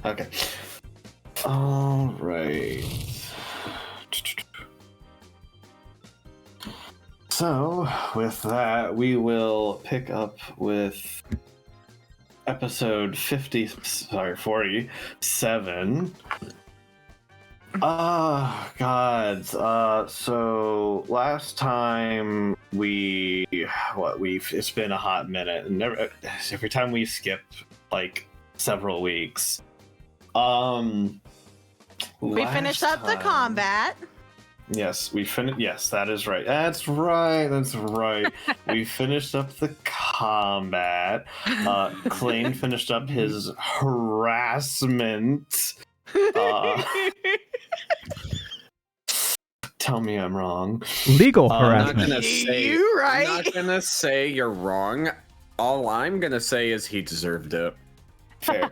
Okay. All right. So, with that, we will pick up with episode 47. So last time it's been a hot minute, and every time we skip like several weeks. We finished up the combat. Yes, we finished. Yes, that is right. That's right. We finished up the combat. Klain finished up his harassment. Tell me I'm wrong. Legal harassment. I'm not gonna say you're wrong. All I'm gonna say is he deserved it. Fair.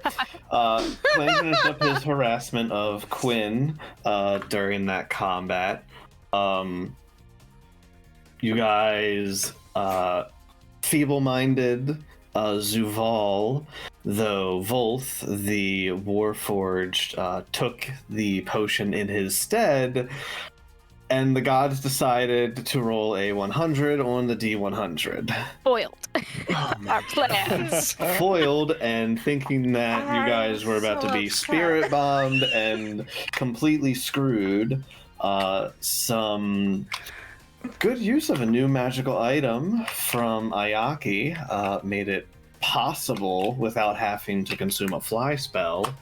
Klain finished up his harassment of Quinn during that combat. You guys feeble-minded Zuval, though Volth, the Warforged, took the potion in his stead, and the gods decided to roll a 100 on the D100. Foiled. Our plans. Foiled, and thinking that you guys were about to be spirit bombed and completely screwed. Some good use of a new magical item from Ayaki made it possible, without having to consume a fly spell,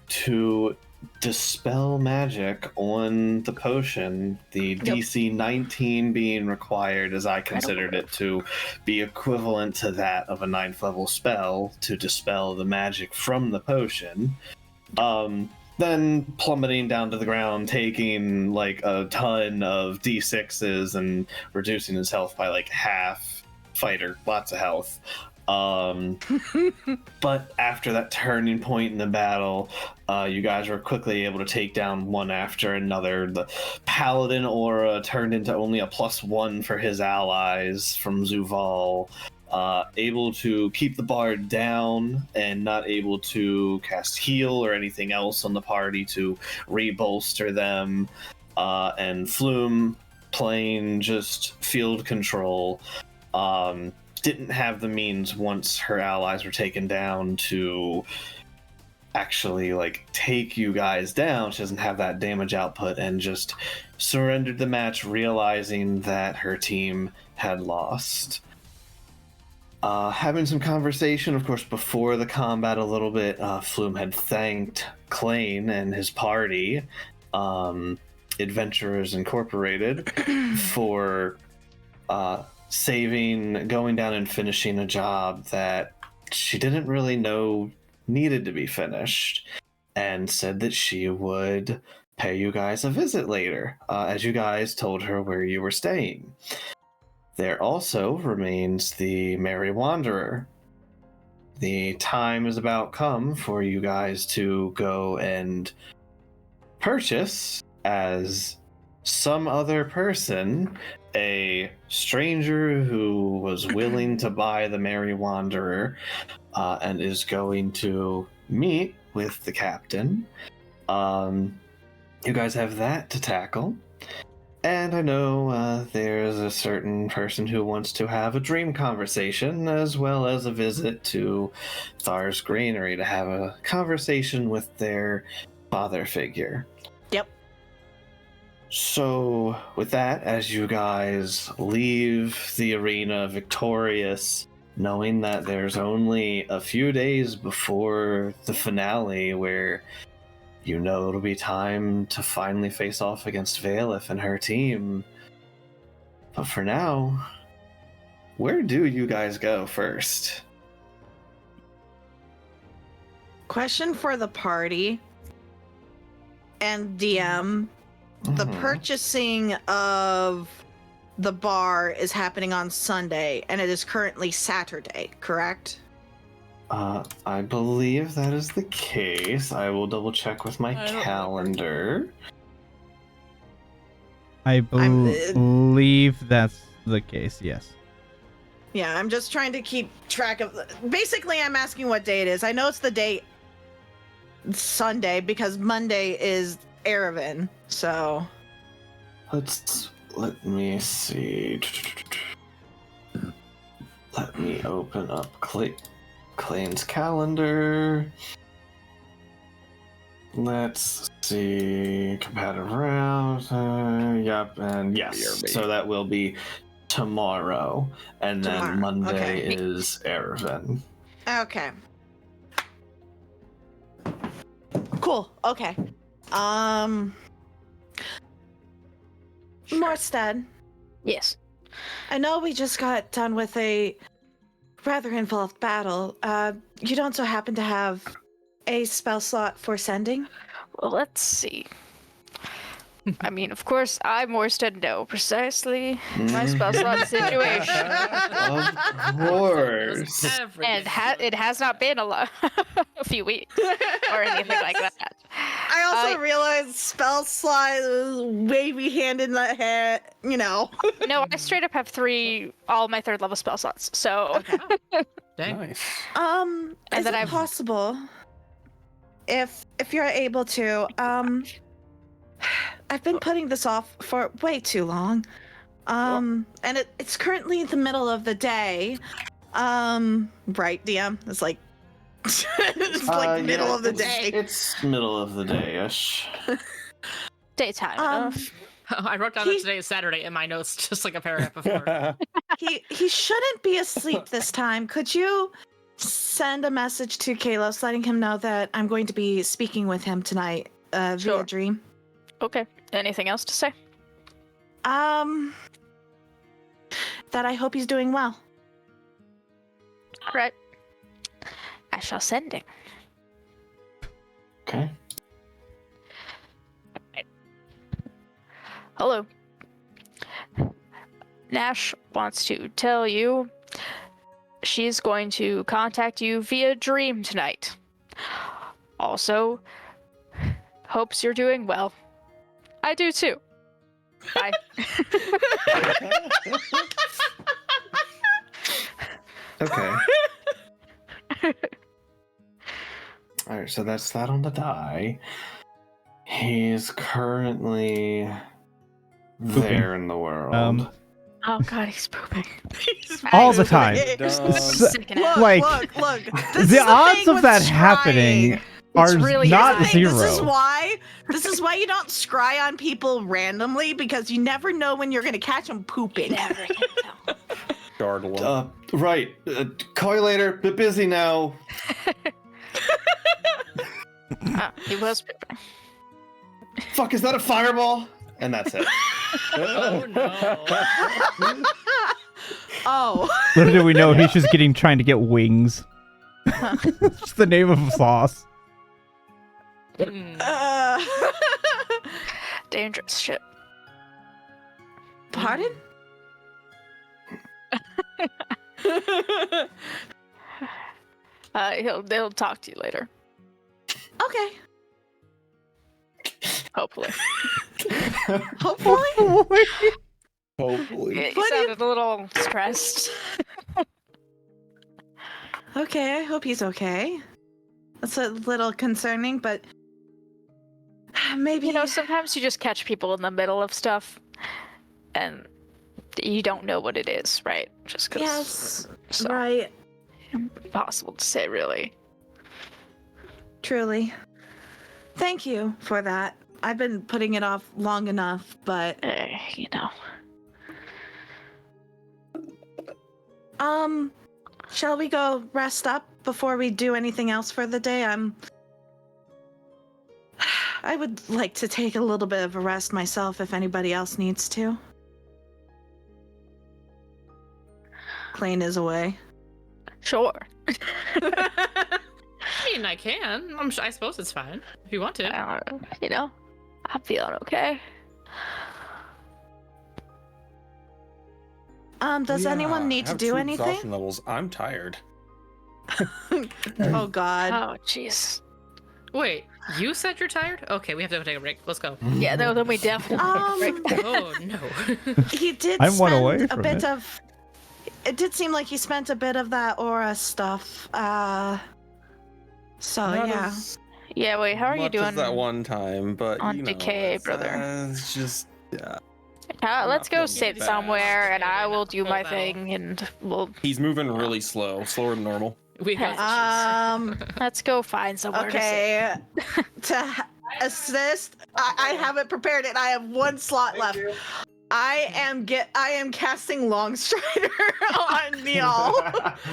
to dispel magic on the potion, the DC 19 being required, as I considered it to be equivalent to that of a 9th level spell to dispel the magic from the potion. Then plummeting down to the ground, taking like a ton of D6s and reducing his health by like half. Fighter, lots of health. But after that turning point in the battle, you guys were quickly able to take down one after another. The paladin aura turned into only a +1 for his allies from Zuval. Able to keep the bard down and not able to cast heal or anything else on the party to re-bolster them. And Flume playing just field control. Didn't have the means once her allies were taken down to actually like take you guys down. She doesn't have that damage output and just surrendered the match, realizing that her team had lost. Having some conversation, of course, before the combat a little bit, Flume had thanked Klain and his party, Adventurers Incorporated, for going down and finishing a job that she didn't really know needed to be finished, and said that she would pay you guys a visit later, as you guys told her where you were staying. There also remains the Merry Wanderer. The time is about come for you guys to go and purchase, as some other person, a stranger who was willing to buy the Merry Wanderer, and is going to meet with the captain. You guys have that to tackle. And I know there's a certain person who wants to have a dream conversation, as well as a visit to Thar's Granary to have a conversation with their father figure. Yep. So, with that, as you guys leave the arena victorious, knowing that there's only a few days before the finale, where you know it'll be time to finally face off against Valeth and her team. But for now, where do you guys go first? Question for the party and DM. The purchasing of the bar is happening on Sunday, and it is currently Saturday, correct? I believe that is the case. I will double check with my calendar. I believe that's the case, yes. Yeah, I'm just trying to keep track of... Basically, I'm asking what day it is. I know it's the day Sunday because Monday is Erevan. So let me see. Let me open up Klain's calendar. Let's see. Competitive round. Yep, and yes. So that will be tomorrow. And then Monday is Erevan. okay. Cool. Okay. Morstead. Yes. I know we just got done with a rather involved battle. You don't so happen to have a spell slot for sending? Well, let's see. I mean, of course, I Morstead know precisely my spell slot situation. Of course. And it has not been a few weeks or anything like that. I also realized spell slot is wavy hand in the hair, you know. No, I straight up have all my 3rd level spell slots. So Dang. Nice. Is it possible if you're able to, I've been putting this off for way too long. And it's currently the middle of the day. Right, DM? It's like it's like middle of the day. It's middle of the day-ish. daytime enough. I wrote down that today is Saturday in my notes, just like a paragraph before. He shouldn't be asleep this time. Could you send a message to Kalos letting him know that I'm going to be speaking with him tonight via dream? Okay. Anything else to say? That I hope he's doing well. All right. I shall send it. Okay. Right. Hello. Nash wants to tell you she's going to contact you via dream tonight. Also, hopes you're doing well. I do too. Bye. Okay. Alright, so that's that on the die. He's currently there in the world. Oh god, he's pooping. All the time. Look, Like, look. This the is odds thing of with that scrying. happening are really not Here's the thing, zero. This is why you don't scry on people randomly, because you never know when you're going to catch them pooping. Never can tell. Startle. Right. Call you later. Bit busy now. He was pooping. Fuck, is that a fireball? And that's it. Oh no. Oh. Little do we know he's just trying to get wings. It's just the name of a sauce. Dangerous shit. Pardon? They'll talk to you later. Okay. Hopefully. Hopefully. Hopefully. He sounded a little stressed. Okay, I hope he's okay. That's a little concerning, but maybe... You know, sometimes you just catch people in the middle of stuff, and you don't know what it is, right? Just because. Yes, So, right. Impossible to say, really. Truly. Thank you for that. I've been putting it off long enough, but... You know. Shall we go rest up before we do anything else for the day? I would like to take a little bit of a rest myself if anybody else needs to. Klain is away. Sure. I mean, I can. I suppose it's fine if you want to. You know, I'm feeling okay. Does anyone need to do anything? Exhaustion levels. I'm tired. Oh God. Oh, jeez. Wait, you said you're tired? Okay, we have to take a break. Let's go. Yeah, no, then we definitely. Oh no. He did I'm one spend away a from bit it. of... It did seem like he spent a bit of that aura stuff. So, Not yeah. as Yeah, wait, how are you much doing as that one time, but on you know, decay, brother? It's just yeah. Let's go feeling sit too bad. somewhere, and I will do Full my battle. thing, and we'll He's moving really slow, slower than normal. We have issues. let's go find somewhere Okay. To assist, I have it prepared and I have one slot left. I am casting Long Strider on Neal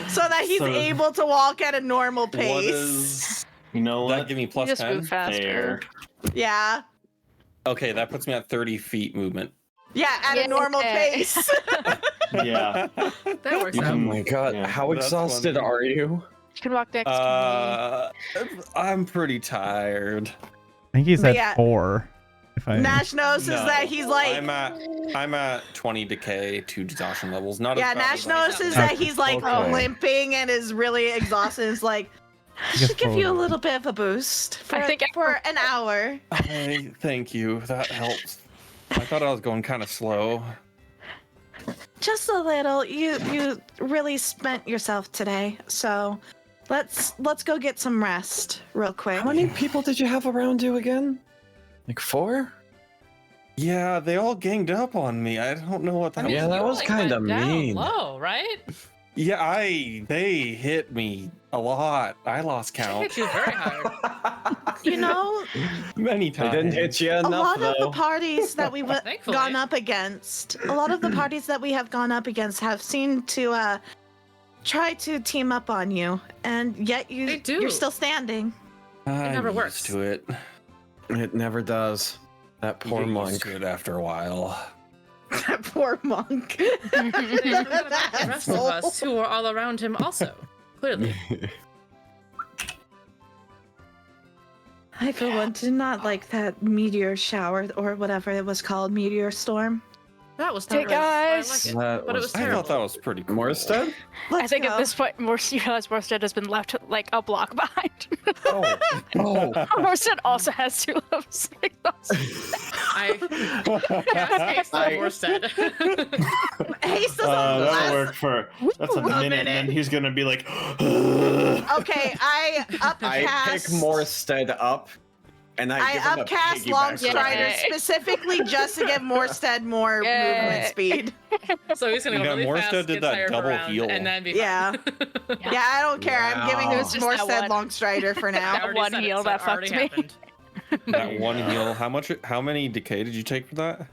so that he's So- able to walk at a normal pace. What is You know that? what? Give me to sit. plus Just 10. move faster. There. Yeah. Okay, that puts me at 30 feet movement. Yeah, at a normal Yeah. pace. Yeah. That works You out. Oh my god, Yeah. how That's exhausted funny. are you? You can walk next to I'm pretty tired. I think he's But at yeah. 4. If I Nash knows is No, that he's like I'm at 20 decay, 2 exhaustion levels. Not yeah, as bad Nash as knows I is thought. that he's like Okay. limping and is really exhausted. Is like guess should give you a forward. little bit of a boost for, I think for an hour. Hey, thank you. That helps. I thought I was going kind of slow. Just a little. You really spent yourself today, so let's go get some rest real quick. How many people did you have around you again? Like 4? Yeah, they all ganged up on me. I don't know what that Yeah, was. that you, was like, kinda went down mean. Low, right? Yeah, they hit me a lot. I lost I count hit you very hard. You know, many They times. didn't hit you a enough lot though. of the parties that we've Thankfully. gone up against, a lot of the parties that we have gone up against have seemed to try to team up on you, and yet They do. you're still standing. I'm never used works. to it. It never does. That You poor get used monk. to it after a while. That poor monk. They forgot about the rest of Asshole. us who were all around him also. Clearly. I, for one, did not like that meteor shower or whatever it was called, meteor storm. That was Hey, not really why I like guys. it, That but it was- was I terrible. thought that was pretty cool. Morstead? Let's I think go. at this point, you realize Morstead has been left like a block behind. Oh, oh. Morstead also has 2 levels. I cast I- Morstead. Haste is on the That'll last. work for. That's a minute, and then he's gonna be like. Okay, I I upcast. pick Morstead up, and I give him a upcast piggyback Long Strider Yay. specifically just to give Morstead more Yay. movement speed. So he's gonna go Yeah, really Morstead fast, did get that tired double around, heal. and then be Yeah. fine. Yeah, I don't care. I'm giving Wow. It was just that Morstead one. Long Strider for I now. already one said it, heal so that it already fucked me. happened. That one heal. How many decay did you take for that?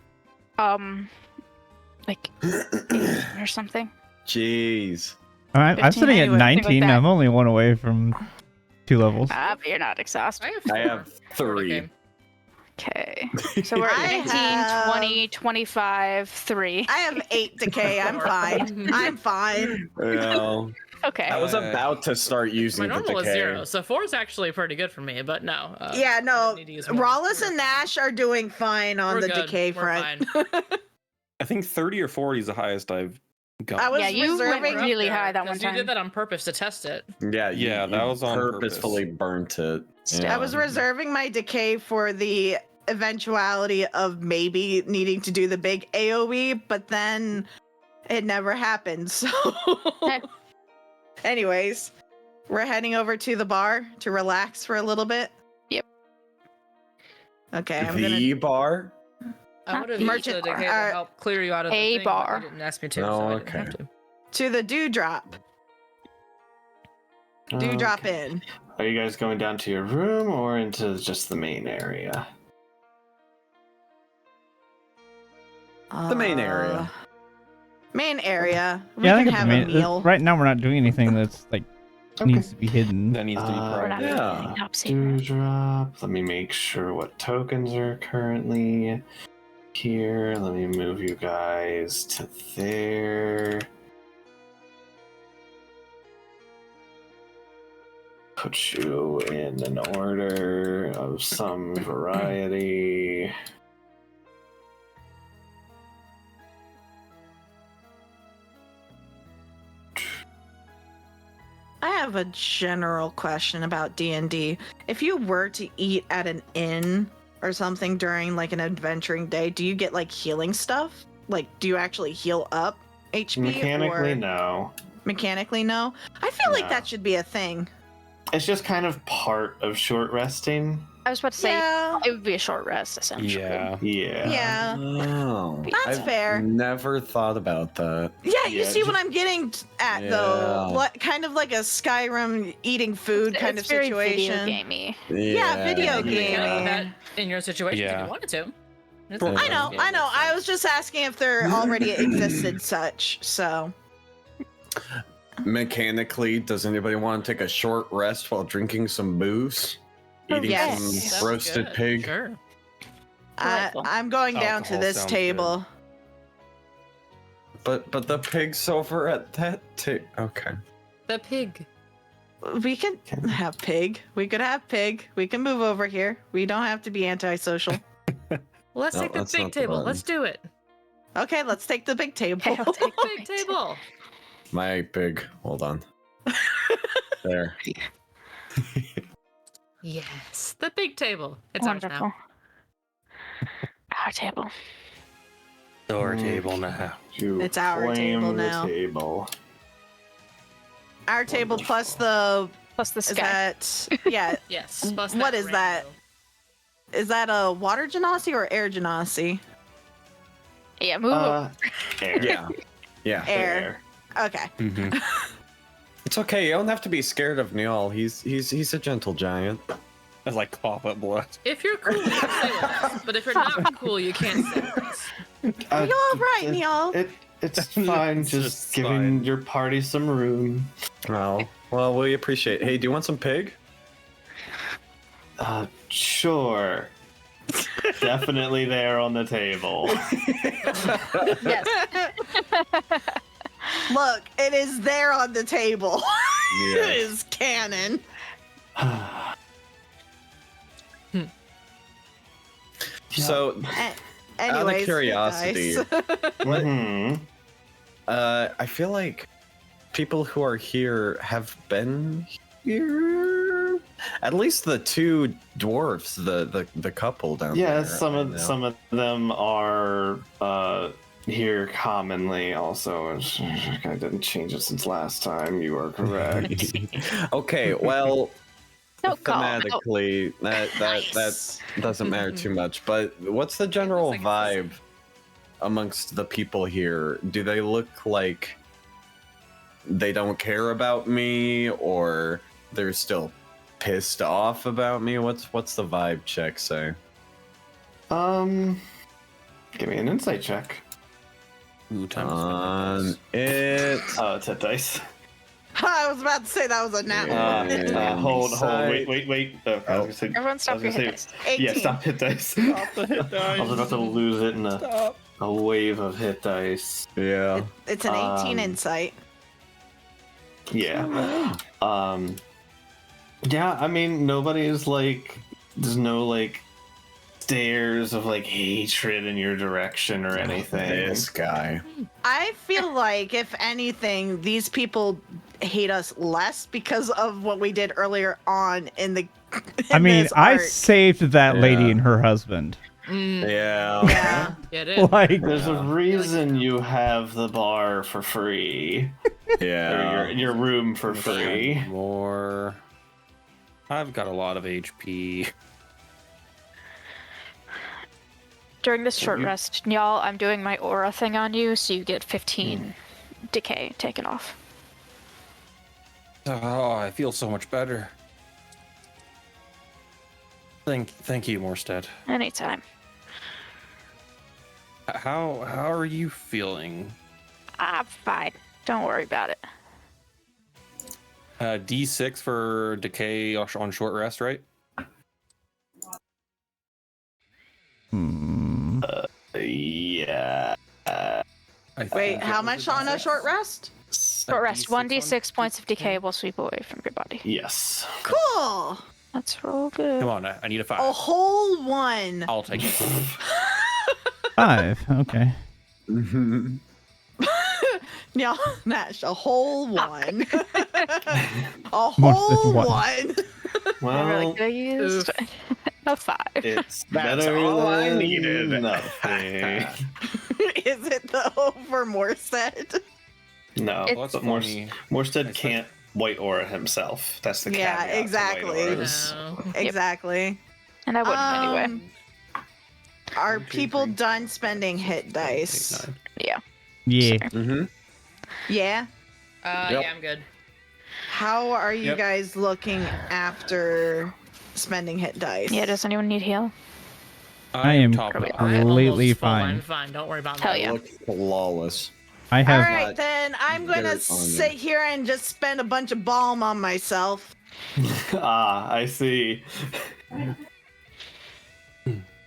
Like 8 or something. Jeez. I'm 15 sitting anyway. at Something like 19. that. I'm only 1 away from 2 levels. But you're not exhausted. I have 3. Okay. So we're I at 19, have- 20, 25, 3. I have 8 decay. I'm fine. I'm fine. Well, Okay. I was about to start My using the normal is decay. 0, so 4 is actually pretty good for me, but no. Yeah, I no. need to use more. Rawless We're and fine. Nash are doing fine on We're the good. decay We're front. fine. I think 30 or 40 is the highest I've got. I was Yeah, you went reserving. We're up really there, high that 'cause one You time. did that on purpose to test it. Yeah, Yeah, that was on purposefully burnt it. Still. I was reserving my decay for the eventuality of maybe needing to do the big AoE, but then it never happened. So, anyways, we're heading over to the bar to relax for a little bit. Yep. Okay, I'm The gonna. bar? I would have used Merchant- the decay to help clear you out of a the thing, but bar. you didn't ask me to, Oh, so I didn't okay. have to. To the dewdrop. Dewdrop in. Are you guys going down to your room or into just the main area? The main area. Main area. We Yeah, I can think have it's a meal. right now we're not doing anything that's like needs to be hidden. That needs to be Uh, We're not private. Yeah. doing any top secret. Dewdrop. Let me make sure what tokens are currently here. Let me move you guys to there. Put you in an order of some variety. I have a general question about D&D. If you were to eat at an inn or something during like an adventuring day, do you get like healing stuff? Like, do you actually heal up HP? Mechanically, or... no. Mechanically, no. I feel like No. that should be a thing. It's just kind of part of short resting. I was about to say Yeah. it would be a short rest, essentially. Yeah. Yeah. Oh, That's I've fair. never thought about that. Yeah, you Yeah, see what I'm getting at, though. Yeah. What kind of like a Skyrim eating food kind It's of very situation. video gamey. Yeah, video You game. can have that in your situation if Yeah. you wanted to. It's I not I a know. I was just asking if there already existed such. So Mechanically, does anybody want to take a short rest while drinking some booze? Eating yes. some Sounds roasted good, pig? Sure. Delightful. I'm going down to Alcohol this sounds table. But the pig's over at that table. Okay. The pig. We can have pig. We could have pig. We can move over here. We don't have to be antisocial. Let's No, take the that's big not the table. button. Let's do it. Okay, let's take the big table. Okay, I'll take Big table. My pig. Hold on. There. Yes, the big table. It's ours Wonderful. now. Our table. Our table now. You It's our claim table the now. Table. Our table plus the Plus the is sky. that yeah. Yes. Plus What that is that? rainbow. Is that a water genasi or air genasi? Yeah, move over. Air. Yeah. Yeah. Air. Okay. Mm-hmm. It's okay. You don't have to be scared of Neil. He's a gentle giant. It's like cough up blood. If you're cool, you can stay with us. But if you're not cool, you can't stay with us. Are you all right, Neil? It's fine. It's just just giving fine. your party some room. Well, we appreciate. Hey, do you want some pig? Sure. Definitely there on the table. Yes. Look, it is there on the table. It Yes. is canon. So, Anyways, out of you curiosity, guys. Mhm. I feel like people who are here have been here. At least the two dwarfs, the couple down there. Yeah, I know. some of them are here commonly. Also, I didn't change it since last time. You are correct. Okay, well, No call. thematically, that doesn't matter too much. But what's the general vibe amongst the people here? Do they look like they don't care about me, or they're still pissed off about me? What's the vibe check say? Give me an insight check. Ooh, time to On spend it. Oh, it's hit dice. I was about to say that was a nat one. Hold, Insight. wait. Okay, I was gonna say, Everyone stop your hit dice. 18. yeah, stop hit dice. I was about to lose it in a wave of hit dice. Yeah. It's an 18 insight. Yeah. Yeah, I mean, nobody's like, there's no like stares of like hatred in your direction or anything. This guy. I feel like, if anything, these people hate us less because of what we did earlier on in the. I mean, this I arc. saved that lady Yeah. and her husband. Yeah. Yeah. Yeah, it is. Like, There's a reason you have the bar for free, Yeah. or your room for it. free. More. I've got a lot of HP. During this short rest, y'all, I'm doing my aura thing on you, so you get 15 decay taken off. Oh, I feel so much better. Thank you, Morstead. Anytime. How are you feeling? I'm fine. Don't worry about it. D6 for decay on short rest, right? Yeah. Wait, how much on a short rest? Short rest. 1d6 points of decay will sweep away from your body. Yes. Cool. That's real good. Come on, I need a 5. A whole one. I'll take it. 5. Okay. Yeah, Nash, a whole one. A More than whole one. one. I really Well, could have used a 5. it's That's better all I than needed. nothing. Is it though for more said? No, It's- Well, that's but funny. Morstead can't white aura himself. That's the Yeah, caveat to exactly. white auras. No. Exactly. And I wouldn't anyway. Are 1, 2, people 3, done 4, spending 5, hit 6, 7, 8, dice? 9. Yeah. Yeah. Mm-hmm. Yeah. Yep. Yeah, I'm good. How are you Yep. guys looking after spending hit dice? Yeah, does anyone need heal? I am top of All right, completely almost full. fine. I'm fine. Don't worry about Hell that. yeah. Look flawless. I All have right, Not then I'm gonna dirt on sit it. here and just spend a bunch of balm on myself. Ah, I see.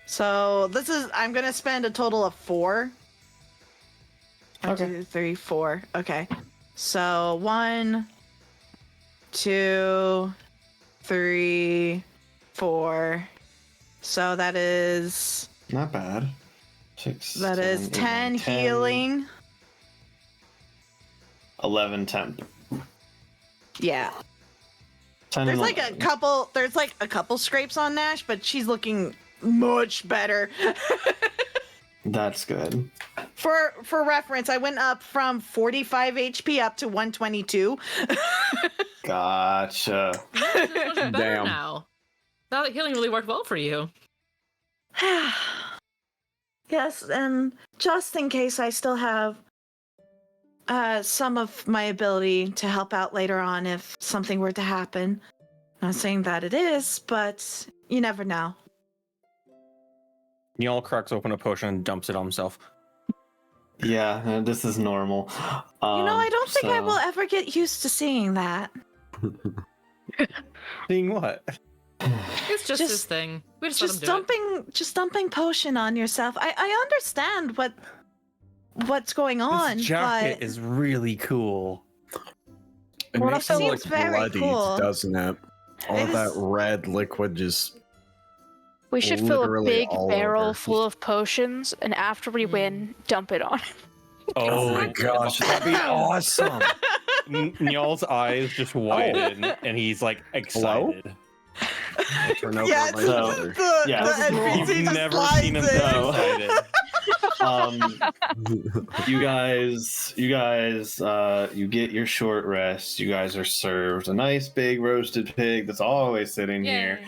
So I'm gonna spend a total of 4. 1, Okay. 2, 3, 4. Okay. So 1, 2, 3, 4. So that is Not bad. 6. that is 10 healing. 11 temp. Yeah. 10 There's and like 11. a couple scrapes on Nash, but she's looking much better. That's good. For reference, I went up from 45 HP up to 122. Gotcha. You're much better Damn. now. Now that healing really worked well for you. Yes, and just in case I still have some of my ability to help out later on if something were to happen. Not saying that it is, but you never know. Neil cracks open a potion and dumps it on himself. Yeah, this is normal. I don't think I so- will ever get used to seeing that. Seeing what? It's just his thing. We just let him do it. Just dumping potion on yourself. I understand what's going on, This jacket but is really cool. It Well, makes it him look seems very bloodied, cool. doesn't it? All It of that is- red liquid just. We should fill a Literally big all barrel over. full of potions, and after we win, dump it on him. Oh my gosh, that'd be awesome! Niall's eyes just widen, and he's like excited. I turn over yeah, my So- shoulder. yeah. the NPC You've just never slides seen him in. so excited. You get your short rest. You guys are served a nice big roasted pig that's always sitting here.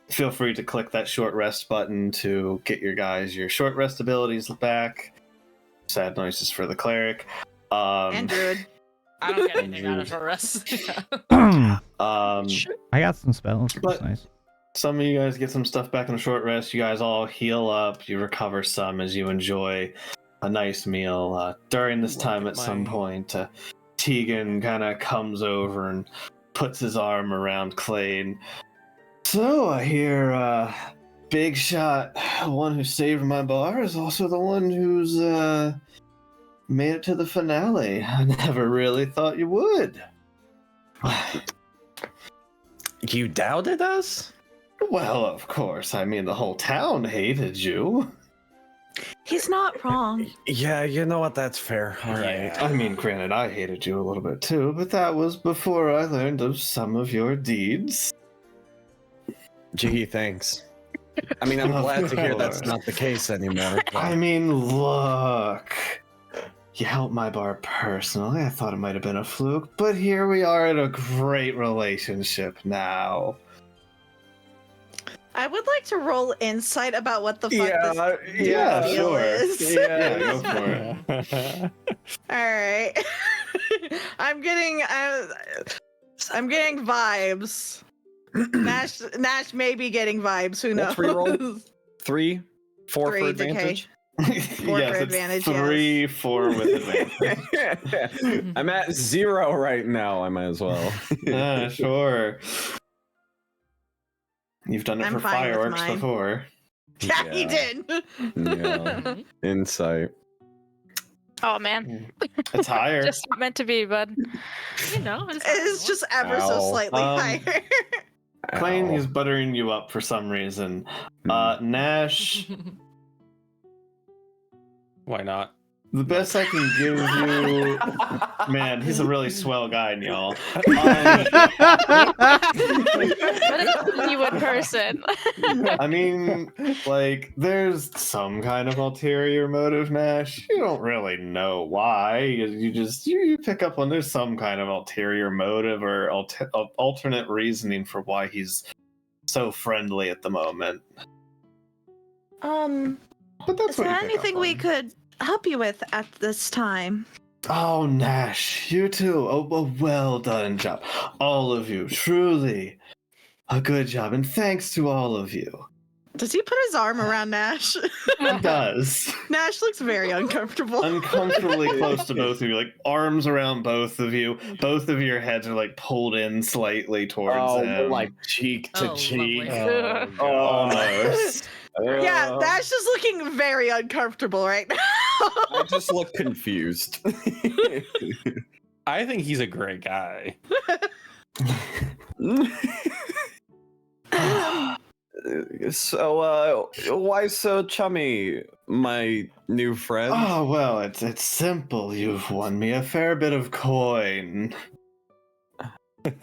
Feel free to click that short rest button to get your short rest abilities back. Sad noises for the cleric. And Druid. I don't get anything out of short rest. I um, got some spells. Which is But- nice. some of you guys get some stuff back in a short rest. You guys all heal up. You recover some as you enjoy a nice meal. During this Look time, at at some my- point, Tegan kind of comes over and puts his arm around Klain. So I hear Big Shot, the one who saved my bar, is also the one who's made it to the finale. I never really thought you would. You doubted us? Well, of course. I mean, the whole town hated you. He's not wrong. Yeah, you know what? That's fair. All right. Yeah. I mean, granted, I hated you a little bit too, but that was before I learned of some of your deeds. Gee, thanks. I mean, I'm Of glad to hear that's course. not the case anymore. I mean, look. You helped my bar personally. I thought it might have been a fluke, but here we are in a great relationship now. I would like to roll insight about what the fuck this yeah, deal sure. is. Yeah, go for it. All right. I'm getting vibes. Nash may be getting vibes. Who knows? Let's reroll. 3, 4 3 for decay. advantage. Yes, for it's advantage, 3, 4 with advantage. I'm at 0 right now. I might as well. Sure. You've done it I'm for fine with fireworks mine. before. Yeah, he did. Yeah. Insight. Oh man, It's higher. just not meant to be, bud. You know, It's just ever so Ow. slightly higher. Klain Ow. is buttering you up for some reason. Nash, Why not? The best I can give you, man, he's a really swell guy, y'all. You in person. I mean, like, there's some kind of ulterior motive, Nash. You don't really know why. You pick up on there's some kind of ulterior motive or alternate reasoning for why he's so friendly at the moment. But that's is what there you pick anything up we on. could help you with at this time? Oh, Nash, you too. Oh, a well done job. All of you, truly a good job, and thanks to all of you. Does he put his arm around Nash? He does. Nash looks very uncomfortable. Uncomfortably close to both of you, like arms around both of you. Both of your heads are like pulled in slightly towards him. like cheek to Oh, cheek. lovely. Almost. Yeah, Nash is looking very uncomfortable right now. I just look confused. I think he's a great guy. So, why so chummy, my new friend? Oh well, it's simple. You've won me a fair bit of coin. Did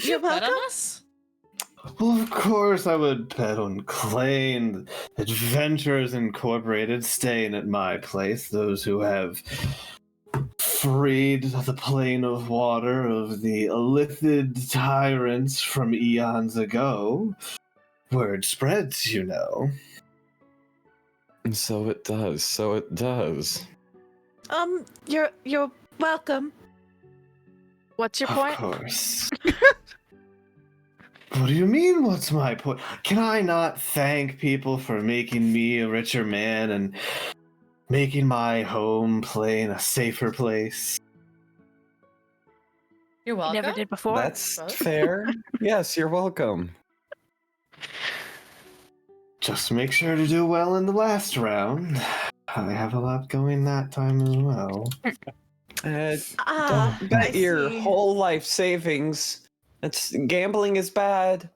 you're you bet welcome. on us? Well, of course I would bet on Klain. Adventurers Incorporated staying at my place. Those who have freed the plane of water of the illithid tyrants from eons ago. Word spreads, you know. So it does. So it does. You're welcome. What's your Of point? course. What do you mean, what's my point? Can I not thank people for making me a richer man and making my home plane a safer place? You're welcome. Never did before. That's Both? fair. Yes, you're welcome. Just make sure to do well in the last round. I have a lot going that time as well. Ah, Don't bet I your see. whole life savings. Gambling is bad.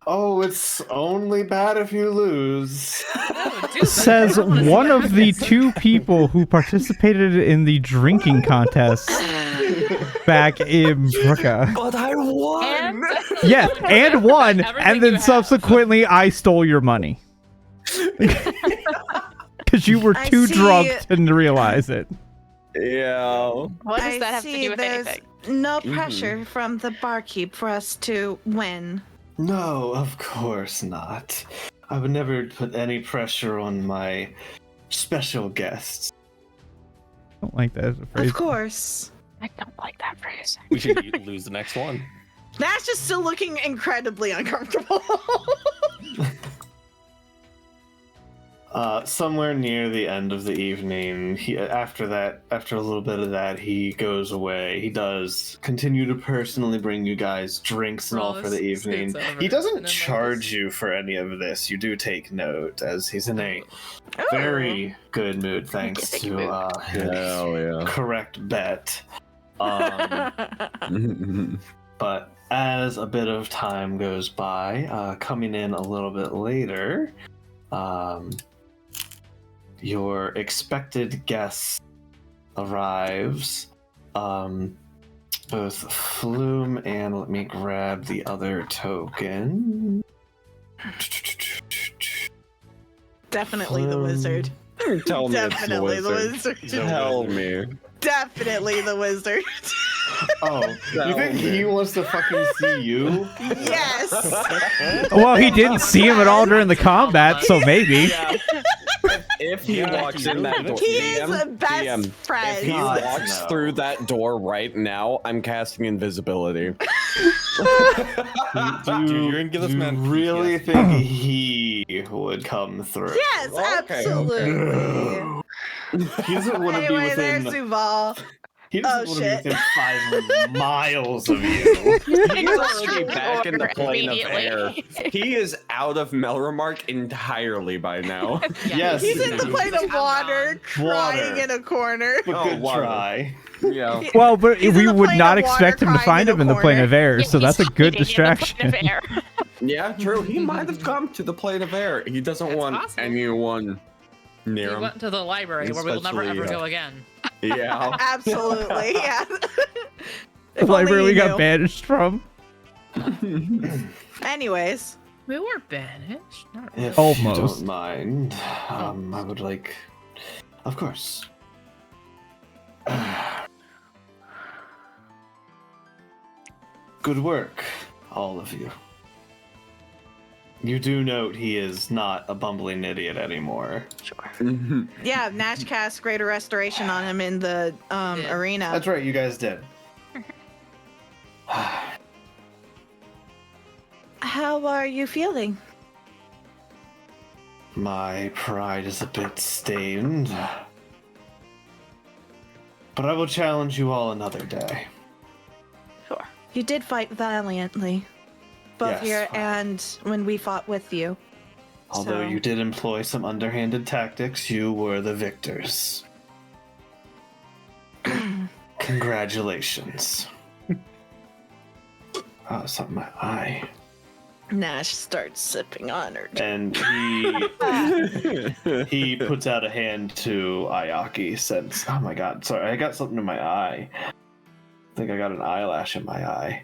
Oh, it's only bad if you lose. No, dude, Says I don't wanna see one that of the happen. two people who participated in the drinking contest back in Brooka. But I won! And Yes, and won, Everything and you then have. subsequently I stole your money. Because you were I too see. drunk to realize it. Yeah. What does I that have to see do with there's anything? no pressure from the barkeep for us to win. No, of course not. I would never put any pressure on my special guests. I don't like that as a phrase. Of course. I don't like that phrase. We should lose the next one. Nash is still looking incredibly uncomfortable. Somewhere near the end of the evening, after a little bit of that, he goes away. He does continue to personally bring you guys drinks and all for the evening. He doesn't charge you for any of this. You do take note, as he's in a very good mood thanks Good to mood. his Hell yeah. correct bet. But as a bit of time goes by, coming in a little bit later, your expected guest arrives. Both Flume and let me grab the other token. Definitely the wizard. Tell me Definitely it's the the wizard. Tell me. Definitely the wizard. Oh, you think he wants to fucking see you? Yes. Well, he didn't see him at all during the combat, so maybe. Yeah. If he Yeah, walks he in that door, He is a best DM, friend. if he God, walks no. through that door right now, I'm casting invisibility. Dude, you're gonna give this you man really PTSD. think he would come through? Yes, Okay. absolutely. He doesn't want to be Anyway, there's within. Duval. He doesn't want to shit. be within 5 miles of you. He's already back in the plane of Immediately. air. He is out of Melremark entirely by now. Yes. He's in the plane of I'm water, gone. crying Water. in a corner. But Oh, good water. try. Yeah. Well, but He's in we the would plane not of water, expect him to crying find in him a in the plane corner. of air, so that's a good He's hiding in the distraction. plane of air. Yeah, true. He might have come to the plane of air. He doesn't It's want possible. anyone near We him. went to the library where we'll never Especially, ever go again. Yeah. Absolutely, yeah. The If library only we you got knew. banished from. Anyways, We were banished. Not really. If Almost. you don't mind, I would like, of course. Good work, all of you. You do note he is not a bumbling idiot anymore. yeah, Nash cast Greater Restoration on him in the arena. That's right, you guys did. How are you feeling? My pride is a bit stained. But I will challenge you all another day. Sure. You did fight valiantly, both Yes. here and when we fought with you. Although So- you did employ some underhanded tactics, you were the victors. Congratulations. Oh, it's on my eye. Nash starts sipping on her. And he puts out a hand to Ayaki since, oh my god, sorry, I got something in my eye. I think I got an eyelash in my eye.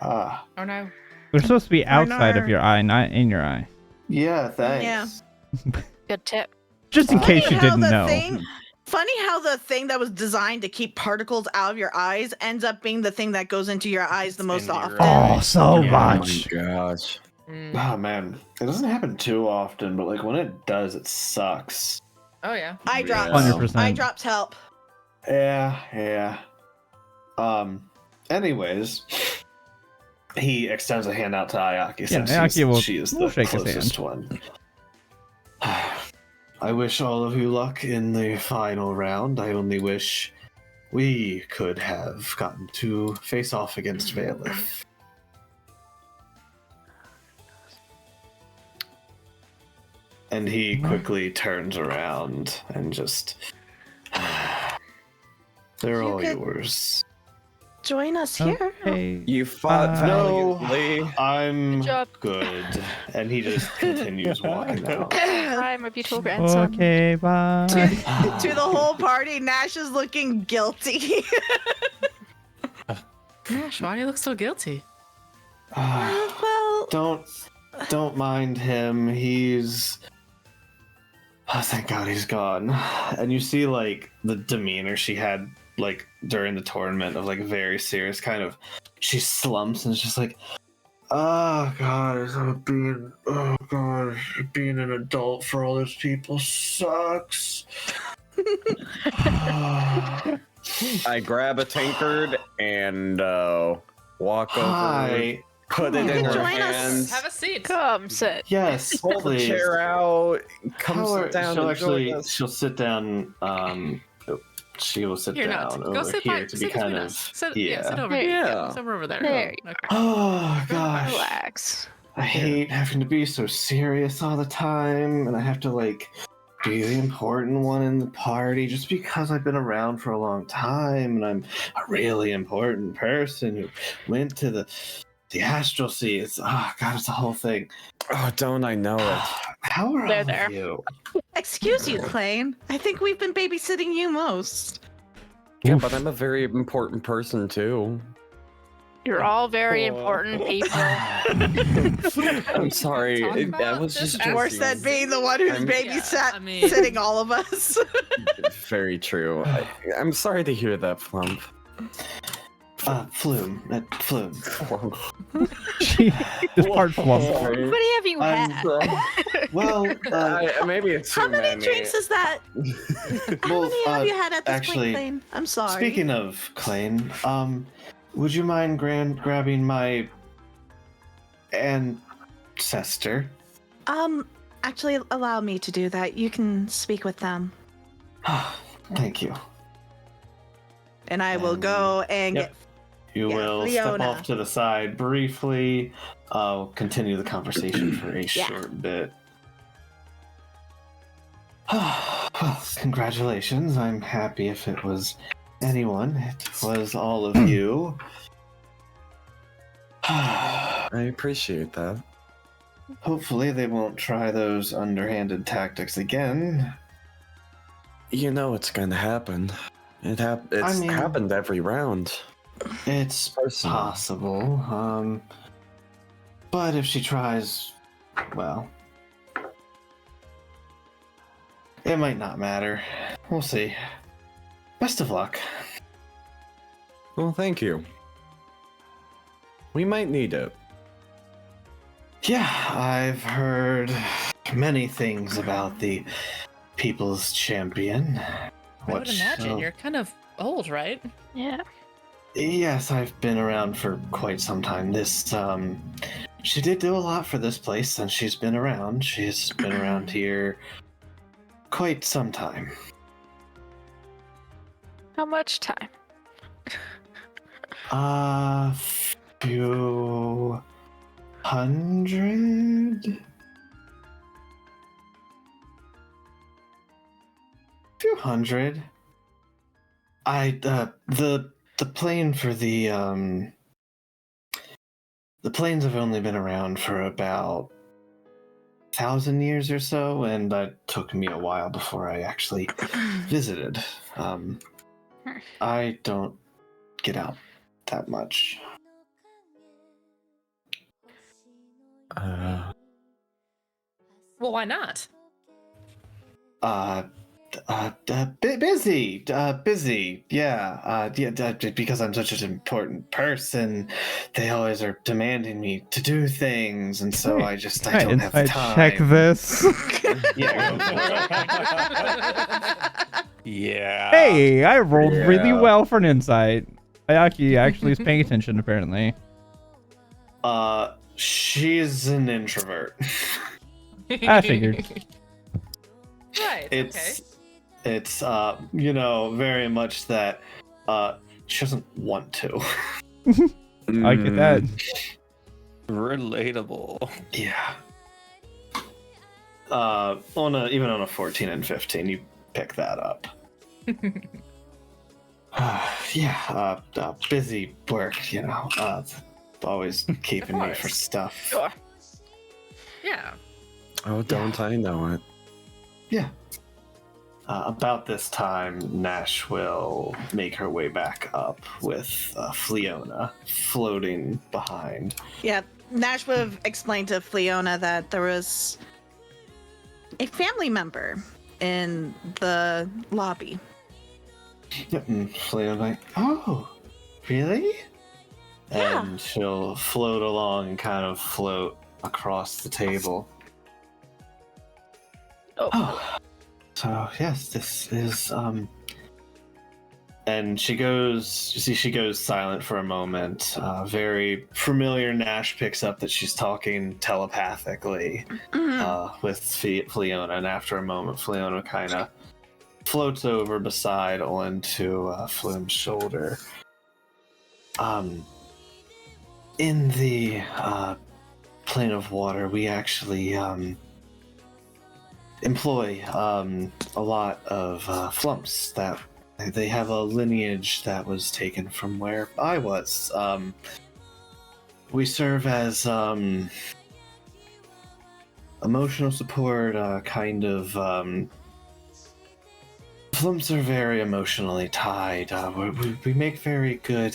Ah. Oh no. They're supposed to be outside of no. your eye, not in your eye. Yeah, thanks. Good tip. Just in case you didn't know. Funny how the thing that was designed to keep particles out of your eyes ends up being the thing that goes into your eyes the most Into your often. Oh, so Oh much. my gosh. Oh man, it doesn't happen too often, but like when it does, it sucks. Oh yeah. Eye drops. 100%. Eye drops help. Yeah. Anyways, he extends a hand out to Ayaki since Ayaki she is will the shake his closest one. I wish all of you luck in the final round. I only wish we could have gotten to face off against Valif. And he quickly turns around and just... They're You all could- yours. Join us here. Okay. You fought No. valiantly. I'm Good job. good. And he just continues walking out. Hi, my beautiful grandson. Okay, bye. To the whole party, Nash is looking guilty. Gosh, why do you look so guilty? well, Don't mind him. He's... Oh, thank God he's gone. And you see, like, the demeanor she had, like, during the tournament of, like, very serious kind of... She slumps and is just like, oh, God, being an adult for all those people sucks. I grab a tankard and walk over, Hi. put it in her Join us. hands, Have a seat. Come sit. Yes, pull the please. chair out, come How sit are- down she'll and actually join us. she'll sit down. She will sit Here, no, down go over sit here by, to be sit kind between of us. Sit, yeah. sit over There you here. go. Sit over there. There you Okay. Oh gosh, Relax. I hate having to be so serious all the time, and I have to like be the important one in the party just because I've been around for a long time and I'm a really important person who went to the astral sea. It's oh god, it's a whole thing. Oh, don't I know it? How are They're all there. of you? excuse you, Klain. I think we've been babysitting you most. Yeah, Oof. but I'm a very important person too. You're all very Oh. important people. I'm sorry. Talk I about was this just as- Worse joking. than being the one who's I'm- babysat Yeah, I mean- sitting all of us. Very true. I'm sorry to hear that, Flump. Flume. Flume. She is part flump. Sorry. What have you I'm had? Well, Maybe it's How too many drinks is that? How Well, many have you had at this actually, point, Klain? I'm sorry. speaking of Klain, would you mind grabbing my ancestor? Actually, allow me to do that. You can speak with them, Thank you. and I will go and Yep. You Yeah, will step Leona. off to the side briefly. I'll continue the conversation for a Yeah. short bit. Well, congratulations. I'm happy if it was anyone. It was all of you. I appreciate that. Hopefully they won't try those underhanded tactics again. You know it's gonna happen. It's happened every round. It's Personally. possible. But if she tries, well, it might not matter. We'll see. Best of luck. Well, thank you. We might need it. Yeah, I've heard many things about the People's Champion. I would imagine you're kind of old, right? Yeah. Yes, I've been around for quite some time. She did do a lot for this place since she's been around. She's been around here quite some time. How much time? Few hundred? Few hundred. The plane for the planes have only been around for about 1,000 years or so, and it took me a while before I actually visited. I don't get out that much. Well, why not? Busy. Yeah. Because I'm such an important person, they always are demanding me to do things, and so I don't have the time. Check this. Yeah. Yeah. Hey, I rolled really well for an insight. Ayaki actually is paying attention, apparently. She's an introvert. I figured. Right. It's very much that she doesn't want to. I get that. Relatable. Yeah. Even on a 14 and 15, you pick that up. Busy work, always keeping me for stuff. Sure. Yeah. Oh, don't I know it? Yeah. About this time, Nash will make her way back up with Fleona floating behind. Yeah, Nash would have explained to Fleona that there was a family member in the lobby. Yep, and Fleona like, oh, really? Yeah. And she'll float along and kind of float across the table. Oh. So yes, this is and she goes silent for a moment. Very familiar. Nash picks up that she's talking telepathically with Fleona, and after a moment, Fleona kind of floats over beside onto Flume's shoulder. In the plane of water, we actually employ a lot of flumps that they have a lineage that was taken from where I was. We serve as emotional support, flumps are very emotionally tied. We make very good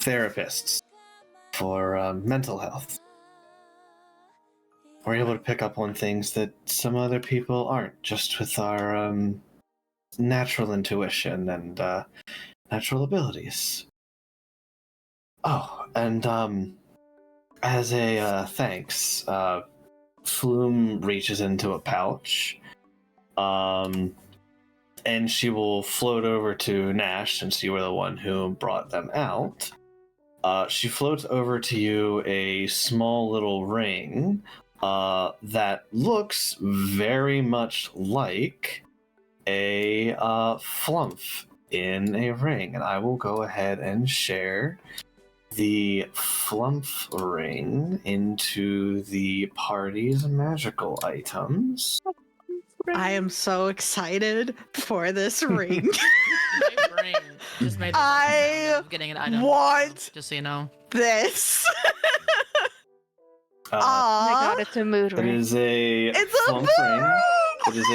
therapists for mental health. We're able to pick up on things that some other people aren't, just with our natural intuition and natural abilities. Oh, and as a thanks, Flume reaches into a pouch, and she will float over to Nash, since you were the one who brought them out. She floats over to you a small little ring that looks very much like a flump in a ring. And I will go ahead and share the flump ring into the party's magical items. I am so excited for this ring. My brain just made the sound of getting an item. want Just so you know. this. Oh my god, it's a mood It ring. is a It's a flump ring. It is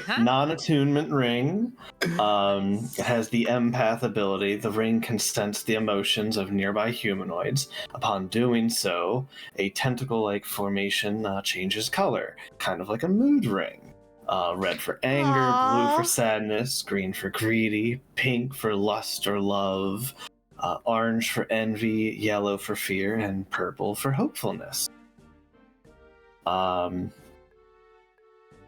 a non-attunement ring. It has the empath ability. The ring can sense the emotions of nearby humanoids. Upon doing so, a tentacle-like formation changes color, kind of like a mood ring. Red for anger, blue for sadness, green for greedy, pink for lust or love, orange for envy, yellow for fear, and purple for hopefulness.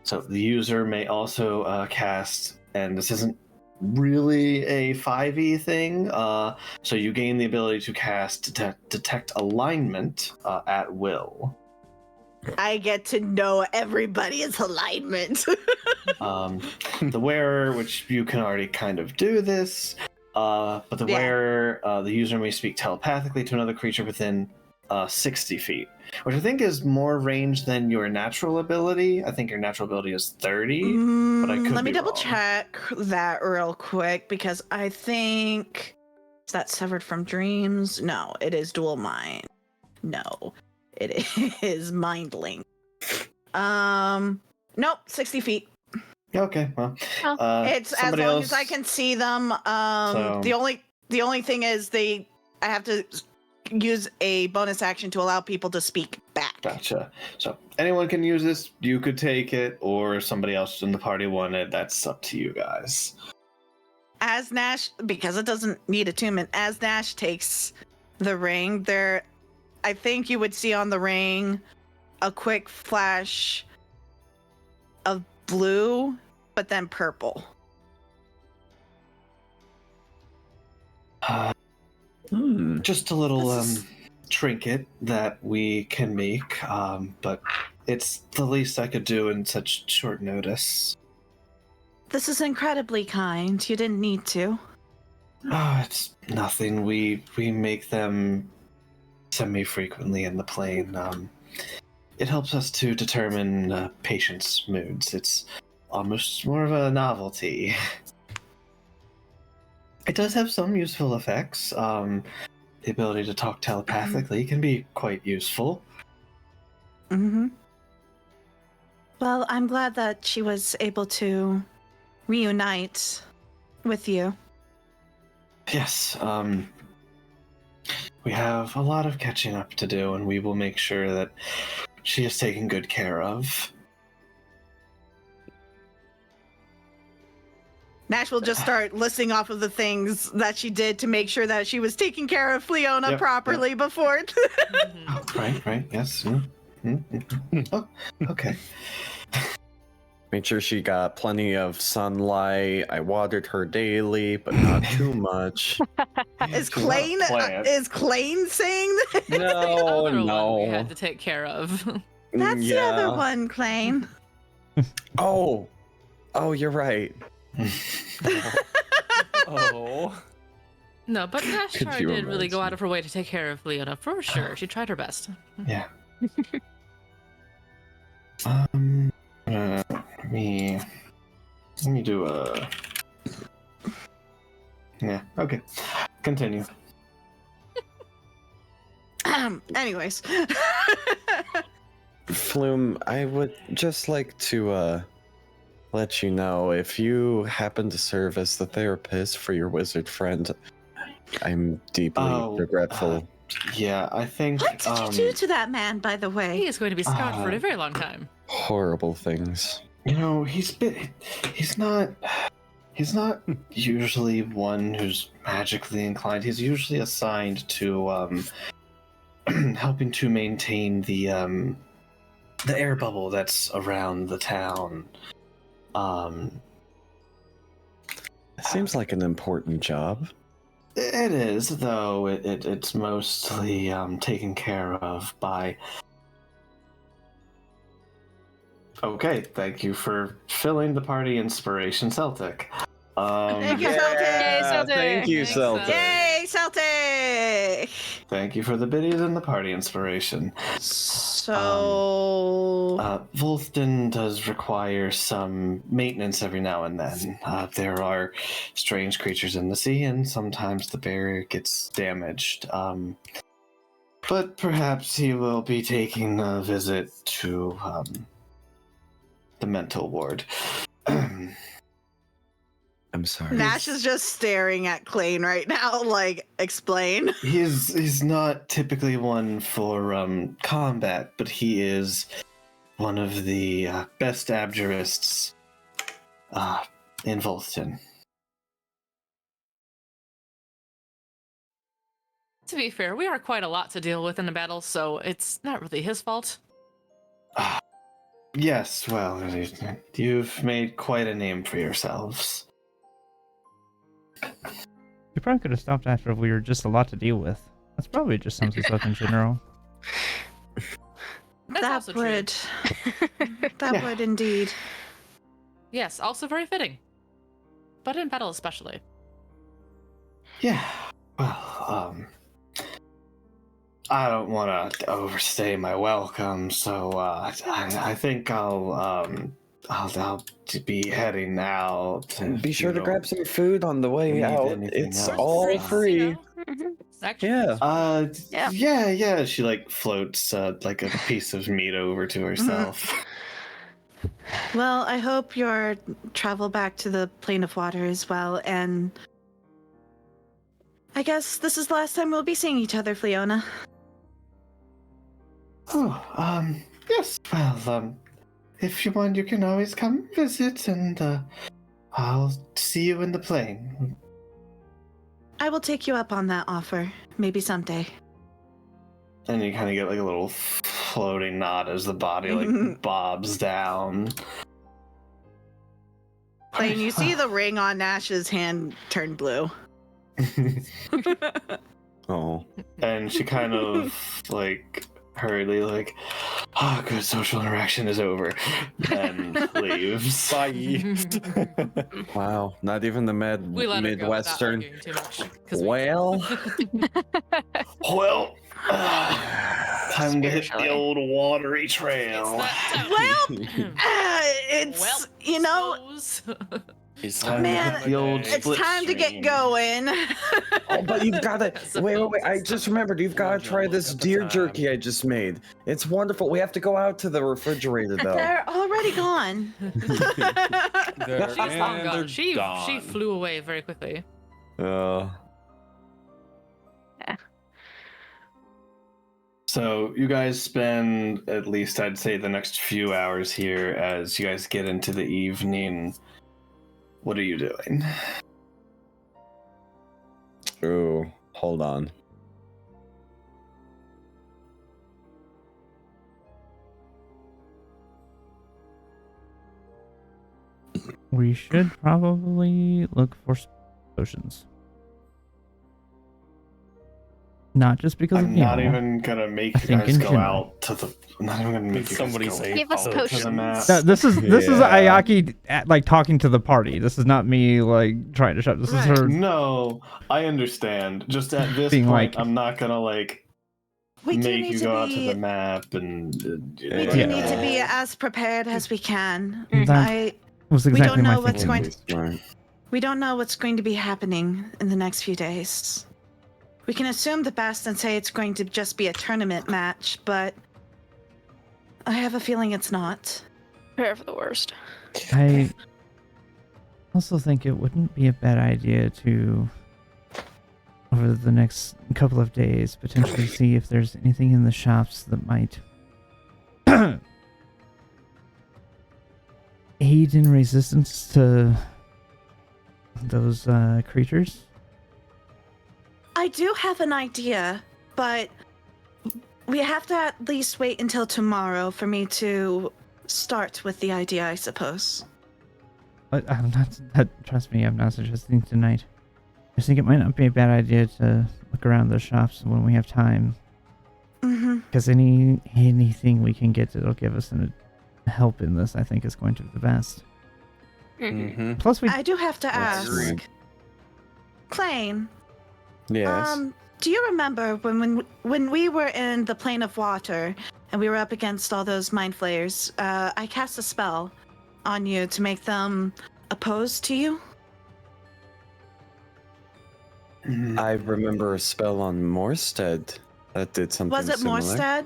So the user may also cast, and this isn't really a 5e thing, so you gain the ability to cast detect alignment at will. I get to know everybody's alignment. The wearer, which you can already kind of do this, but the wearer, the user may speak telepathically to another creature within 60 feet, which I think is more range than your natural ability. I think your natural ability is 30, but I could Let me be double wrong. check that real quick, because I think, is that severed from dreams? No, it is dual mind. No, it is mind link. Nope, 60 feet. Okay, well, It's as somebody long else, as I can see them. so- The only thing is I have to use a bonus action to allow people to speak back. Gotcha. So anyone can use this. You could take it, or if somebody else in the party wanted. That's up to you guys. As Nash, because it doesn't need attunement, as Nash takes the ring, I think you would see on the ring a quick flash of blue, but then purple. Just a little trinket that we can make, but it's the least I could do in such short notice. This is incredibly kind. You didn't need to. Oh, it's nothing. We make them semi-frequently in the plane. It helps us to determine patients' moods. It's almost more of a novelty. It does have some useful effects. The ability to talk telepathically can be quite useful. Mm-hmm. Well, I'm glad that she was able to reunite with you. Yes, we have a lot of catching up to do, and we will make sure that she is taken good care of. Nash will just start listing off of the things that she did to make sure that she was taking care of Fleona properly before. Oh, right, yes. Oh, okay. Made sure she got plenty of sunlight. I watered her daily, but not too much. Is She's not a Klain plant. is Klain saying that? The No, other one we no. had to take care of. That's the Yeah. other one, Klain. Oh, you're right. Oh. No, but Nash Could Char you did really go imagine? out of her way to take care of Leona, for sure. She tried her best. Yeah. Let me do a. Yeah. Okay. Continue. Anyways. Flume, I would just like to let you know, if you happen to serve as the therapist for your wizard friend, I'm deeply regretful. Yeah, I think. What did you do to that man, by the He way? is going to be scarred for a very long time. Horrible things. You know, he's not usually one who's magically inclined. He's usually assigned to helping to maintain the air bubble that's around the town. It seems like an important job. It is, though. It's mostly taken care of by. Okay, thank you for filling the party inspiration, Celtic. Thank you, Celtic! Yay, Celtic! Thank you, Thanks, Celtic. Yay, Celtic! Thank you for the biddies and the party inspiration. So Wolfden does require some maintenance every now and then. There are strange creatures in the sea, and sometimes the barrier gets damaged. But perhaps he will be taking a visit to the mental ward. I'm sorry. Nash is just staring at Klain right now, like, explain. He's not typically one for combat, but he is one of the best abjurists in Volston. To be fair, we are quite a lot to deal with in the battle, so it's not really his fault. Yes, well, you've made quite a name for yourselves. We probably could have stopped after we were just a lot to deal with. That's probably just sums us up in general. That's That also true. would. That would indeed. Yes, also very fitting. But in battle especially. Yeah, well, I don't want to overstay my welcome, so I think I'll be heading out. Be sure to grab some food on the way need out. anything It's else. all You free. know? Actually, Yeah. Yeah. She like floats like a piece of meat over to herself. Well, I hope your travel back to the plane of water is well, and I guess this is the last time we'll be seeing each other, Fiona. Oh, yes. Well, if you want, you can always come visit, and I'll see you in the plane. I will take you up on that offer, maybe someday. And you kind of get like a little floating nod as the body like bobs down. Klain, you see the ring on Nash's hand turn blue. Oh. And she kind of like hurriedly like, good, social interaction is over, and leaves. Wow. Not even the we let her go without Midwestern. arguing too much. 'cause we- Well, Well, time to hit the old watery trail. It's that time. Well, it's, Well, you know, suppose. It's time Man, to hit the old it's split time to get stream. going. Oh, but you've got to wait. I just remembered. You've got to try Look this at the deer time. jerky I just made. It's wonderful. We have to go out to the refrigerator though. They're already gone. They're, She's long and gone. they're She gone. flew away very quickly. So you guys spend at least, I'd say, the next few hours here as you guys get into the evening. What are you doing? ooh, hold on. We should probably look for potions. Not just because I'm of not Nemo. even gonna make I you think guys in go general. out to the. I'm not even gonna make you Somebody guys go say Give us oh, to the potions. map. No, this is Yeah. Ayaki like talking to the party. This is not me like trying to shut. This Right. is her. No, I understand. Just at this Being point, like- I'm not gonna like We do make need you to go out to be. the map and. We Yeah. do Yeah. need to be as prepared as we can. That was exactly know my what's thinking. going Smart. We don't know what's going to be happening in the next few days. We can assume the best and say it's going to just be a tournament match, but I have a feeling it's not. Prepare for the worst. I also think it wouldn't be a bad idea to, over the next couple of days, potentially see if there's anything in the shops that might aid in resistance to those creatures. I do have an idea, but we have to at least wait until tomorrow for me to start with the idea, I suppose. But I'm not. Trust me, I'm not suggesting tonight. I think it might not be a bad idea to look around the shops when we have time, Mm-hmm. because anything we can get that'll give us a help in this, I think, is going to be the best. Mm-hmm. Plus, we I do have to That's ask, right. Klain, Yes. do you remember when we were in the plane of water and we were up against all those mind flayers? I cast a spell on you to make them opposed to you. I remember a spell on Morstead that did something Was it similar. Morstead?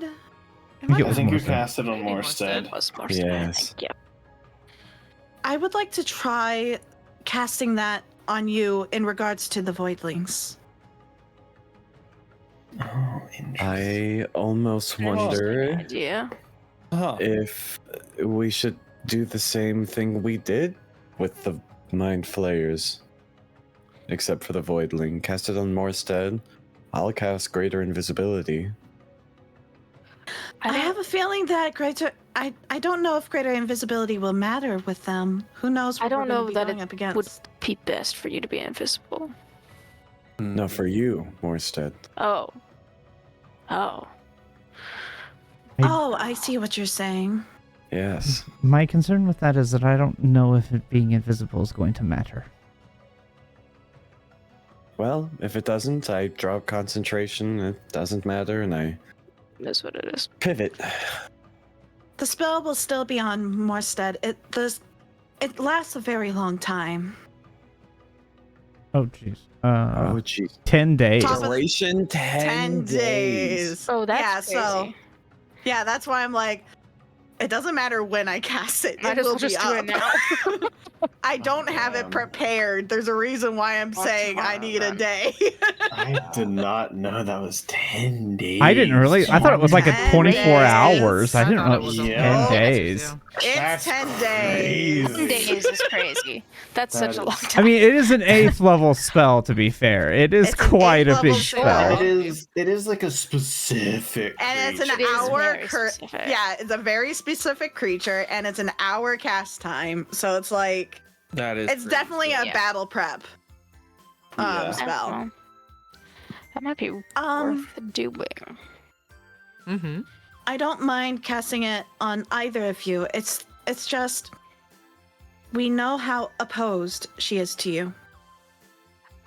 think it I was think you Morstead. cast it on Maybe Morstead. Was more Yes. Thank you. I would like to try casting that on you in regards to the voidlings. Oh, interesting. I almost wonder idea. Huh. if we should do the same thing we did with the mind flayers. Except for the voidling. Cast it on Morstead. I'll cast greater invisibility. I have a feeling that I don't know if greater invisibility will matter with them. Who knows what I don't we're gonna know be that going it up against. would be best for you to be invisible. No, for you, Morstead. Oh. Oh. Oh, I see what you're saying. Yes. My concern with that is that I don't know if it being invisible is going to matter. Well, if it doesn't, I drop concentration. It doesn't matter, and I That's what it is. pivot. The spell will still be on Morstead. It lasts a very long time. Oh, jeez. Oh, jeez. 10 days. Top of- Duration 10 days. Oh, that's yeah, crazy. so yeah, that's why I'm like, it doesn't matter when I cast it. Might It as will well just be do up. it now. I don't have it prepared. There's a reason why I'm saying I need a day. I did not know that was 10 days. I didn't really. I thought it was like a 10 24 days. hours. I didn't thought know it it was was a 10 lot. days. It's That's 10 days. crazy. Days is crazy. That's That such a is- long I time. mean, it is an 8th level spell, to be fair. It is It's an quite a 8th big level spell. spell. It is like a specific And it's an It is hour. very specific. Yeah, it's a very specific creature, and it's an hour cast time. So it's like That is. it's definitely a Yeah. battle prep Yeah. spell. Well, that might be Um, worth doing. Mm-hmm. I don't mind casting it on either of you. It's just we know how opposed she is to you,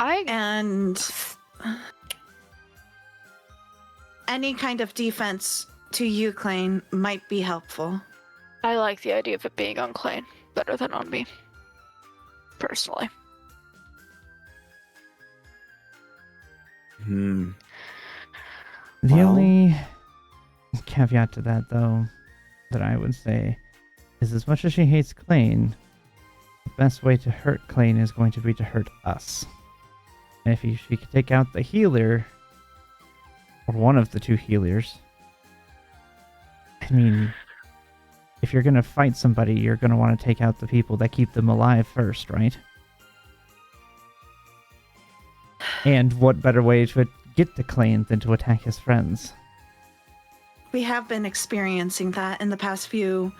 and any kind of defense to you, Klain, might be helpful. I like the idea of it being on Klain better than on me. Personally. Hmm. The Well- only caveat to that, though, that I would say is as much as she hates Klain, the best way to hurt Klain is going to be to hurt us. And if she could take out the healer, or one of the two healers, I mean, if you're going to fight somebody, you're going to want to take out the people that keep them alive first, right? And what better way to get to Klain than to attack his friends? We have been experiencing that in the past few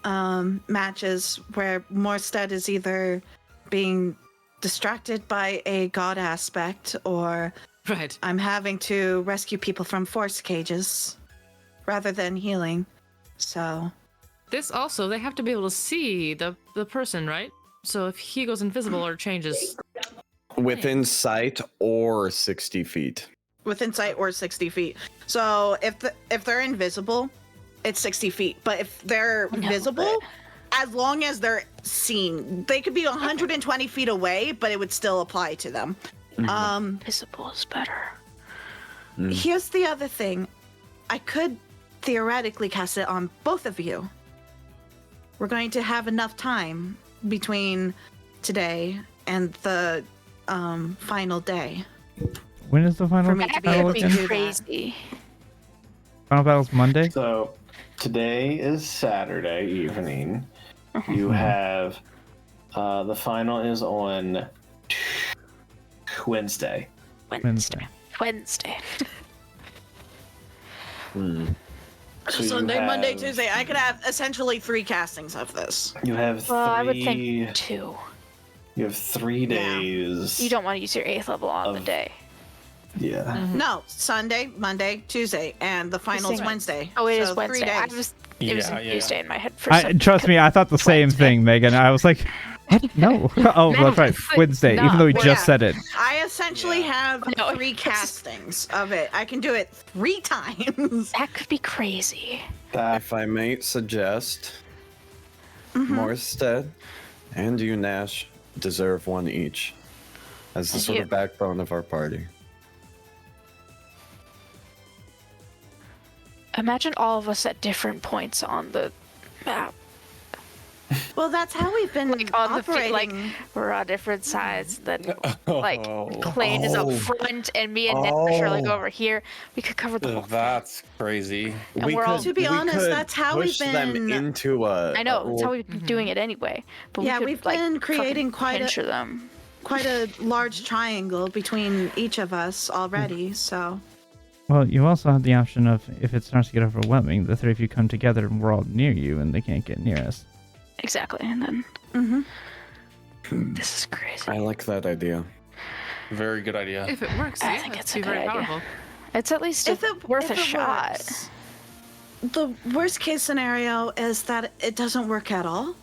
matches where Morstead is either being distracted by a god aspect or Right. I'm having to rescue people from force cages rather than healing. So This also, they have to be able to see the person, right? So if he goes invisible or changes, Within sight or 60 feet. within sight or 60 feet. So if they're invisible, it's 60 feet. But if they're visible, as long as they're seen, they could be 120 feet away, but it would still apply to them. Visible is better. Here's the other thing. I could theoretically cast it on both of you. We're going to have enough time between today and the final day. When is the final For me to be battle able to again? do that. Crazy. Final battle's Monday? So today is Saturday evening. You have the final is on Wednesday. Wednesday. Wednesday. So you Sunday, Monday, have- Tuesday. I could have essentially 3 castings of this. You have Well, I would three. think 2. You have 3 days. You don't want to use your 8th level on the Of- day. Yeah. No, Sunday, Monday, Tuesday, and the final's Same. Wednesday. Oh, it is So 3 Wednesday. It was Yeah, yeah. Tuesday in my head for some Trust me, I thought the same thing, Megan. I was like, what? No. Oh, that's right. Wednesday, even though we Well, just yeah. said it. I essentially have No, 3 it's- castings of it. I can do it 3 times. That could be crazy. That If I may suggest, Morstead and you, Nash, deserve one each as the Thank sort you. of backbone of our party. Imagine all of us at different points on the map. Well, that's how we've been Like on operating. we're on different sides. Then like Klain is Oh. up front, and me and Nash are like over here. We could cover the whole front. That's crazy. And we're all- To be honest, that's how we've push them been- into a. I know that's how we've been doing it anyway. But Yeah, we could, we've like, been creating quite pincher them. quite a large triangle between each of us already. So Well, you also have the option of, if it starts to get overwhelming, the three of you come together and we're all near you and they can't get near us. Exactly, and then mm-hmm. this is crazy. I like that idea. Very good idea. If it works, I yeah, think that'd it's be a very good idea. powerful. It's at least worth a shot. works. The worst case scenario is that it doesn't work at all,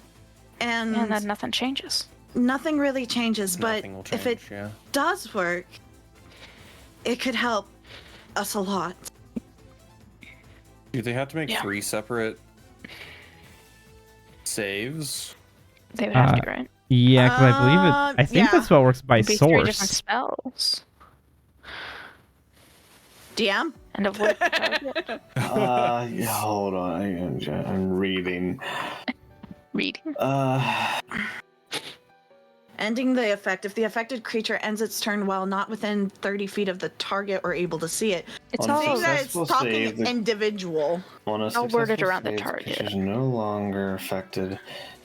and then nothing changes. nothing really changes. Nothing will But if it change, yeah. does work, it could help us a lot. Do they have to make Yeah. 3 separate saves? They would have to, right? Yeah, because I believe it. I think yeah. that spell works by It'd be 3 different source. spells. DM. And avoid the target. Yeah, hold on. I'm reading. Reading. Ending the effect. If the affected creature ends its turn while not within 30 feet of the target or able to see it. It's On I a think all that it's successful talking save, the- individual On a I'll word it successful around the save, target. creature is no longer affected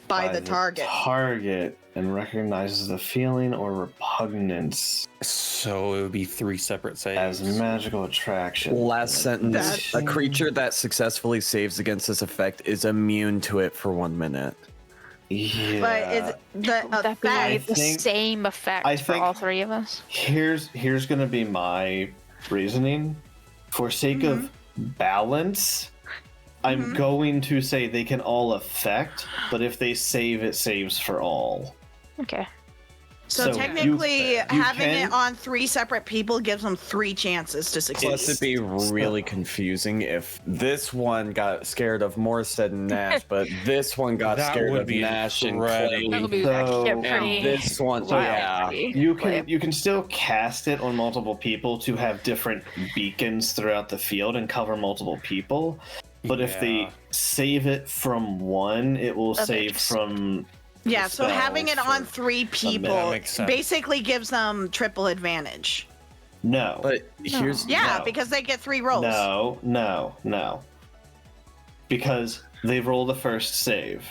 by the target. target and recognizes the feeling or repugnance So it would be 3 separate saves. as magical attraction. Last sentence. That's- A creature that successfully saves against this effect is immune to it for 1 minute. Yeah. But is the Would that be effect? the think- same effect I for think- all 3 of us? Here's gonna be my reasoning. For sake of balance, I'm going to say they can all affect, but if they save, it saves for all. Okay. So So technically, you having can- it on 3 separate people gives them 3 chances to succeed. Plus, it'd be really confusing if this one got scared of Morstead and Nash, but this one got That scared would of be Nash and incredibly- That would be So Yeah, pretty- And this one, So, yeah. you can still cast it on multiple people to have different beacons throughout the field and cover multiple people. But if they Yeah. save it from one, it will Okay, save just- from Yeah, so spell having it on for 3 people That makes sense. basically gives them triple advantage. no. But here's Yeah, No. because they get 3 rolls. No. Because they roll the first save.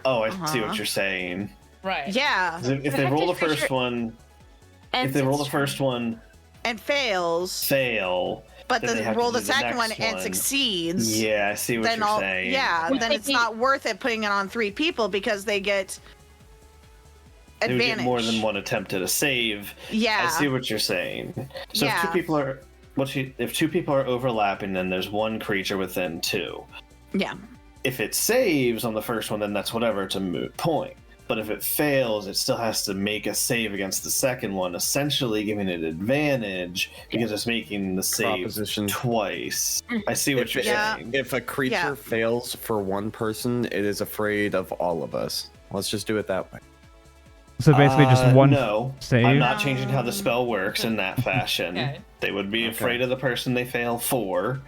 Oh, I see Uh-huh. what you're saying. Right. Yeah, 'Cause if they roll the Affected first creature one, And if they roll the it's- first one, and fails, fail. but then they then have to roll do the the second one next and one. succeeds. Yeah, I see what Then you're saying. yeah, Would then they it's be- not worth it putting it on 3 people because they get They would advantage. get more than one attempt at a save. Yeah. I see what you're saying. So Yeah. if 2 people are if 2 people are overlapping, then there's 1 creature within 2. Yeah. If it saves on the first one, then that's whatever. It's a moot point. But if it fails, it still has to make a save against the second one, essentially giving it advantage because it's making the save Proposition. twice. I see what you're Yeah. saying. If a creature Yeah. fails for 1 person, it is afraid of all of us. Let's just do it that way. So basically, just one No, save. I'm not changing how the spell works in that fashion. Okay. They would be afraid of the person they fail for.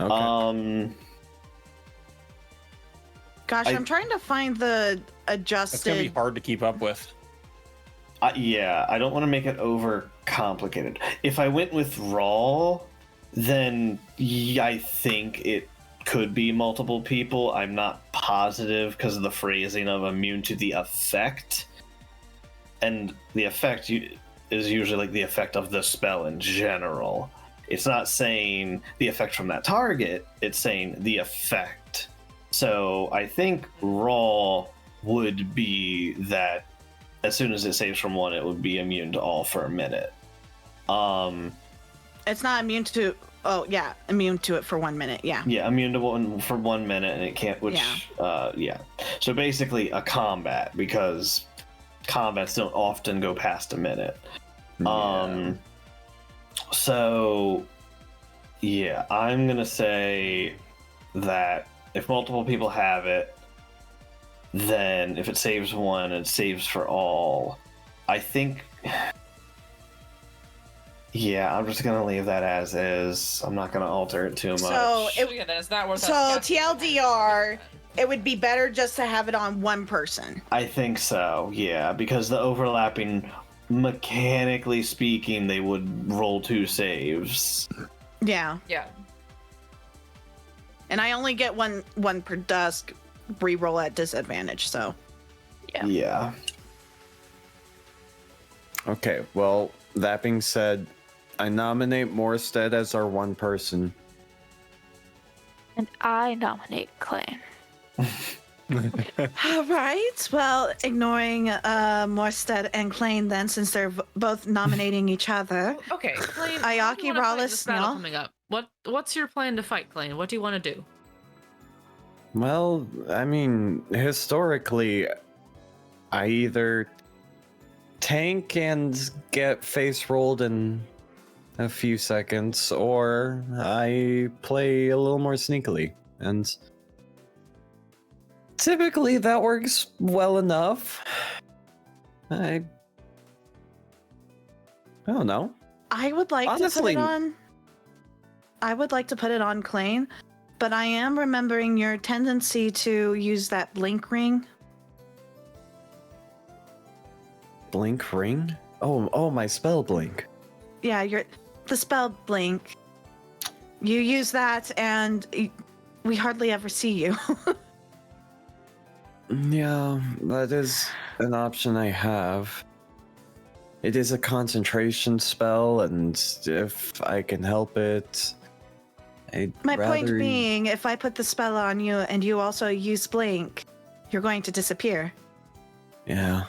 Okay. Gosh, I'm trying to find the It's gonna be adjusted. hard to keep up with. Yeah, I don't want to make it over complicated. If I went with raw, then I think it could be multiple people. I'm not positive because of the phrasing of immune to the effect. And the effect is usually like the effect of the spell in general. It's not saying the effect from that target, it's saying the effect. So I think raw would be that as soon as it saves from 1, it would be immune to all for a minute. It's not immune to. Oh yeah, immune to it for 1 minute. Yeah. Yeah, immune to 1 for 1 minute, and it can't. Which, yeah. So basically, a combat because combats don't often go past a minute. So yeah, I'm gonna say that if multiple people have it, then if it saves 1, it saves for all. I think. Yeah, I'm just gonna leave that as is. I'm not gonna alter it too much. So Yeah, then it's not worth So us casting. TLDR, it would be better just to have it on one person. I think so, yeah, because the overlapping, mechanically speaking, they would roll 2 saves. Yeah. Yeah. And I only get one per dusk reroll at disadvantage, so. Yeah. Okay, well, that being said, I nominate Morstead as our one person. And I nominate Klain. All right. Well, ignoring Morstead and Klain then, since they're both nominating each other. Okay, Klain. Ayaki, how do you wanna fight Rawless, this battle Snell? coming up. What's your plan to fight, Klain? What do you want to do? Well, I mean, historically, I either tank and get face rolled in a few seconds, or I play a little more sneakily. And typically that works well enough. I don't know. I would like to put Honestly- it on. I would like to put it on Klain, but I am remembering your tendency to use that blink ring. Blink ring? Oh, my spell blink. Yeah, the spell blink. You use that, and we hardly ever see you. Yeah, that is an option I have. It is a concentration spell, and if I can help it, I'd My point rather- being, if I put the spell on you and you also use blink, you're going to disappear, Yeah.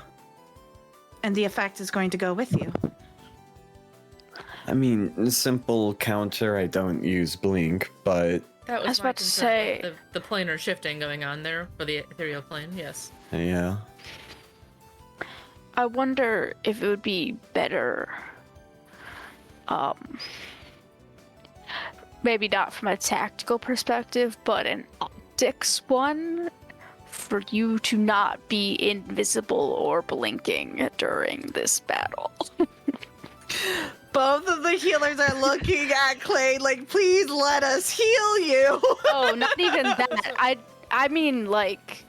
and the effect is going to go with you. I mean, simple counter, I don't use blink, but That was I was my about to concern, say- the planar shifting going on there for the ethereal plane. Yes. yeah. I wonder if it would be better, maybe not from a tactical perspective, but an optics one, for you to not be invisible or blinking during this battle. Both of the healers are looking at Clay like, please let us heal you. Oh, not even that. I mean, like...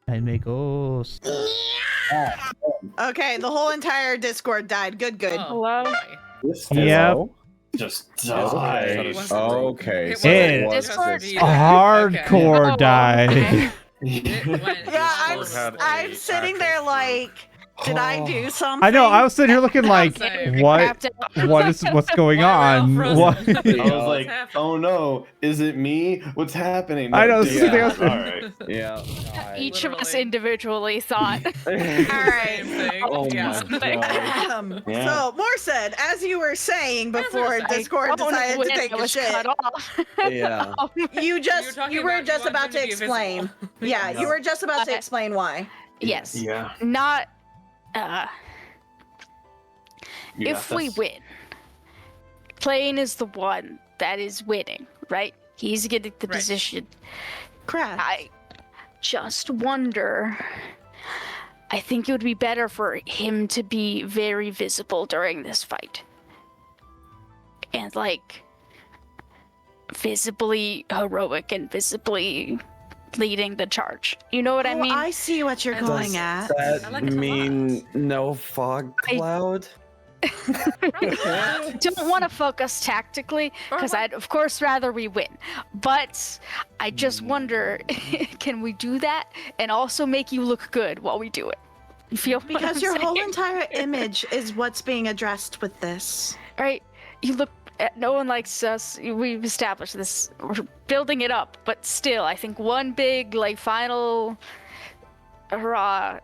I make ghost. Okay, the whole entire Discord died. Good. Hello? okay. This Yep. just Okay. died. Okay, It so wasn't it was Discord. this- A hardcore Oh, die. okay. Yeah, I'm sitting there like, did I do something? I know. I was sitting here looking like, Same. what? Crapped out. What's going Why are we on? all What? frozen? I was like, What's happening? oh no, is it me? What's happening? I know, dude. this is the thing I was- Alright. Yeah. Each of us Literally. individually thought. All right. Same thing. Oh yeah. my god. Yeah. So, Morstead, as you were saying before Like, Discord Oh, no, decided to when take I a was shit, cut off. Yeah. you were talking just about to wanting be explain. invisible. Yeah, you were just about to Okay. explain why. Yes. Yeah. Not. You got If we this. win, Klain is the one that is winning, right? He's getting the Right. position. Crap. I just wonder. I think it would be better for him to be very visible during this fight. And, like, visibly heroic and visibly leading the charge. You know what I mean? I see what you're I going like at. That I like it a lot. mean no fog cloud? Don't want to focus tactically because Or I'd of course rather we win, but I just wonder, can we do that and also make you look good while we do it? You feel what Because I'm your whole saying? entire image is what's being addressed with this. Right, you look, no one likes us, we've established this, we're building it up, but still I think one big like final hurrah,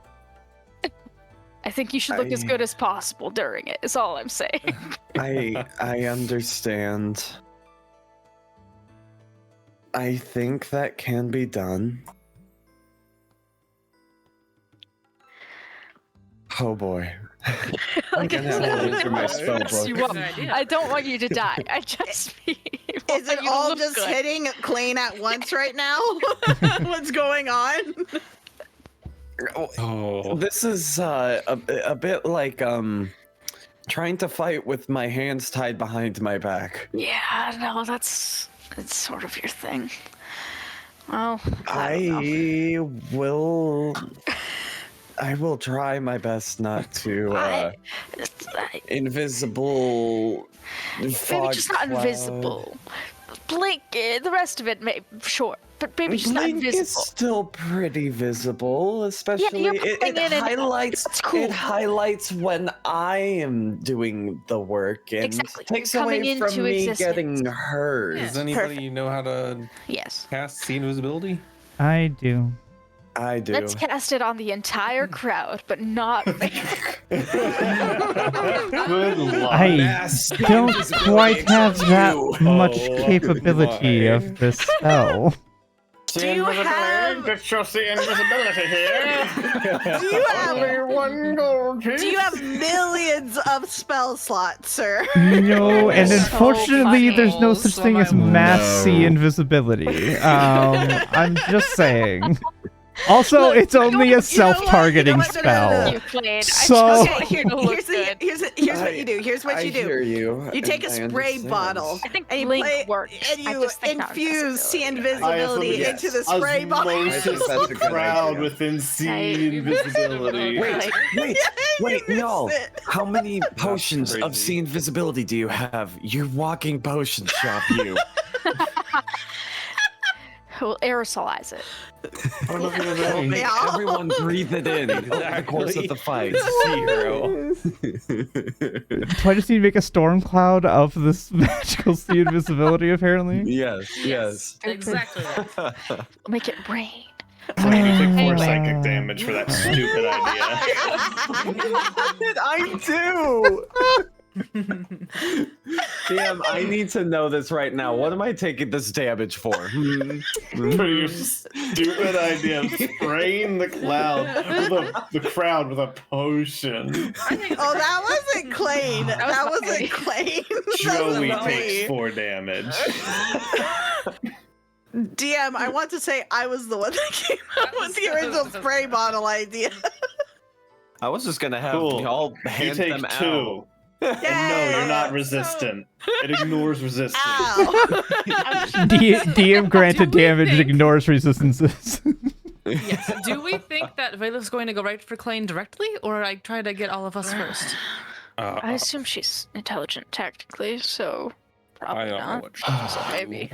I think you should look as good as possible during it, is all I'm saying. I understand. I think that can be done. Oh boy. Like, gonna have to look through my spell book. Good idea. I don't want you to die. I just Is want it you to all look just good. hitting Klain at once right now? What's going on? Oh. This is a bit like trying to fight with my hands tied behind my back. Yeah, no, that's sort of your thing. Well, I don't know. I will try my best not to I- invisible maybe fog just not cloud. invisible. Blink, the rest of it, sure, but maybe just not Blink is invisible. still pretty visible, especially you're it popping in and highlights. that's cool. It highlights when I am doing the work and Exactly. takes You're coming away from into me existence. getting hurt. Yeah. Does anybody Perfect. know how to Yes. cast see invisibility? I do. I do. Let's cast it on the entire crowd, but not. Good luck. I Mass don't invisibility quite have except that you. much Oh, capability my. of this spell. Do you have Get your see invisibility here. do you have Only one gold piece. do you have millions of spell slots, sir? No, and So unfortunately, funny. there's no such thing as mass sea invisibility. I'm just saying. Also, Look, it's you know only what- a self-targeting you know what? No, no, no, no, spell. no. You played. So- Okay, here's what you do. Here's what I you do. hear you. You take a and I spray understand. bottle I think and you Blink play worked. and I you just think not infuse see invisibility. invisibility into the spray bottle. I think Osmosis that's a good crowd idea. within see Hey. invisibility. Wait, Like- wait, wait, You no. missed it. How many potions of crazy. see invisibility do you have? You walking potion shop, you. We'll aerosolize it. We'll make Yeah. everyone breathe it in over the course of the fight. Zero. Do I just need to make a storm cloud of this magical sea invisibility, apparently? Yes, yes. Exactly that. We'll make it rain. So you take 4 Oh. psychic damage for that stupid idea. I do! Damn, I need to know this right now. What am I taking this damage for? For your stupid idea of spraying the crowd with a potion. Oh, that wasn't Klain. That wasn't Klain. Joey That was takes me. 4 damage. DM, I want to say I was the one that came up with the original spray bottle idea. I was just gonna have Cool. y'all You hand take them 2. out. And no, you're not Yay! resistant. It ignores resistance. Ow. DM granted Do we damage think- ignores resistances. Yes. Do we think that Vela's going to go right for Klain directly, or I try to get all of us first? I assume she's intelligent tactically, so I probably don't know not. what she's So maybe.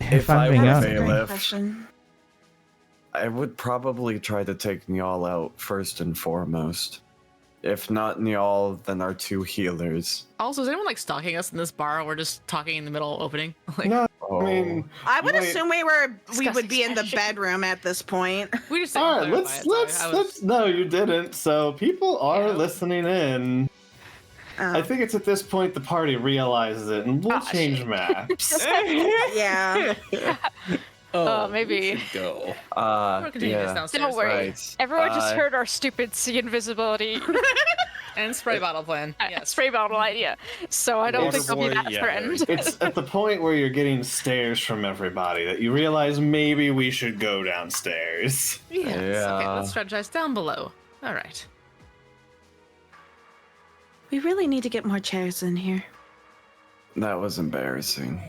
If I being were honest. Bailiff, Question. I would probably try to take Niall out first and foremost. If not Niall, then our 2 healers. Also, is anyone like stalking us in this bar? Or we're just talking in the middle opening. Like, No, Oh. I mean, I would Wait. assume we would be in the Disgusting. bedroom at this point. we just all right, didn't let's clarify it, so I was- let's. No, you didn't. So people are Yeah. listening in. I think it's at this point the party realizes it, and we'll Ah, change shit. maps. Yeah. Oh, maybe. Go. We'll continue this Yeah. downstairs. Don't worry. Right. Everyone just Uh, heard our stupid sea invisibility And spray bottle plan. Yes. spray bottle idea, so I don't think they'll be Waterboy, that yeah. threatened. It's at the point where you're getting stares from everybody that you realize maybe we should go downstairs. Yes. Okay, Yeah. let's strategize down below. All right. We really need to get more chairs in here. That was embarrassing.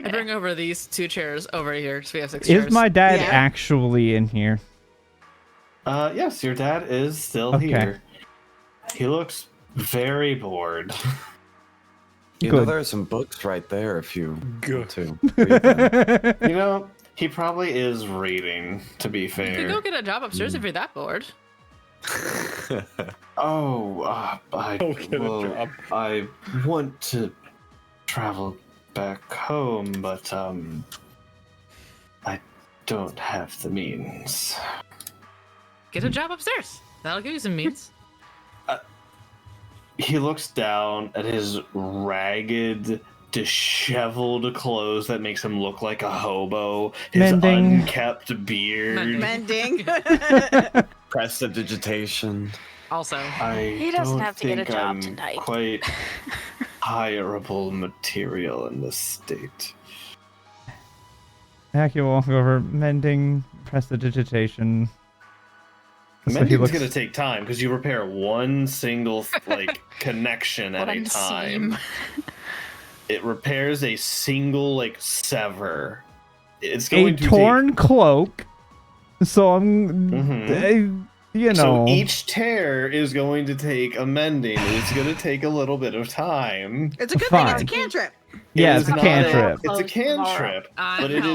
I bring over these 2 chairs over here, so we have 6 chairs. Is my dad Yeah. actually in here? Yes, your dad is still Okay. here. He looks very bored. You know, Good. there are some books right there if you Good. want to read them. You know, he probably is reading, to be You could fair. go get a job upstairs if you're that bored. Oh, Go get a job. I want to travel back home, but I don't have the means. Get a job upstairs. That'll give you some means. He looks down at his ragged, disheveled clothes that makes him look like a hobo. His Mending. unkept beard. Mending. Mending. prestidigitation. Also, He doesn't have to get a job tonight. Quite hireable material in this state. Aki will walk over, mending, prestidigitation. Mending's gonna take time because you repair one single connection at a One time. seam. It repairs a single sever. It's going to torn cloak. So I'm, So each tear is going to take a mending. It's going to take a little bit of time. It's a good thing. It's a cantrip. Yeah, it's a cantrip. It's a cantrip, but it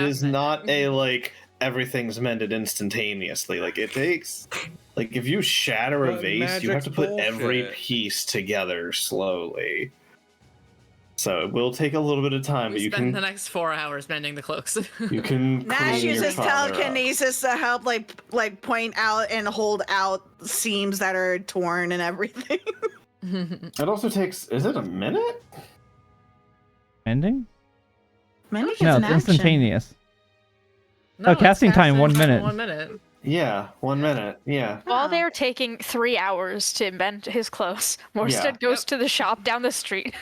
is not a everything's mended instantaneously. It takes if you shatter a vase, you have to put every piece together slowly. So it will take a little bit of time, but you can spend the next 4 hours mending the cloaks. You can. Nash clean your uses father up. telekinesis to help point out and hold out seams that are torn and everything. It also takes. Is it a minute? Mending? Mending No, is an it's action. instantaneous. No, it's casting time 1 minute. 1 minute. Yeah, 1 minute. Yeah. While they're taking 3 hours to mend his clothes, Morstead goes to the shop down the street.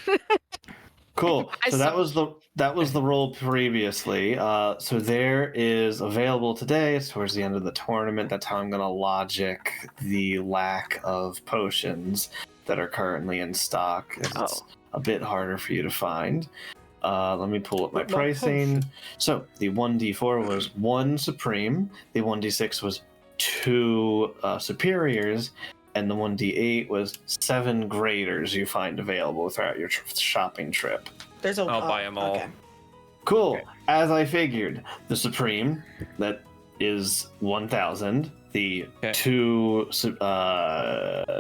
Cool. So that was the role previously. So there is available today. It's towards the end of the tournament. That's how I'm gonna logic the lack of potions that are currently in stock. It's a bit harder for you to find. Let me pull up my pricing. So the 1d4 was 1 supreme. The 1d6 was 2 superiors. And the 1d8 was 7 graders you find available throughout your shopping trip. I'll buy them all. Okay. Cool. Okay. As I figured, the supreme, that is 1,000. The two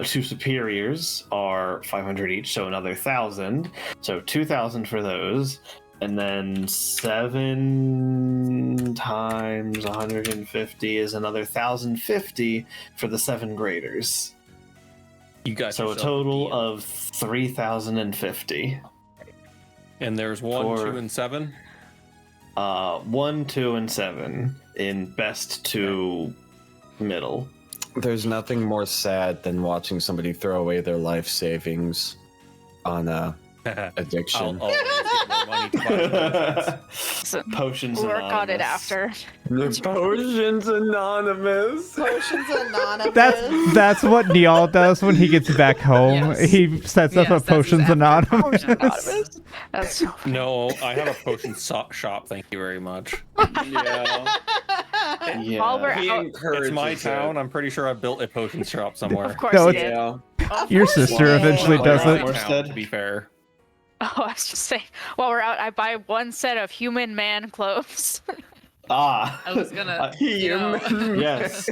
superiors are 500 each, so another 1,000. So 2,000 for those. And then 7 times 150 is another 1,050 for the 7 graders. You got so a total of 3,050. And there's 1, 2, and 7. 1, 2, and 7 in best to middle. There's nothing more sad than watching somebody throw away their life savings on addiction. I'll get more money to buy Potions We'll work Anonymous. on it after. The Potions Anonymous. Potions Anonymous. That's what Neal does when he gets back home. Yes. He sets up a Yes, that's Potions his after. Anonymous. Anonymous. That's so funny. No, I have a potion shop. Thank you very much. Yeah. Yeah. While we're He out, encourages It's my it. town. I'm pretty sure I built a potion shop somewhere. of course No, he it's- did. Yeah. Your sister did. eventually Well, does you're it. right. My town, to be fair. Oh, I was just saying, while we're out, I buy 1 set of human man clothes. Ah. I was gonna. You know, Yes.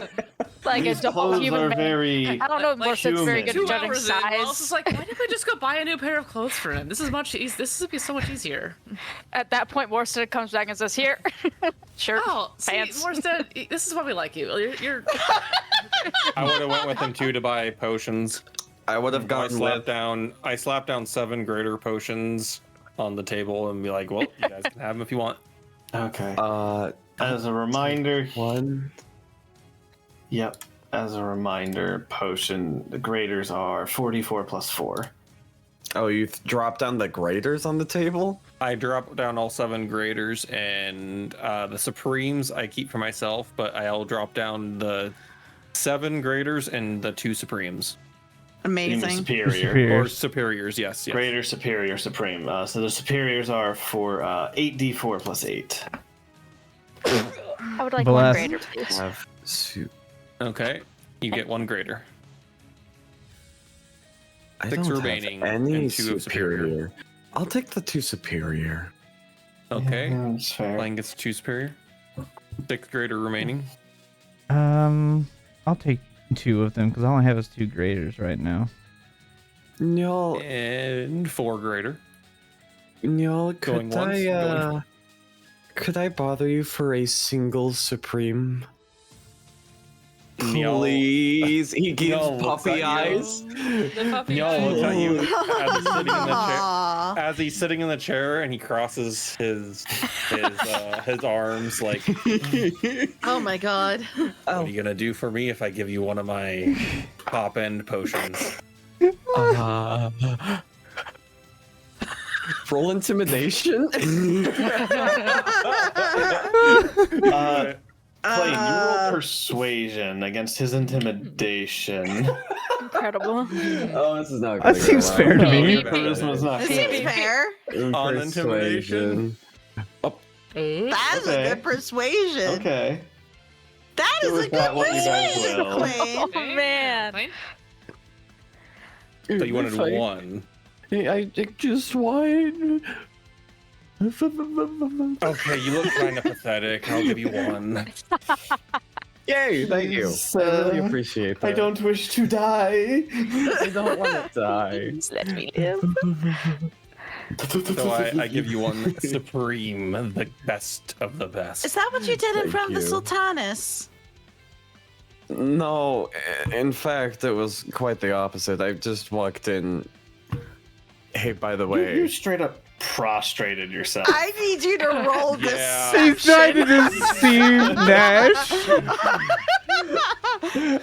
Like These a double clothes human are man. very I don't know if like Morstead's very good at 2 judging hours in, I was size. just like, why didn't we just go buy a new pair of clothes for him? This is much easier. This would be so much easier. At that point, Morstead comes back and says, "Here, shirt, Oh, see, pants." Morstead, this is why we like you. You're I would have went with him too to buy potions. I would have I gotten slapped down 7 greater potions on the table and be like, "Well, you guys can have them if you want." Okay. Uh, As a reminder, one. yep. As a reminder, the graders are 44 plus 4. Oh, you dropped down the graders on the table? I drop down all 7 graders, and the supremes I keep for myself, but I'll drop down the 7 graders and the 2 supremes. You mean Amazing. superior. Or superiors, yes. Greater, superior, supreme. So the superiors are for 8d4 plus 8. I would like Bless. 1 grader, please. Have suit. Okay, you get 1 grader. I 6 don't remaining have any and 2 of superior. I'll take the 2 superior. Okay, Yeah, that's fair. Klain gets 2 superior. 6 grader remaining. I'll take 2 of them because all I have is 2 graders right now. No, And 4 grader. no, Going could once, going could I bother you for a single supreme? Please. He gives No, puppy looks at eyes. The puppy No, eyes. look at you as he's sitting in the chair. Aw. As he's sitting in the chair and he crosses his arms like, Oh my god. what are you gonna do for me if I give you one of my top end potions? Roll intimidation. Klain, you roll persuasion against his intimidation. Incredible. Oh, this is not. That seems fair to me. Charisma's not This good. seems fair. On intimidation. Ooh. That is Okay. a good persuasion. Okay. That Go is a with that good one, you guys persuasion, will. Klain. Oh, man. Fine. So you wanted one. I just won. Okay, you look kind of pathetic. I'll give you one. Yay! Thank you. I really appreciate that. I don't wish to die. I don't want to die. Just let me live. So I give you one supreme, the best of the best. Is that what you did in Thank front of the you. Sultanas? No, in fact, it was quite the opposite. I just walked in. Hey, by the You way, straight up prostrated yourself. I need you to roll Yeah. He's trying to deception. deceive Nash.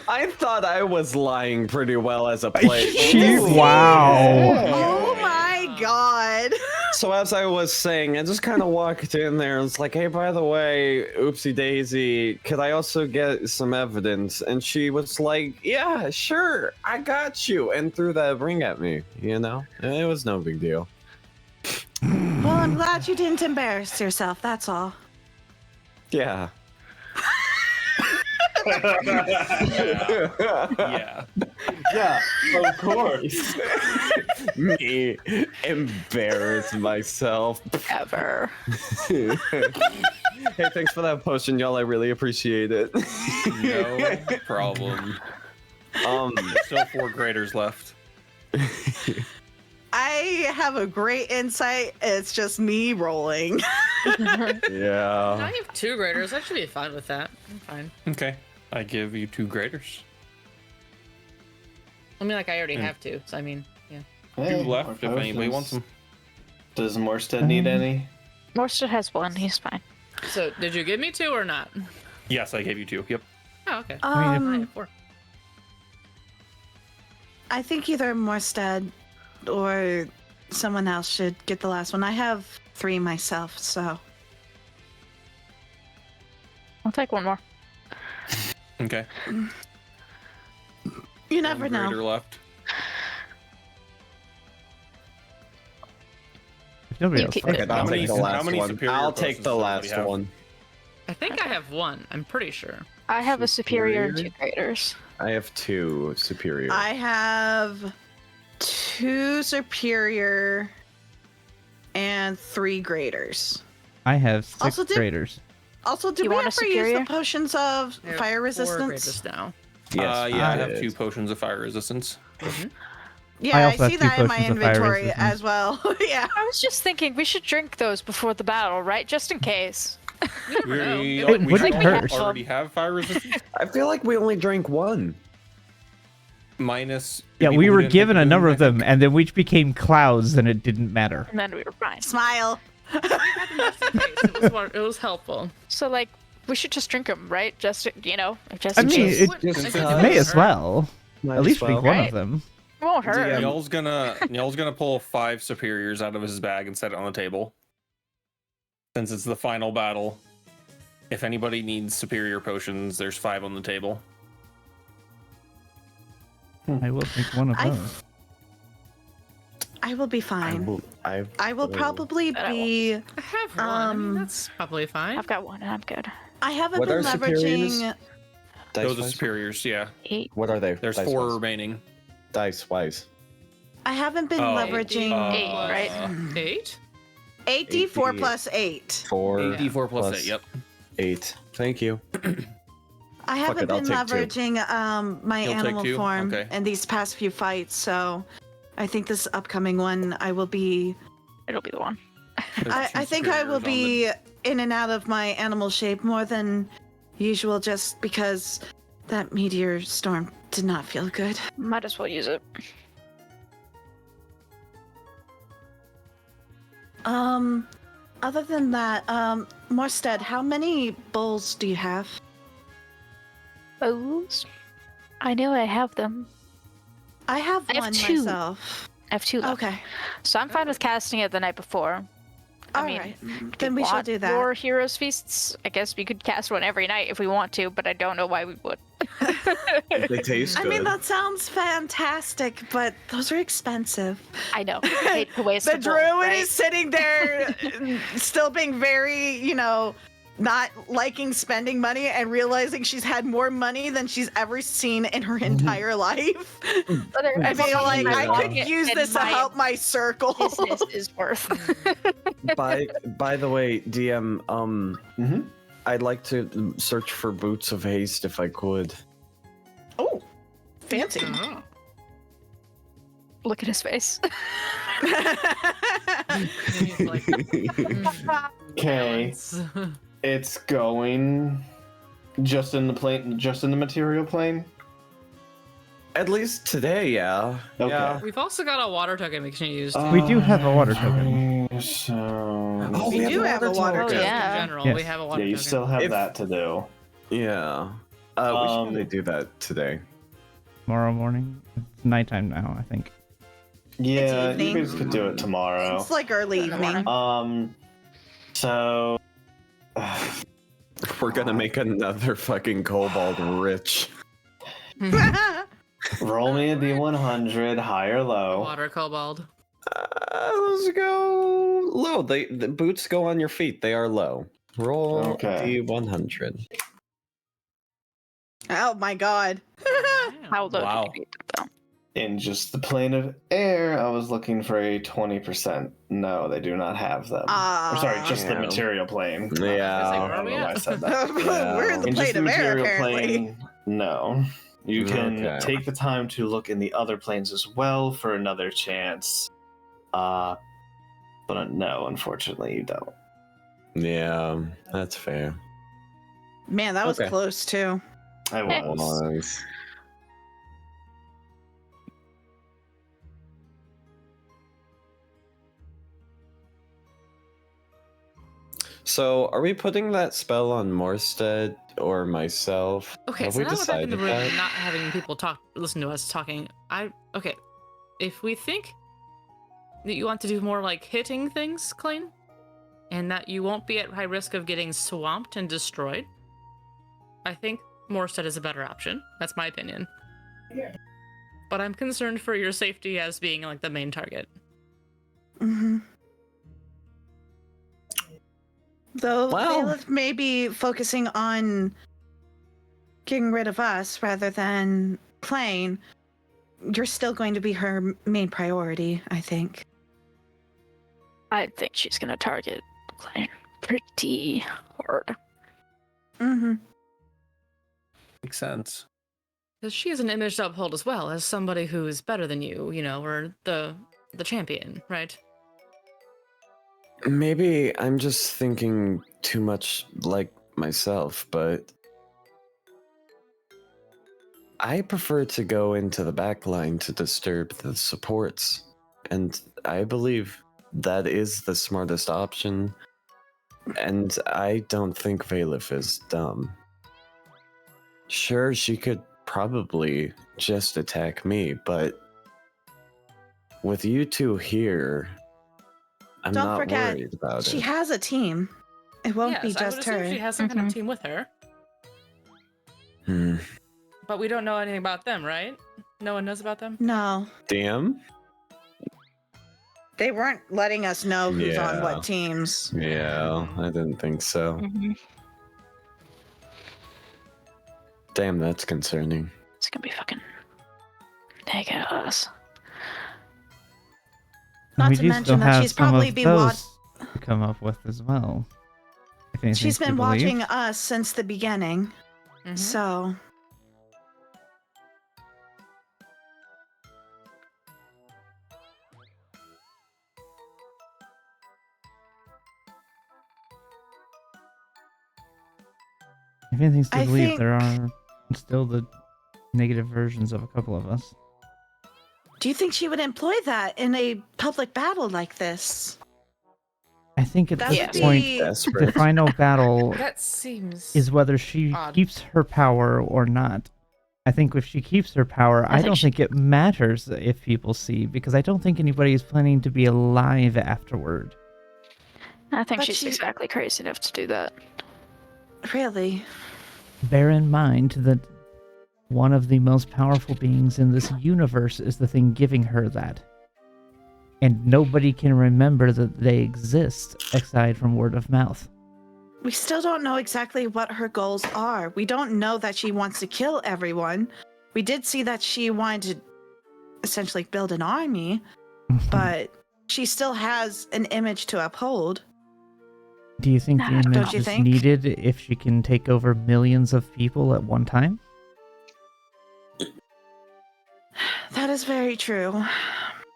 I thought I was lying pretty well as a player. Wow. Oh my god. So as I was saying, I just kind of walked in there and was like, hey, by the way, oopsie daisy, could I also get some evidence? And she was like, yeah, sure, I got you, and threw that ring at me, you know? And it was no big deal. Well, I'm glad you didn't embarrass yourself, that's all. Yeah. Yeah. Yeah, of course. Me embarrass myself. Ever. Hey, thanks for that potion, y'all. I really appreciate it. No problem. Still 4 graders left. I have a great insight. It's just me rolling. Yeah. I have 2 graders. I should be fine with that. I'm fine. Okay. I give you 2 graders. I mean, like, I already have 2. So, I mean, yeah. 2 left if anybody wants them. Does Morstead need any? Morstead has 1. He's fine. So, did you give me 2 or not? Yes, I gave you 2. Yep. Oh, okay. I I mean, have 4. I think either Morstead or someone else should get the last one. I have 3 myself, so. I'll take 1 more. Okay. You never 1 grader know. left. If nobody You else keep likes it. it. How I'll many- take the last how many one. superior I'll take potions the does last somebody have? one. I think I have 1. I'm pretty sure. I have a superior and 2 Superior? graders. I have 2 superior. I have 2 superior and 3 graders. I have 6 Also, did- graders. Also, did You we want a ever use the superior? potions of I have fire 4 resistance? graders now. Yes, Yeah, I I have did. 2 potions of fire resistance. Yeah, I I, also have see 2 that in my potions of fire inventory resistance. as well. Yeah. I was just thinking we should drink those before the battle, right? Just in case. You never know. We, It It we wouldn't all hurt. already have fire resistance. I feel like we only drank 1. Minus. Yeah, people we who were didn't given take a the number moon, of them, and then we each became clouds, and it didn't matter. And then we were fine. Smile. just in case. It was helpful. So, like, we should just drink them, right? Just, you know, just I in mean, case. it Wouldn't- just- I guess it it may wouldn't as hurt. well. At least drink one Right. of them. It won't hurt. Yeah. Y'all's gonna pull 5 superiors out of his bag and set it on the table. Since it's the final battle, if anybody needs superior potions, there's 5 on the table. I will take one of I- those. I will be fine. I will uh, probably But I won't. be. I have 1. I mean, Um, that's probably fine. I've got 1 and I'm good. I haven't What been are superiors? leveraging. Those are superiors, yeah. 8. What are they? There's Dice 4 wise. remaining. Dice wise. I haven't been Oh. leveraging 8, right? 8? 8d4 8d8. plus 8. 4, 8d4 plus plus 8, yep. 8. Thank you. I Fuck haven't it, I'll been take 2. leveraging my You'll take animal 2? form Okay. in these past few fights, so I think this upcoming one I will be. It'll be the one. There's I 2 think I will superiors on be in and out of my animal shape more than usual, just because That meteor storm did not feel good. Might as well use it. Other than that, Morstead, how many bowls do you have? Bowls? I know I have them. I have I have one two. myself. I have 2 left. Okay. So I'm fine with casting it the night before. I All mean, right. if Then you we shall want do that. more Heroes Feasts, I guess we could cast one every night if we want to, but I don't know why we would. They taste I good. mean, that sounds fantastic, but those are expensive. I know. I hate to waste The a bowl, druid right? is sitting there, still being very, not liking spending money and realizing she's had more money than she's ever seen in her entire life. I mean, like, I could use this to help my circle. Business is worth. By the way, DM, Mm-hmm. I'd like to search for boots of haste if I could. Oh, fancy. Oh. Look at his face. He's like, Okay, it's going just in the plane, just in the material plane. At least today, yeah. Okay. Yeah. We've also got a water token we can use. We do have a water token. So Oh, We do have a water Oh, token. yeah. In general, Yes. we have a water yeah, you token. still have If- that to do. Yeah. We should probably do that today. Tomorrow morning. It's nighttime now, I think. Yeah, you evening. guys could do it tomorrow. It's like early In the morning. evening. So We're gonna make another fucking kobold rich. roll me a d100, high or low. Water kobold. Let's go low. The boots go on your feet. They are low. Roll Okay. D100. Oh my god. How low Wow. did you beat them, though? In just the plane of air, I was looking for a 20%. No, they do not have them. Or sorry, just the Yeah. material plane. Yeah. I don't know why I said that. We're in the In just plane the of air, material apparently. plane, no. You can Okay. take the time to look in the other planes as well for another chance. But no, unfortunately, you don't. Yeah, that's fair. Man, that was Okay. close too. I was. Nice. So, are we putting that spell on Morstead or myself? Okay, Have so we now we're back in the room, decided that? not having people listen to us talking. Okay, if we think that you want to do more like hitting things, Klain, and that you won't be at high risk of getting swamped and destroyed, I think Morstead is a better option. That's my opinion. But I'm concerned for your safety as being like the main target. Mm-hmm. Though Well- Bailiff may be focusing on getting rid of us rather than Klain, you're still going to be her main priority, I think. I think she's gonna target Klain pretty hard. Mm-hmm. Makes sense. Because she is an image to uphold as well as somebody who is better than you, or the champion, right? Maybe I'm just thinking too much like myself, but I prefer to go into the back line to disturb the supports, and I believe that is the smartest option, and I don't think Valif is dumb. Sure, she could probably just attack me, but with you two here, I'm Don't not forget, worried about She it. has a team. It won't be Yes, I would just assume her. she has some kind of team with her, Hmm. but we don't know anything about them, right? No one knows about them. No, Damn. they weren't letting us know who's on Yeah. what teams. Yeah, I didn't think so. Mm-hmm. Damn, that's concerning. It's gonna be fucking chaos. Not we to do mention still that have she's some probably of been those to come up with as well. If anything's She's to been believe. watching us since the beginning, Mhm. so If anything's to I believe, think- there are Still the negative versions of a couple of us. Do you think she would employ that in a public battle like this? I think at That this would point, be- the Desperate. final battle That seems is whether she odd. keeps her power or not. I think if she keeps her power, I don't think it matters if people see, because I don't think anybody is planning to be alive afterward. I think But she's she- exactly crazy enough to do that. Really? Bear in mind that one of the most powerful beings in this universe is the thing giving her that. And nobody can remember that they exist aside from word of mouth. We still don't know exactly what her goals are. We don't know that she wants to kill everyone. We did see that she wanted to essentially build an army, but she still has an image to uphold. Do you think the Don't image you is think? needed if she can take over millions of people at one time? That is very true.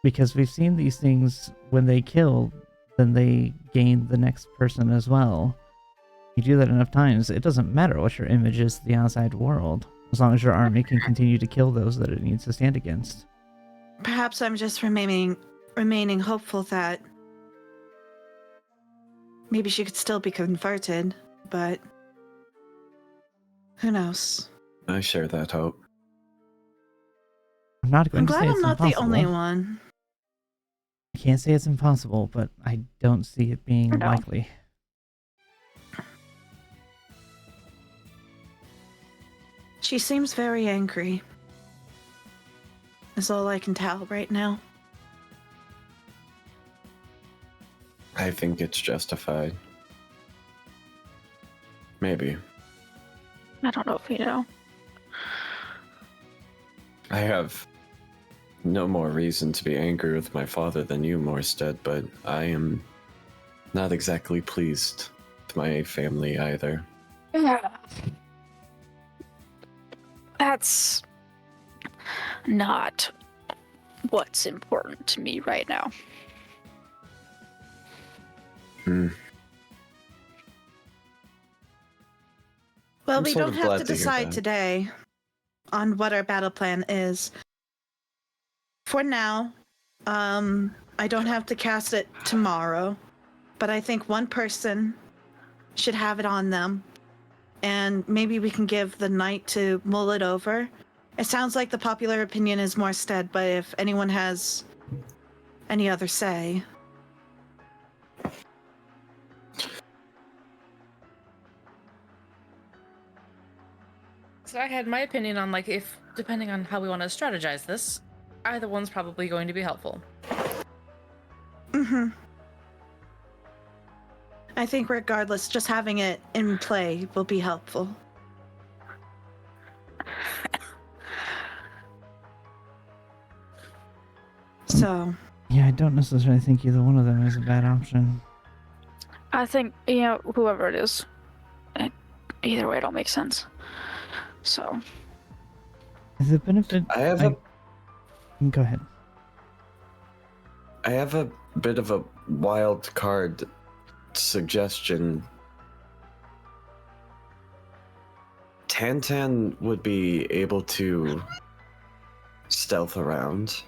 Because we've seen these things, when they kill, then they gain the next person as well. You do that enough times, it doesn't matter what your image is to the outside world, as long as your army can continue to kill those that it needs to stand against. Perhaps I'm just remaining hopeful that maybe she could still be converted, but who knows? I share that hope. I'm not going I'm to say glad it's I'm not the impossible. only one. I can't say it's impossible, but I don't see it being No. likely. She seems very angry. Is all I can tell right now. I think it's justified. Maybe. I don't know if you know. I have no more reason to be angry with my father than you, Morstead, but I am not exactly pleased with my family either. That's not what's important to me right now. Well, I'm we sort don't of have glad to to hear decide that. today on what our battle plan is. For now, I don't have to cast it tomorrow, but I think one person should have it on them, and maybe we can give the night to mull it over. It sounds like the popular opinion is Morstead, but if anyone has any other say. So I had my opinion on, like, if, depending on how we want to strategize this, either one's probably going to be helpful. Mm-hmm. I think regardless, just having it in play will be helpful. So, Yeah, I don't necessarily think either one of them is a bad option. I think, whoever it is, either way, it'll make sense. So, The benefit... I have Go ahead. I have a bit of a wild card suggestion. Tantan would be able to stealth around.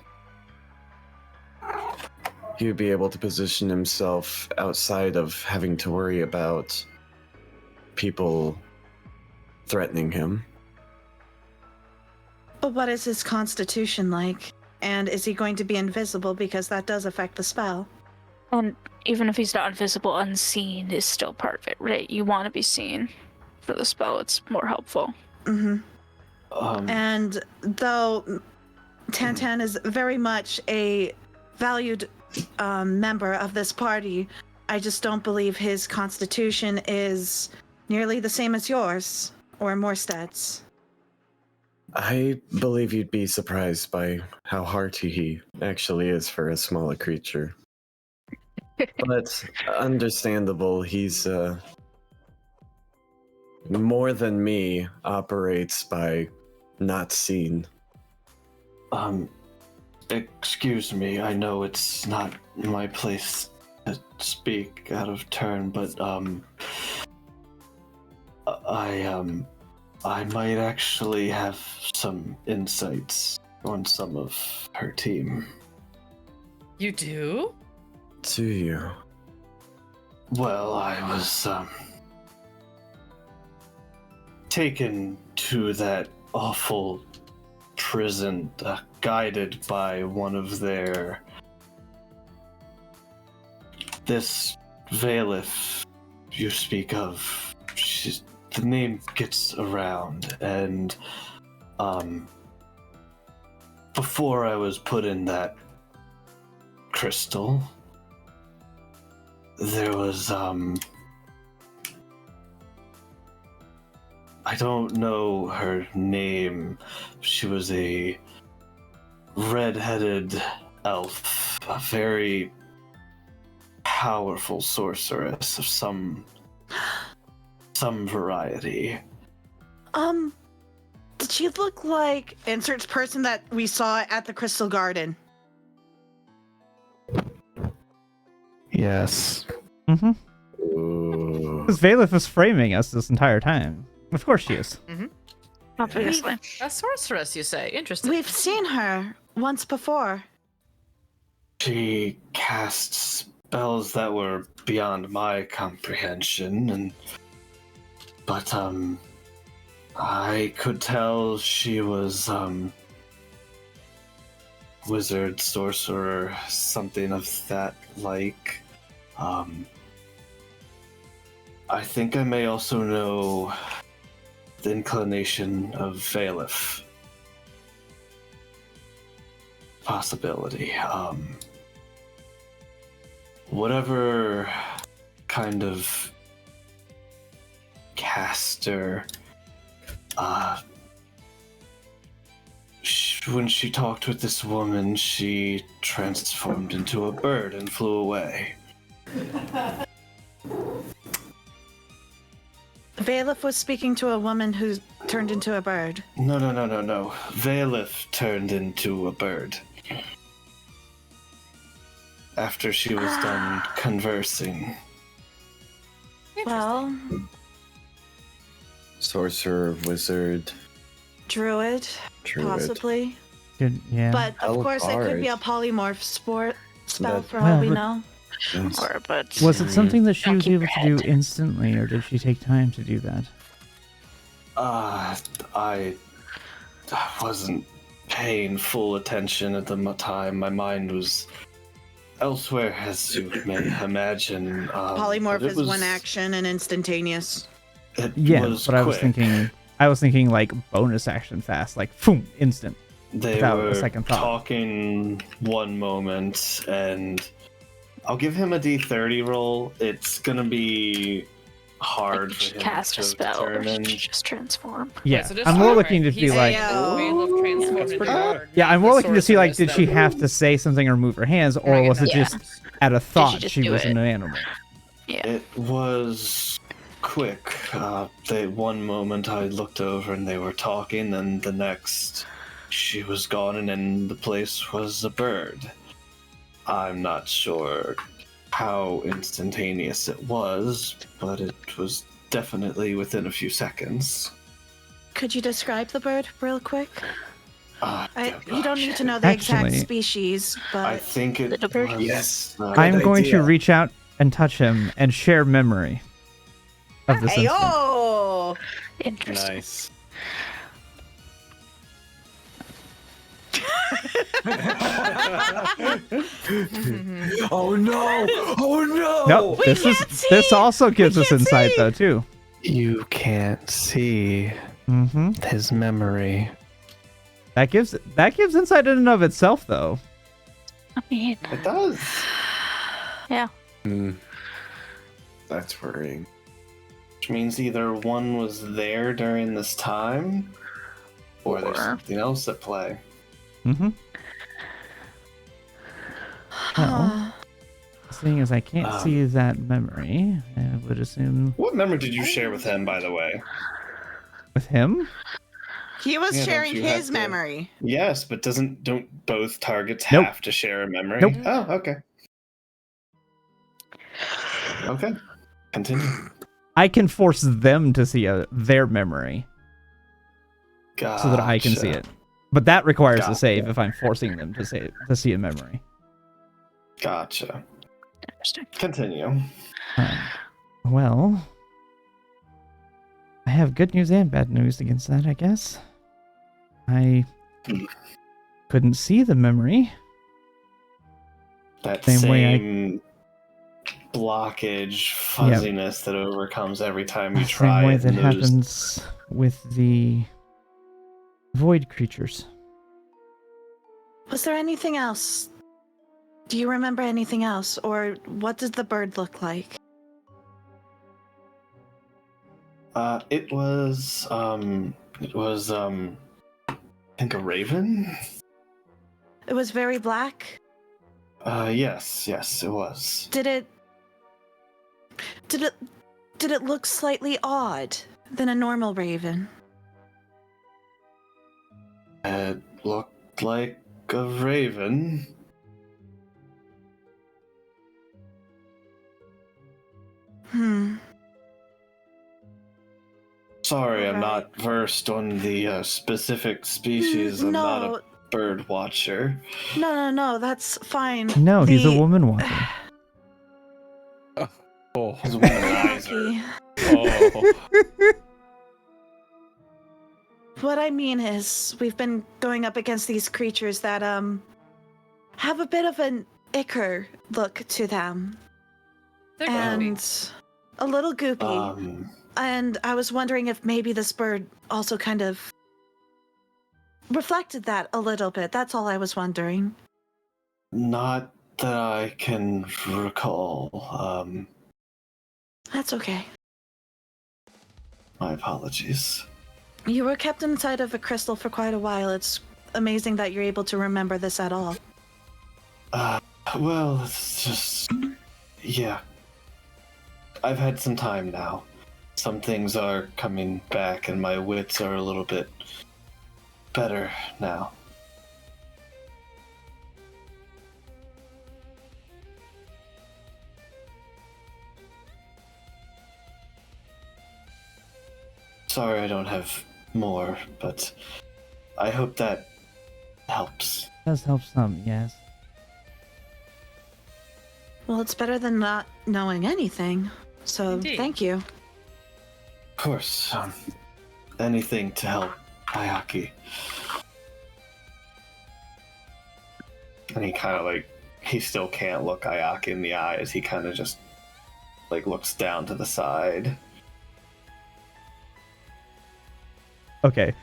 He would be able to position himself outside of having to worry about people threatening him. but what is his constitution like? And is he going to be invisible, because that does affect the spell? and even if he's not invisible, unseen is still part of it, right? You want to be seen for the spell. It's more helpful. Mm-hmm. Um, And though Tantan is very much a valued member of this party, I just don't believe his constitution is nearly the same as yours or Morstead's. I believe you'd be surprised by how hearty he actually is for a smaller creature. But understandable, he's more than me, operates by not seen. Excuse me, I know it's not my place to speak out of turn, but I I might actually have some insights on some of her team. You do? Do you? Well, I was taken to that awful prison, guided by one of their... This Valif you speak of, the name gets around, and before I was put in that crystal, there was I don't know her name. She was a red-headed elf, a very powerful sorceress of some variety. Did she look like inserts person that we saw at the Crystal Garden? Yes. Mm-hmm. Ooh. Because Valif was framing us this entire time. Of course she is. Obviously. A sorceress, you say? Interesting. We've seen her once before. She cast spells that were beyond my comprehension, but I could tell she was wizard, sorcerer, something of that like. I think I may also know the inclination of Valif. Possibility. Whatever kind of caster, when she talked with this woman, she transformed into a bird and flew away. Valif was speaking to a woman who turned into a bird. No. Valif turned into a bird. After she was done conversing. Well, Sorcerer, wizard, druid, druid. possibly. Good, yeah. But of Hell, course, it could be a bard. polymorph spell That- for all we Well, know. Yes. Or, but Was it something that she Don't was keep able your to do head. instantly, or did she take time to do that? I wasn't paying full attention at the time. My mind was elsewhere, as you may imagine. Polymorph but it is one action and instantaneous. It Yeah, was but I was quick. thinking like bonus action fast, like boom, instant. They without a were second thought. talking one moment, and I'll give him a D30 roll. It's gonna be hard like, for she him cast to a spell or determine. just transform. Yeah, Wait, so just I'm more clarify, looking to he's be like, saying Valif transformed That's into pretty a good. bird, yeah, not I'm the more looking to see like, did sorceress she that have to say something or move her hands, or dragging was it them Yeah. just down. at a thought just she do was it? an animal? Yeah. It was quick. One moment I looked over and they were talking, then the next she was gone, and in the place was a bird. I'm not sure how instantaneous it was, but it was definitely within a few seconds. Could you describe the bird real quick? You don't need to know the Actually, exact species, I but think it Little bird? was. Yes. I'm Good going idea. to reach out and touch him and share memory of this incident. Ayo! Interesting. Nice. Oh no! Oh no! Nope, We this can't this see! also gives us can't insight see! though too. You can't see Mm-hmm. his memory. That gives insight in and of itself though. I mean, It does. yeah. That's worrying. Which means either one was there during this time, or there's Or- something else at play. Mm-hmm. Well, seeing as I can't see that memory, I would assume What memory did you share with him, by the way? with him. He was Yeah, don't sharing you have his to- memory. Yes, but don't both targets Nope. have to share a memory? Nope. Oh, okay. Okay. Continue. I can force them to see their memory. so that I can see Gotcha. it. But that requires a Gotcha. save if I'm forcing them to see a memory. Gotcha. Interesting. Continue. Well, I have good news and bad news against that, I guess. I couldn't see the memory. That Same way I- same blockage, fuzziness that overcomes every time you The try same way it. that and those- happens with the void creatures. Was there anything else? Do you remember anything else? Or what did the bird look like? It was I think a raven. It was very black. Yes, it was. Did it look slightly odd than a normal raven? It looked like a raven. Sorry, I'm not versed on the specific species. I'm not a bird watcher. No, that's fine. No, he's a woman walker. Oh. He's a womanizer. Okay. Oh. What I mean is, we've been going up against these creatures that have a bit of an ichor look to them, They're and goopy. a little goopy. And I was wondering if maybe this bird also kind of reflected that a little bit. That's all I was wondering. Not that I can recall. That's okay. My apologies. You were kept inside of a crystal for quite a while. It's amazing that you're able to remember this at all. Well, it's just... Yeah. I've had some time now. Some things are coming back, and my wits are a little bit better now. Sorry I don't have more, but I hope that helps. Does help some, yes. Well, it's better than not knowing anything. So, Indeed. thank you. Of course, anything to help Ayaki. And he kind of he still can't look Ayaki in the eyes. He kind of just looks down to the side. Okay.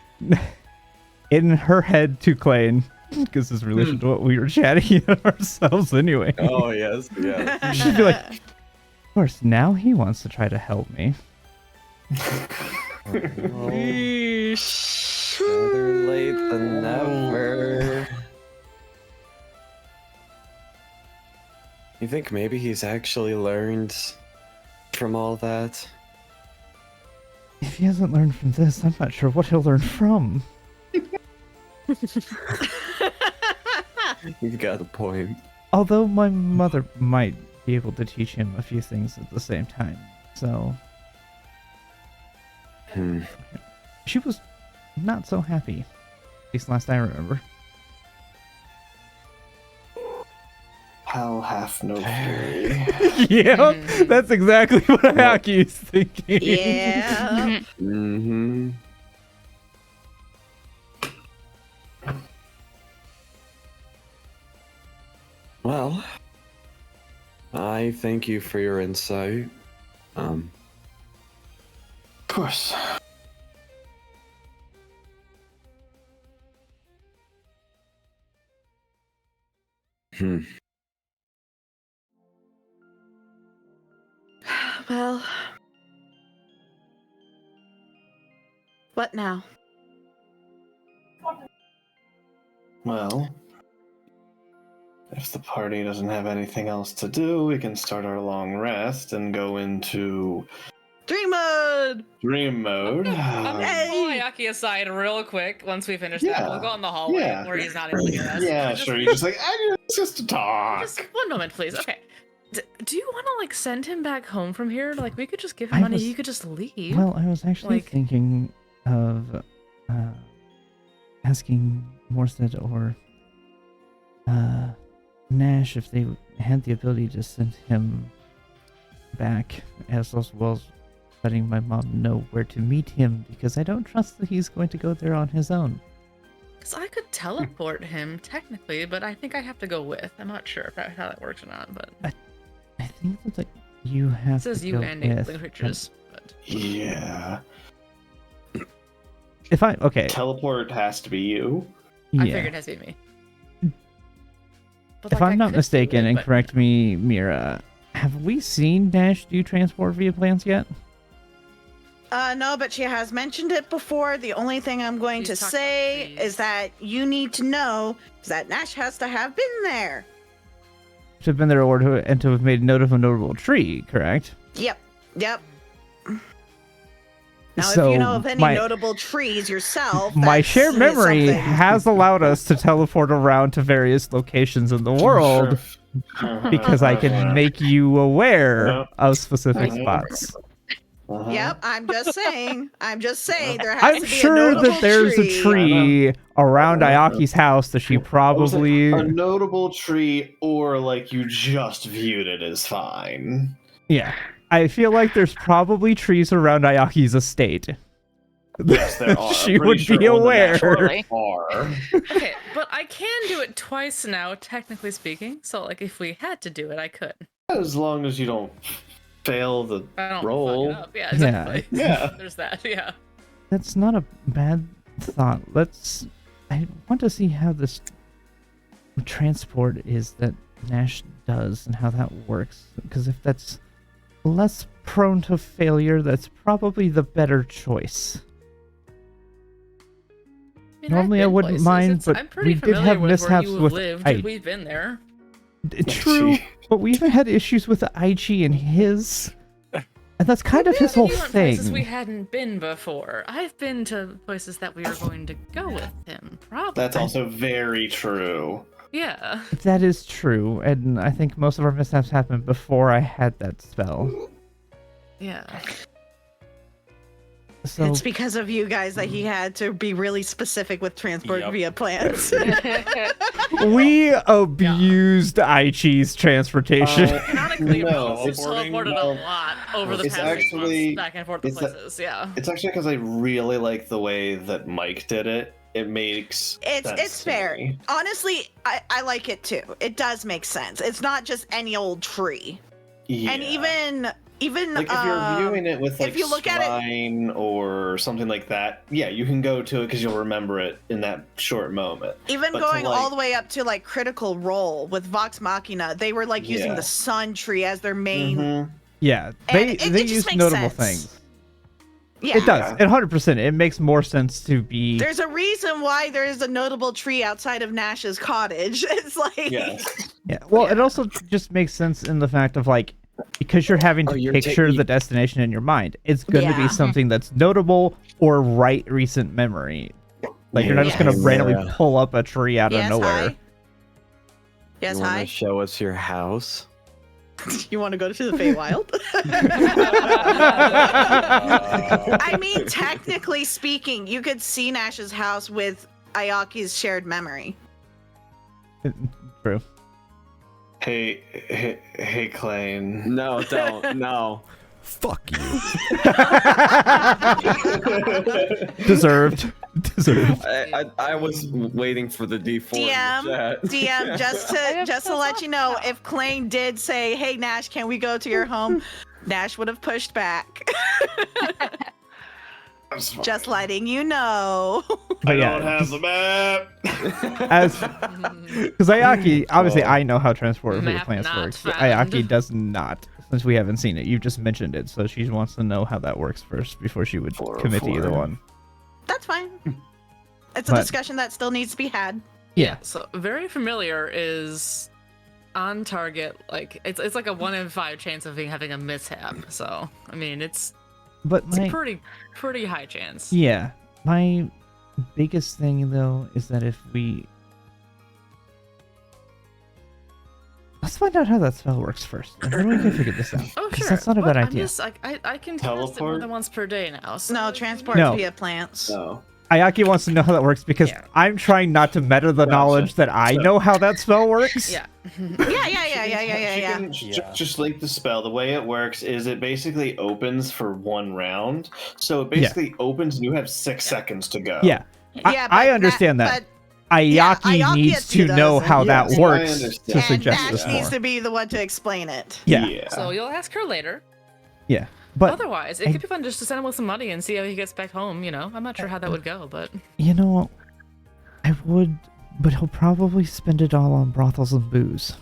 In her head to Klain, because this is relation to what we were chatting ourselves anyway. Oh yes, yeah. She'd be like, of course, now he wants to try to help me. Better late than never. You think maybe he's actually learned from all that? If he hasn't learned from this, I'm not sure what he'll learn from. You've got a point. Although my mother might be able to teach him a few things at the same time, so... She was not so happy. At least last I remember. Hell hath no fury. Yeah, that's exactly what Ayaki's thinking. Yeah. Mm-hmm. Well, I thank you for your insight. Of course. Well, what now? Well, if the party doesn't have anything else to do, we can start our long rest and go into Dream mode! dream mode. I'm gonna Hey! pull Ayaki aside real quick once we finish Yeah. that. We'll go out in the hallway Yeah. where he's not able to hear us. Yeah, Just- sure. You're just it's just a talk. Just one moment, please. Okay. Do you want to send him back home from here? We could just give him money. He could just leave. Well, I was actually Like- thinking of asking Morstead or Nash if they had the ability to send him back, as well as letting my mom know where to meet him, because I don't trust that he's going to go there on his own. Because I could teleport him technically, but I think I have to go with. I'm not sure how that works or not, but I think that you have it says to you go and with, the creatures. But Yeah. If I okay, Teleport has to be you. yeah. I figured it has to be me. But, If like, I I'm not could do mistaken, it, and but- correct me, Mira, have we seen Nash do transport via plans yet? No, but she has mentioned it before. The only thing I'm going She's to talked about say trees. is that you need to know is that Nash has to have been there. To have been there and to have made note of a notable tree, correct? Yep. Now, So, if you know of any my- notable trees yourself, My that's shared memory something. has allowed us to teleport around to various locations in the world because I can make you aware of specific spots. Yep, I'm just saying. There has I'm to be a sure notable that there's tree. a tree around Ayaki's house that she I was like, probably... a notable tree, or like you just viewed it as fine. Yeah. I feel like there's probably trees around Ayaki's estate. Yes, there are. She I'm pretty would sure be all the aware. naturals are. Okay, but I can do it twice now, technically speaking. So, like, if we had to do it, I could. As long as you don't fail the I don't roll. fuck it up. Yeah, exactly. Yeah. There's that. Yeah. That's not a bad thought. I want to see how this transport is that Nash does and how that works. Because if that's less prone to failure, that's probably the better choice. I mean, Normally I I've been wouldn't places. mind, but I'm pretty we did familiar have with mishaps where you with lived. Ai. We've been there. True, but we even had issues with Aichi and his. And that's kind of his whole You went places we thing. hadn't been before. I've been to places that we were going to go with him. Probably. That's also very true. Yeah. That is true, and I think most of our mishaps happened before I had that spell. Yeah. So It's because of you guys that he had to be really specific with transport Yep. via plans. we abused Aichi's transportation. Canonically, No, Rose has it's- teleported a lot over the it's past 6 actually- months back and forth to it's that- places. Yeah. It's actually because I really like the way that Mike did it. It makes It's sense to fair. me. Honestly, I like it too. It does make sense. It's not just any old tree. Yeah. And even like if you're viewing it with like if you look at it- Swine or something like that, yeah, you can go to it because you'll remember it in that short moment. even but to, going all like- the way up to like Critical Role with Vox Machina, they were like using Yeah. the sun tree as their main. Mhm. Yeah, And they it they just use makes notable sense. things. Yeah. It does. 100%. It makes more sense to be. There's a reason why there is a notable tree outside of Nash's cottage. It's like Yes. Yeah. Well, it also just makes sense in the fact of like, because you're having to you're picture taking- the destination in your mind, it's going to Yeah. be something that's notable or recent memory. Like you're not just going to Yes. randomly Yeah. pull up a tree out yes, of nowhere. hi. Yes, you wanna hi. show us your house? You want to go to the Feywild? I mean, technically speaking, you could see Nash's house with Ayaki's shared memory. True. Hey, Klain. No, don't. No. Fuck you. Deserved. Deserved. I was waiting for the D4 in the DM, chat. DM, just to let you know, if Klain did say, "Hey Nash, can we go to your home?" Nash would have pushed back. Just letting you know. But I yeah, don't have the map. as because Ayaki, obviously, I know how transport via Map plants not works. But found. Ayaki does not, since we haven't seen it. You just mentioned it, so she wants to know how that works first before she would commit to either 404. one. That's fine. It's a But- discussion that still needs to be had. Yeah. So very familiar is on target. Like it's like a 1 in 5 chance of having a mishap. So I mean it's But a my pretty high chance. yeah, my biggest thing though is that if we let's find out how that spell works first, and then we can figure this out. Oh 'Cause sure. that's not a Well, bad I'm idea. just, I can cast it more Teleport? than once per day now. So No, transport No. via plants. No. Ayaki wants to know how that works because Yeah. I'm trying not to meta the knowledge that I know how that spell works. Yeah. Yeah. Just link the spell. The way it works is it basically opens for 1 round. So it basically opens and you have 6 seconds to go. Yeah. I understand that. Ayaki needs to know how that Yes, I works understand. to And suggest Nash this needs more. to be the one to explain it. Yeah. So you'll ask her later. Yeah. But Otherwise, it could be fun just to send him with some money and see how he gets back home, you know? I'm not sure how that would go, but... you know, I would, but he'll probably spend it all on brothels and booze.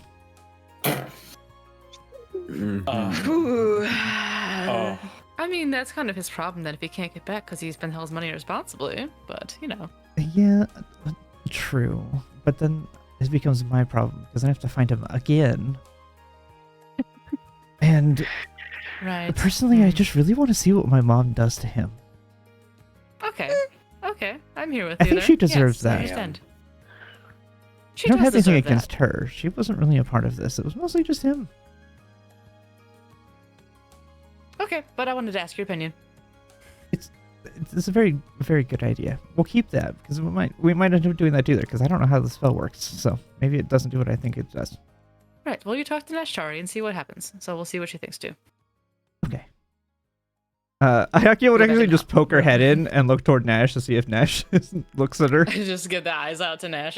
Ooh. I mean, that's kind of his problem then if he can't get back because he spent all his money irresponsibly, but, you know. Yeah, true. But then it becomes my problem because I have to find him again. And Right. personally, I just really want to see what my mom does to him. Okay. Okay. I'm here with I you think there. she deserves Yes, that. I understand. I She don't does have anything deserve that. against her. She wasn't really a part of this. It was mostly just him. Okay, but I wanted to ask your opinion. It's a very, very good idea. We'll keep that because we might end up doing that either because I don't know how the spell works. So maybe it doesn't do what I think it does. Right, well, you talk to Nashari and see what happens. So we'll see what she thinks too. Okay. Ayaki would Go back actually in. just poke her head in and look toward Nash to see if Nash looks at her. Just get the eyes out to Nash.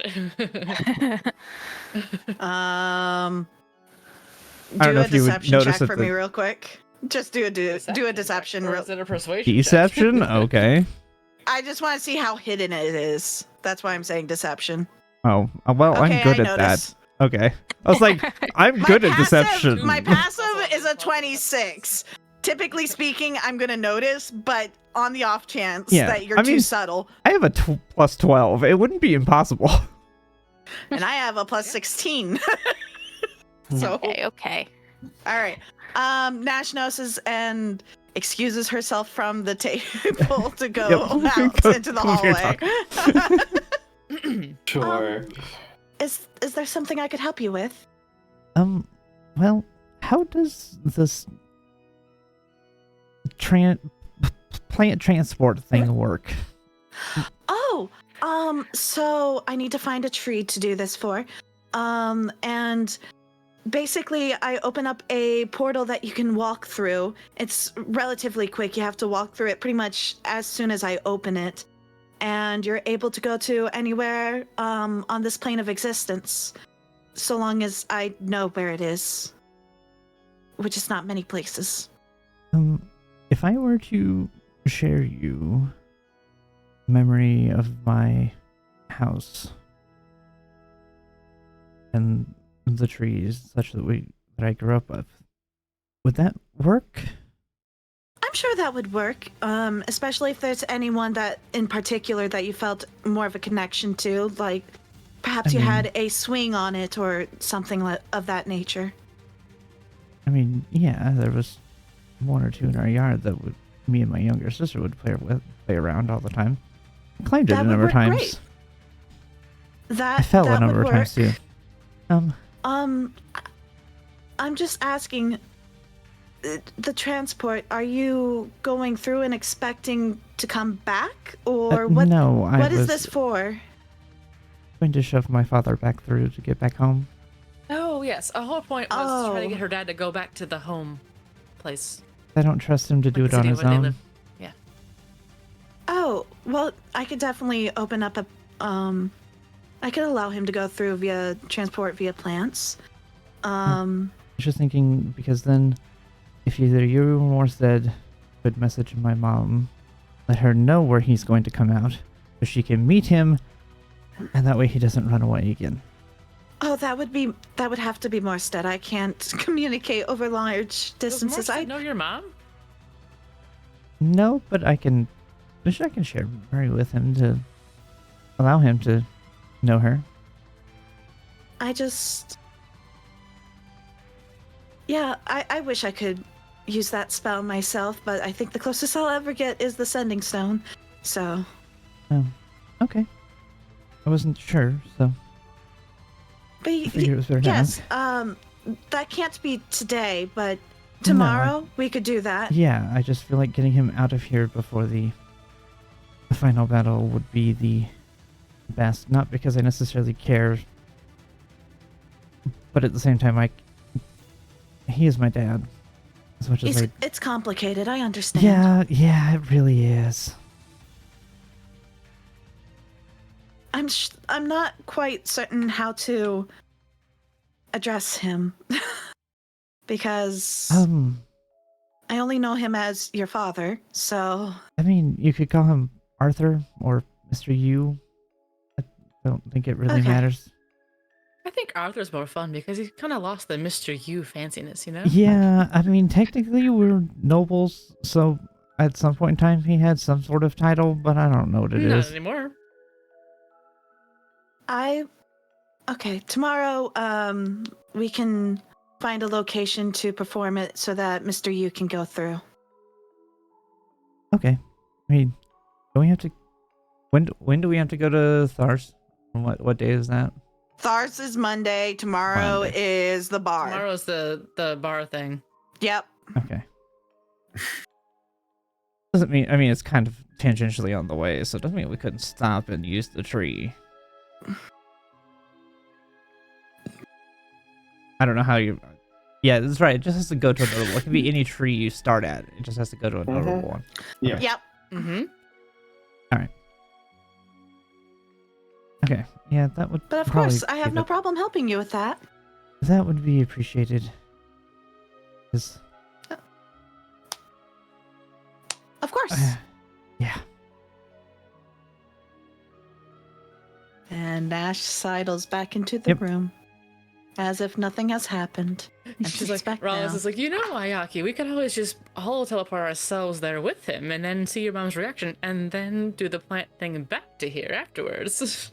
Um, I don't do know a if you would deception notice check that for me real quick. Just do a deception. Or is it a persuasion? check? Deception? Okay. I just want to see how hidden it is. That's why I'm saying deception. Oh, well, Okay, I'm good I at notice. that. Okay. I was like, I'm good at deception. My passive is a 26. Typically speaking, I'm gonna notice, but on the off chance Yeah, that you're I too mean- subtle, I have a plus 12. It wouldn't be impossible. and I have a plus 16. So, Okay. all right. Nash notices and excuses herself from the table to go Yep. out Go- into the go with your hallway. Sure. Is there something I could help you with? Well, how does this plant transport thing work? Oh, so I need to find a tree to do this for. And basically I open up a portal that you can walk through. It's relatively quick. You have to walk through it pretty much as soon as I open it. And you're able to go to anywhere on this plane of existence, so long as I know where it is, which is not many places. If I were to share you memory of my house and the trees such that I grew up with, would that work? I'm sure that would work, especially if there's anyone that in particular that you felt more of a connection to, like perhaps I you mean- had a swing on it or something of that nature. I mean, yeah, there was one or two in our yard that me and my younger sister would play around all the time. Klain did That a would number of work times. great. That I fell that a number would of times work. too. I'm just asking, the transport, are you going through and expecting to come back, or what? No, I What is was this for? going to shove my father back through to get back home. Oh, yes. A whole point was to try to Oh. get her dad to go back to the home place. I don't trust him to do Like it the on city his where they own. live. Oh, well, I could definitely open up I could allow him to go through via transport via plants. I was just thinking because then, if either you or Morstead could message my mom, let her know where he's going to come out, so she can meet him, and that way he doesn't run away again. Oh, that would have to be Morstead. I can't communicate over large distances. Does Morstead know your mom? No, but I can share memory with him to allow him to know her. Yeah, I wish I could use that spell myself, but I think the closest I'll ever get is the Sending Stone. So, Oh, okay. I wasn't sure, so but I figured it was better to yes, ask. that can't be today, but tomorrow we could do that. Yeah, I just feel like getting him out of here before final battle would be the best. Not because I necessarily care, but at the same time, he is my dad. As much as It's complicated. I understand. Yeah, it really is. I'm not quite certain how to address him because I only know him as your father. So I mean, you could call him Arthur or Mr. U. I don't think it really matters. I think Arthur's more fun because he's kind of lost the Mr. U fanciness, you know? Yeah, I mean, technically we're nobles, so at some point in time he had some sort of title, but I don't know what it is. Not anymore. Okay, tomorrow we can find a location to perform it so that Mr. U can go through. Okay. I mean, don't we have to... When do we have to go to Thars? What day is that? Thars is Monday. Tomorrow is the bar. Tomorrow's the bar thing. Yep. Okay. Doesn't mean... I mean, it's kind of tangentially on the way, so it doesn't mean we couldn't stop and use the tree. I don't know how you... Yeah, that's right. It just has to go to a notable. It can be any tree you start at. It just has to go to a notable one. Yeah. Yep. Mm-hmm. All right. Okay. Yeah, that would. But of course, I have no problem helping you with that. That would be appreciated. Of course. Yeah. And Nash sidles back into the room, as if nothing has happened. And She's like, Rollins is like, you know, Ayaki, we could always just all teleport ourselves there with him, and then see your mom's reaction, and then do the plant thing back to here afterwards.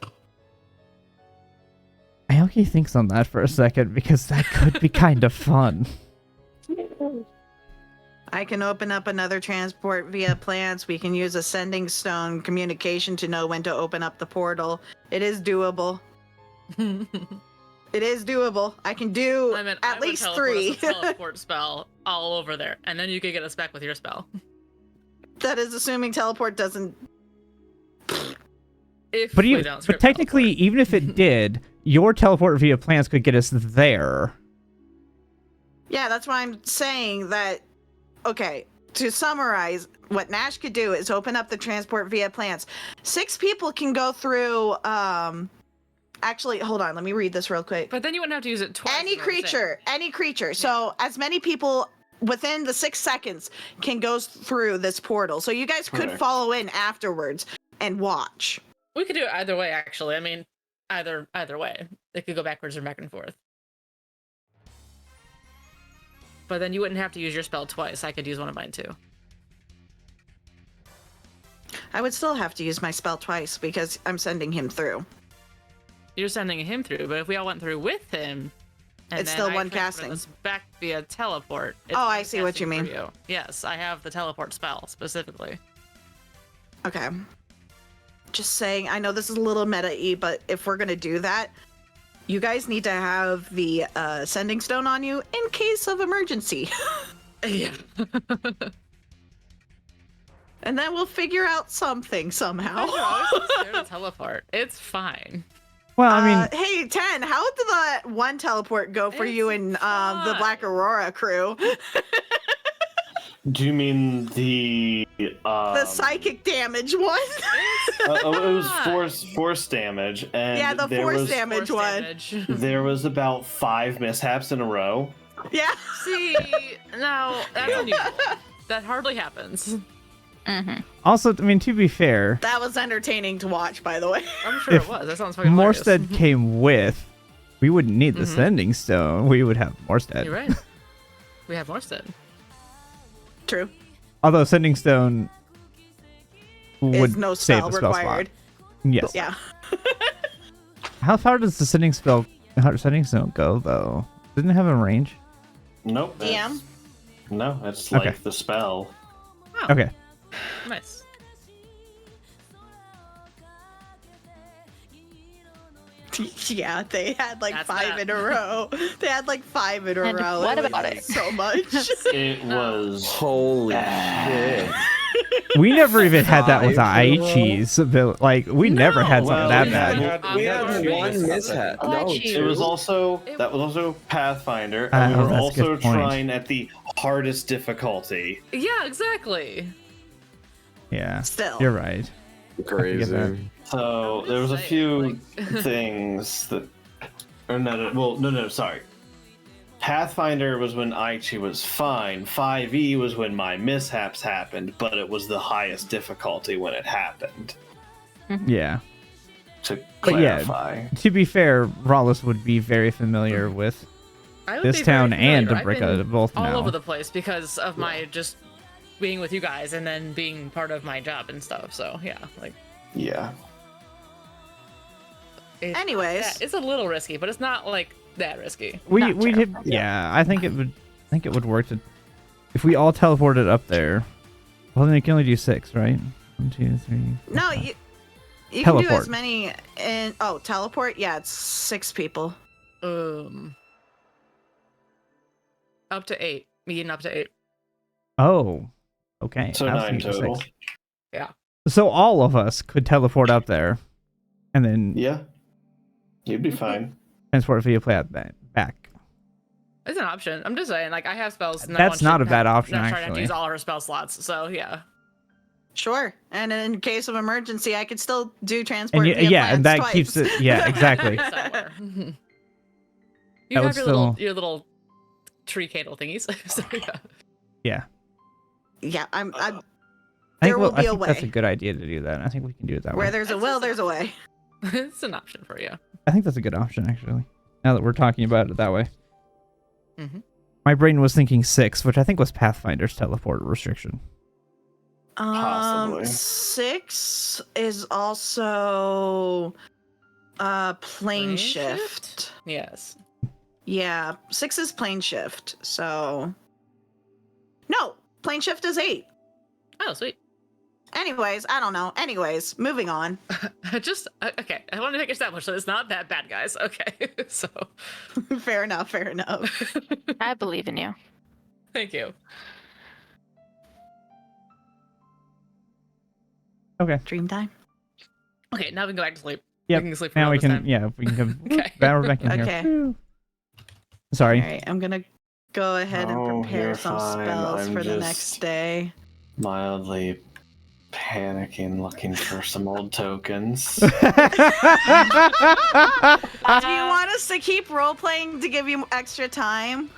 Aoki thinks on that for a second because that could be kind of fun. I can open up another transport via plants. We can use a sending stone communication to know when to open up the portal. It is doable. It is doable. I can do at least 3. Teleport spell all over there, and then you could get us back with your spell. That is assuming teleport doesn't. But technically, even if it did, your teleport via plants could get us there. Yeah, that's why I'm saying that. Okay, to summarize, what Nash could do is open up the transport via plants. 6 people can go through. Actually, hold on. Let me read this real quick. But then you wouldn't have to use it twice. Any creature. Yeah. So as many people within the 6 seconds can go through this portal. So you guys could follow in afterwards and watch. We could do it either way, actually. I mean, either way. It could go backwards or back and forth. But then you wouldn't have to use your spell twice. I could use one of mine too. I would still have to use my spell twice because I'm sending him through. You're sending him through, but if we all went through with him, and it's then still one casting. Us back via teleport. I see what you mean. You. Yes, I have the teleport spell specifically. Okay. Just saying, I know this is a little meta-y, but if we're gonna do that, you guys need to have the sending stone on you in case of emergency. Yeah. And then we'll figure out something somehow. You're always so scared to teleport. It's fine. Well, I mean, hey, 10, how did that one teleport go for you and the Black Aurora crew? Do you mean the psychic damage one? it was force damage, and yeah, the force damage one. There was about 5 mishaps in a row. Yeah. See, no, that's unusual. That hardly happens. Mm-hmm. Also, I mean, to be fair, that was entertaining to watch, by the way. I'm sure it was. That sounds fucking Morstead came with, we wouldn't need the sending stone. We would have Morstead. You're right. We have Morstead. True. Although sending stone would no save spell a spell required. Spot. Yes. Yeah. How far does the sending stone go, though? Didn't it have a range? Nope. DM? No, it's like the spell. Oh. Okay. Nice. Yeah, they had like 5 in a row. They had like 5 in a row. What about it? So much. It was holy shit. We never even had that with Five, Aichi's. Like, we never had something well, that we bad. had- We had had one mishap. Oh, No, gee. It was two. also that was also Pathfinder, and we were that's a good also point. trying at the hardest difficulty. Yeah, exactly. Yeah, Still. you're right. Crazy. So I'm there was a just few saying, things that, or no, sorry. Pathfinder was when Aichi was fine. 5e was when my mishaps happened, but it was the highest difficulty when it happened. Yeah. To But yeah, clarify. To be fair, Rawless would be very familiar with I would this be very town and familiar. I've Dabrika been both all now. over the place because of my just being with you guys and then being part of my job and stuff. So yeah, like Yeah. Anyways. yeah, it's a little risky, but it's not like that risky. We Not we did, terrible. yeah. I think it would work to if we all teleported up there. Well, then you can only do 6, right? 1, 2, 3. No, you can do Teleport. as many in teleport. Yeah, it's 6 people. Up to 8. Meeting up to 8. Oh, okay. So I was 9 thinking total. 6. Yeah. So all of us could teleport up there, and then Yeah. You'd be fine. transport via play back. It's an option. I'm just saying, like I have spells. And That's not a bad option, not trying to have to actually. use all of her spell slots. So yeah. Sure. And in case of emergency, I could still do transport. And via yeah, and that plants keeps twice. it. Yeah, exactly. Somewhere. You That would have still- your little tree candle thingies. So, yeah. Yeah. Yeah, I'm I There think, will I be a think that's a way. good idea to do that. I think we can do it that where way. there's a That's will, just there's a way. It's an option for you. I think that's a good option, actually. Now that we're talking about it that way. Mhm. My brain was thinking 6, which I think was Pathfinder's teleport restriction. Possibly. 6 is also plane Plane shift. Yes. Yeah, 6 is plane shift. So no, plane shift is 8. Oh, sweet. Anyways, I don't know. Anyways, moving on. Just okay. I want to make it established that it's not that bad, guys. Okay. So Fair enough. Fair enough. I believe in you. thank you. Okay. Dream time. Okay, now we can go back to sleep. Yep. We can sleep for Now real we this can, time. yeah, we can come Okay. back in Okay. here. Woo. Sorry. All right, I'm gonna go ahead and Oh, prepare you're some fine. spells I'm for the just- next day. Mildly panicking, looking for some old tokens. Do you want us to keep role playing to give you extra time?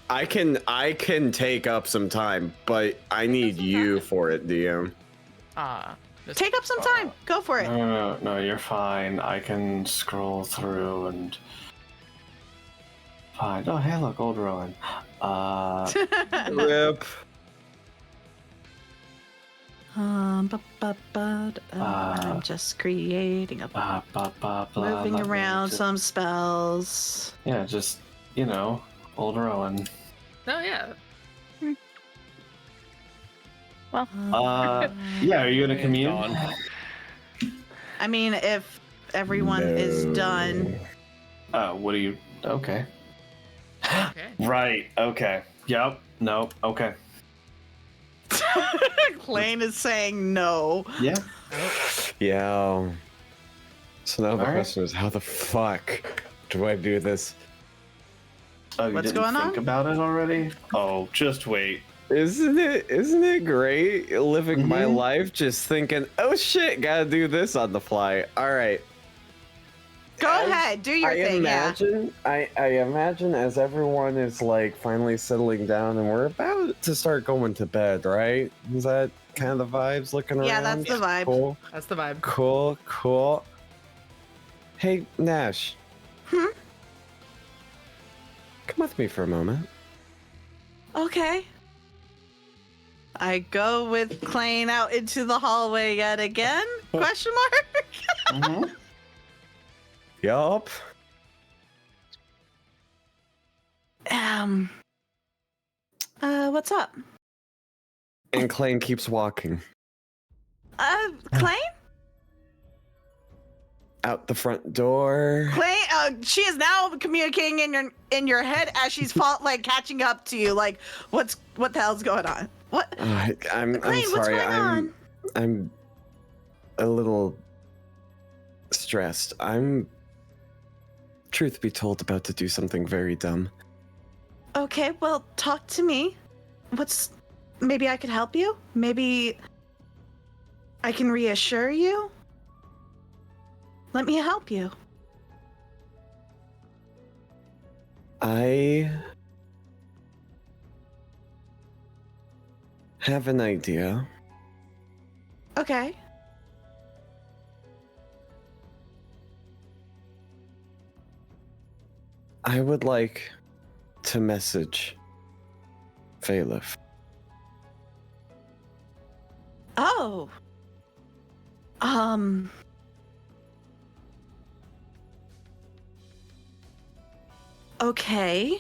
I can take up some time, but I need you for it, DM. Take up some time. Go for it. No, you're fine. I can scroll through and find. Oh, hey, look, old Rowan. Rip. I'm just creating a moving around some spells. Yeah, just old Rowan. Oh yeah. Yeah, are you gonna commune? Gone. I mean, if everyone is done. What do you? Okay. Okay. Right. Okay. Yep. Nope. Okay. Klain is saying no. Yeah. Yeah. So now the Alright. question is, how the fuck do I do this? Oh, you What's didn't going think on? about it already? Oh, just wait. Isn't it great living my life just thinking, oh shit, gotta do this on the fly. All right. Go ahead, do your I thing. imagine, I imagine as everyone is like finally settling down and we're about to start going to bed, right? Is that kind of the vibes looking Yeah, around? that's the vibe. Cool, That's the vibe. cool. Hey, Nash. Hmm? Come with me for a moment. Yeah. Okay. I go with Klain out into the hallway yet again? Question mark? Mhm. Yup. What's up? And Klain keeps walking Klain? out the front door. Klain, she is now communicating in your head as she's catching up to you. Like, what the hell's going on? What? I'm Klain, what's sorry. going on? I'm a little stressed. I'm, truth be told, about to do something very dumb. Okay, well, talk to me. Maybe I could help you? Maybe I can reassure you? Let me help you. I have an idea. Okay. I would like to message Phalif. Oh. Okay.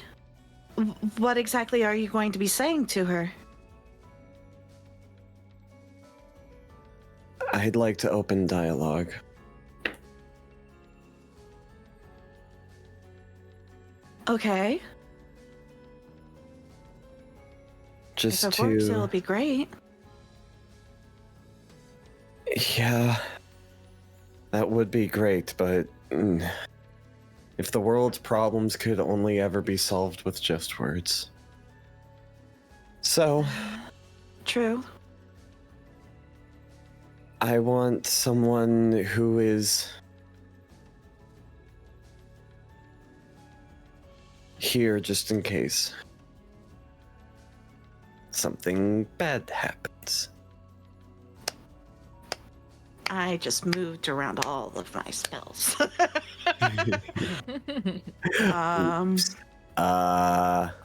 What exactly are you going to be saying to her? I'd like to open dialogue. Okay. Just If it works, it'll to... be great. Yeah, that would be great, but if the world's problems could only ever be solved with just words. So, True. I want someone who is here just in case something bad happens. I just moved around all of my spells.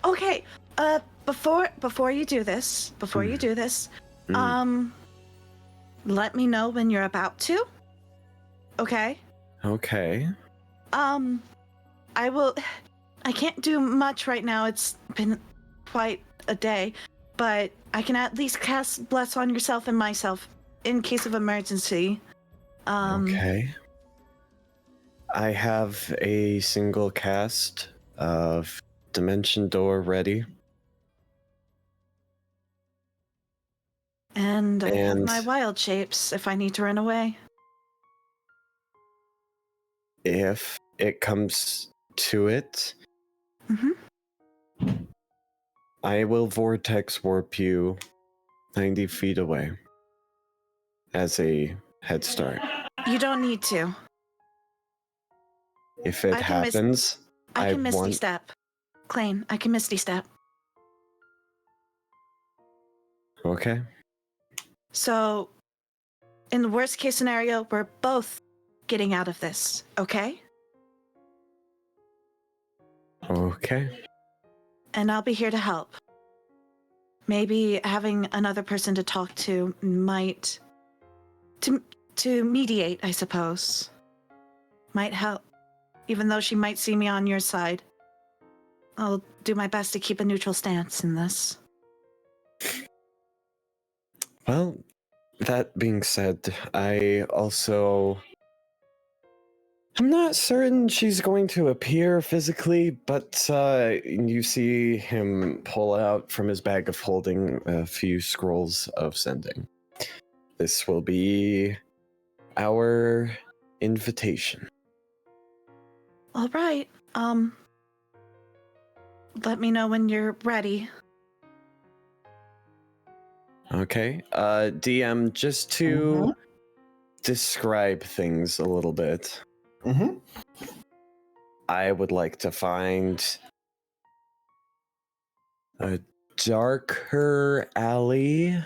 Okay. Before you do this, let me know when you're about to. Okay? Okay. I can't do much right now. It's been quite a day, but I can at least cast Bless on yourself and myself in case of emergency. Okay. I have a single cast of Dimension Door ready. And I have And- my wild shapes if I need to run away. If it comes to it, Mm-hmm. I will vortex warp you 90 feet away as a head start. You don't need to. If it I can happens, I can Misty want... Step. Klain, I can Misty Step. Okay. So, in the worst case scenario, we're both getting out of this, okay? Okay. And I'll be here to help. Maybe having another person to talk to might... To mediate, I suppose. Might help. Even though she might see me on your side. I'll do my best to keep a neutral stance in this. Well, that being said, I'm not certain she's going to appear physically, but you see him pull out from his bag of holding a few scrolls of sending. This will be our invitation. All right. Let me know when you're ready. Okay. DM, just to describe things a little bit. I would like to find a darker alley.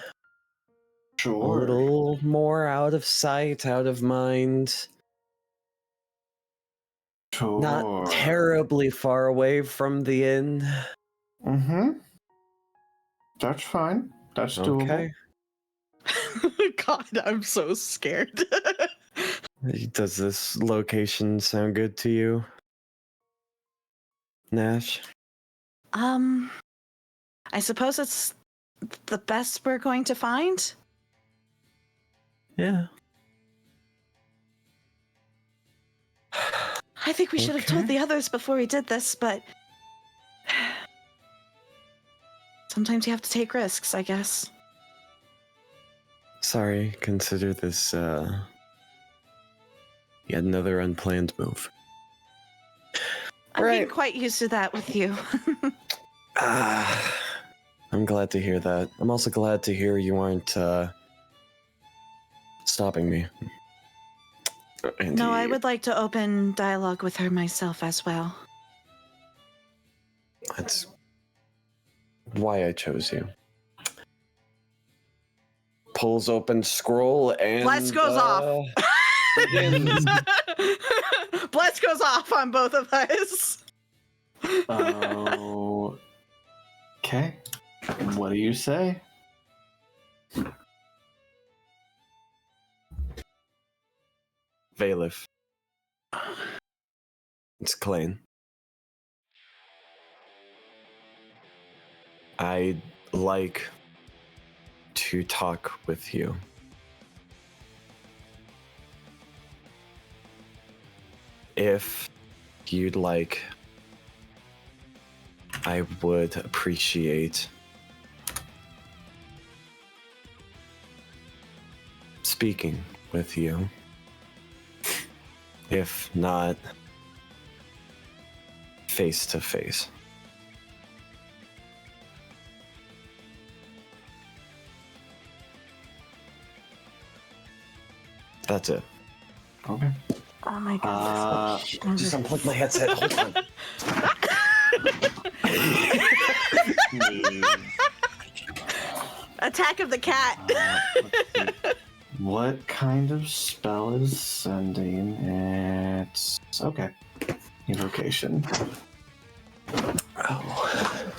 Sure. A little more out of sight, out of mind. Sure. Not terribly far away from the inn. That's fine. That's doable. Okay. God, I'm so scared. Does this location sound good to you, Nash? I suppose it's the best we're going to find. Yeah. I think we should have told Okay. the others before we did this, but Sometimes you have to take risks, I guess. Sorry, consider this yet another unplanned move. I'm Right. getting quite used to that with you. I'm glad to hear that. I'm also glad to hear you aren't stopping me. No, I would like to open dialogue with her myself as well. That's why I chose you. Pulls open scroll and Bless goes off. begins. Bless goes off on both of us. Oh. Okay. What do you say? Valif. It's Klain. I'd like to talk with you. If you'd like, I would appreciate speaking with you. If not, face to face. That's it. Okay. Oh my god. Just unplug my headset. Hold on. Attack of the cat. What kind of spell is sending? It's okay. Invocation. Oh.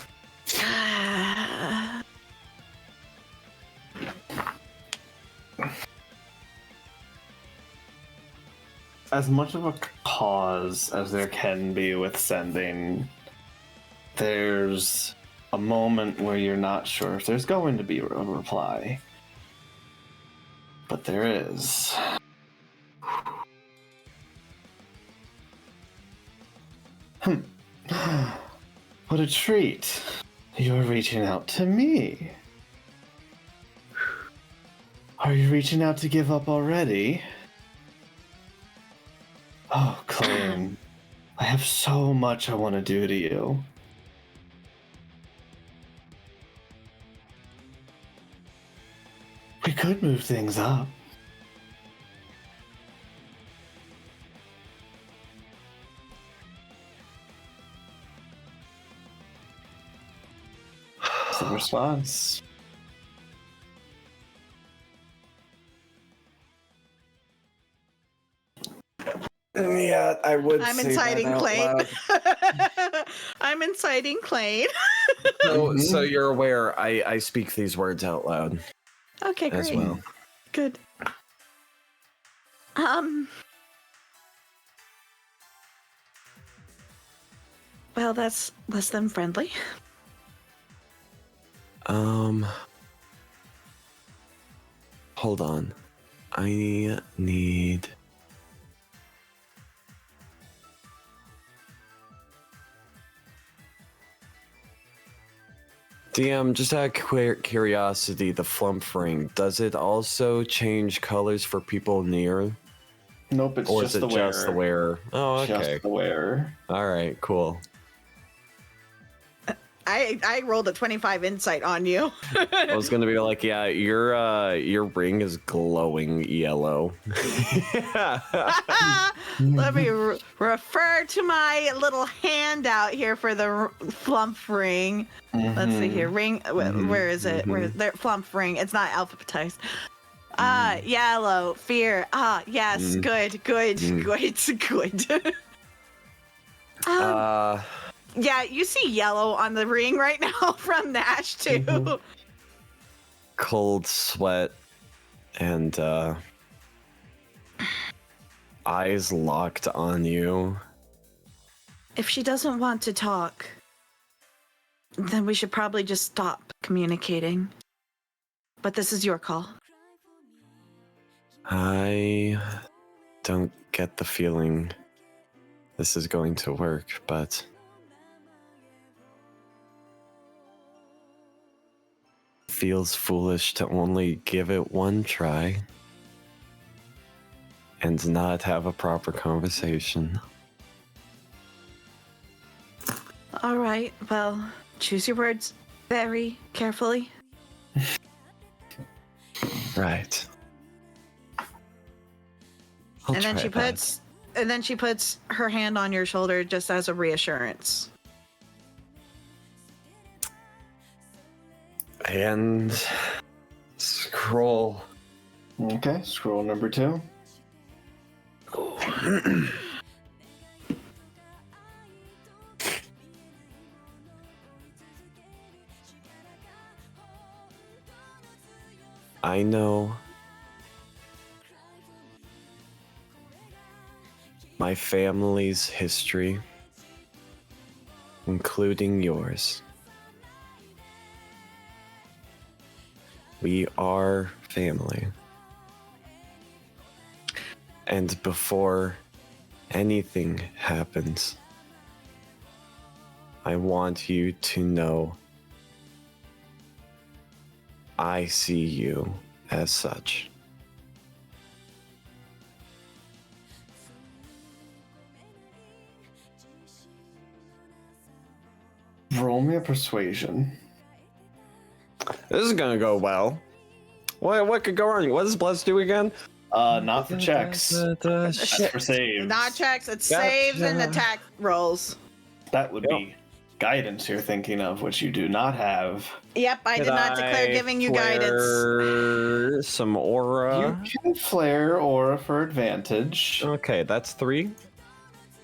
As much of a pause as there can be with sending, there's a moment where you're not sure if there's going to be a reply. But there is. What a treat. You're reaching out to me. Are you reaching out to give up already? Oh, Klain, I have so much I want to do to you. We could move things up. What's the response? Yeah, I would. I'm say inciting that out Klain. loud. I'm inciting Klain. So you're aware I speak these words out loud Okay, great. as well. Good. Well, that's less than friendly. Hold on. I need. DM, just out of curiosity, the flump ring, does it also change colors for people near? Nope, it's Or just is it the wearer. just the wearer? Oh, okay. Just the wearer. All right, cool. I rolled a 25 insight on you. I was gonna be like, yeah, your ring is glowing yellow. Let me refer to my little handout here for the flump ring. Let's see here. Ring, where is it? Where there? Flump ring. It's not alphabetized. Yellow, fear. Yes, good. Yeah, you see yellow on the ring right now from Nash too. Cold sweat and eyes locked on you. If she doesn't want to talk, then we should probably just stop communicating. But this is your call. I don't get the feeling this is going to work, but feels foolish to only give it one try and not have a proper conversation. All right, well, choose your words very carefully. Right. I'll And then try she that. puts her hand on your shoulder just as a reassurance. And scroll. Okay, scroll number 2. I know my family's history, including yours. We are family. And before anything happens, I want you to know I see you as such. Roll me a persuasion. This is gonna go well. What could go wrong? What does Bless do again? Not for checks. That's for saves. Not checks, it's Gotcha. saves and attack rolls. That would be guidance you're thinking of, which you do not have. Yep, I did not declare giving you guidance. Flare some aura. You can flare aura for advantage. Okay, that's 3.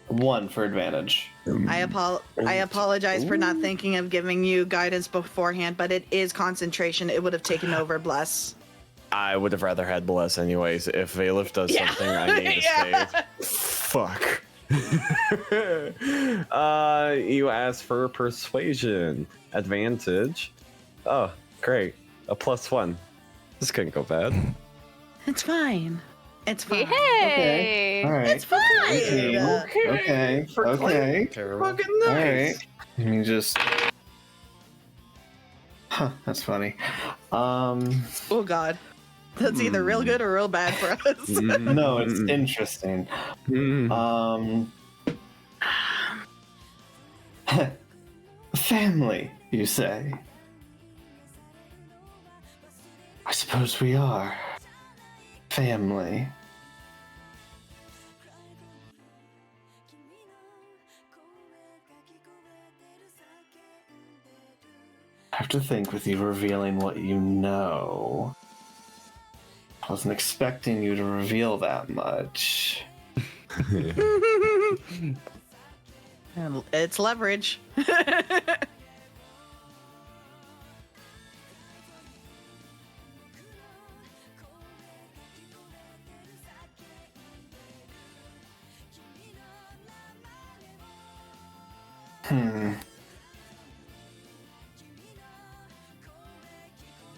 1 for advantage. I apologize for not thinking of giving you guidance beforehand, but it is concentration. It would have taken over Bless. I would have rather had Bless anyways. If Valif does something I need to save. Fuck. You asked for persuasion. Advantage. Oh, great. A +1. This couldn't go bad. It's fine. It's fine. Hey! All right. It's fine. Okay. Okay. Fucking All nice. right. Let me just. Huh. That's funny. Oh God, that's either real good or real bad for us. No, it's interesting. Family, you say? I suppose we are. Family. I have to think with you revealing what you know. I wasn't expecting you to reveal that much. And it's leverage.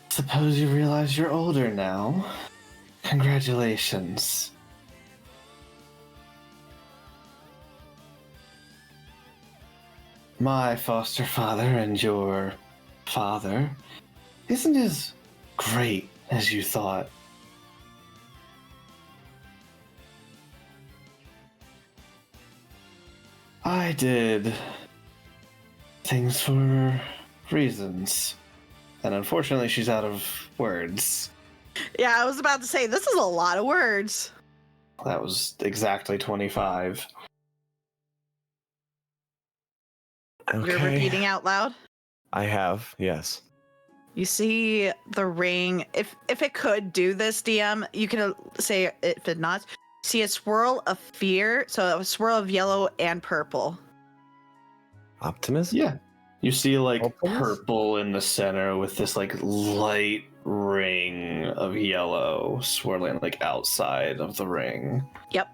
Suppose you realize you're older now. Congratulations. My foster father and your father isn't as great as you thought. I did things for reasons. And unfortunately, she's out of words. Yeah, I was about to say, this is a lot of words. That was exactly 25. Okay. You're repeating out loud? I have, yes. You see the ring. If it could do this, DM, you can say if it not. See a swirl of fear, so a swirl of yellow and purple. Optimism? Yeah. You see like Hopefulness? purple in the center with this like light ring of yellow swirling like outside of the ring. Yep.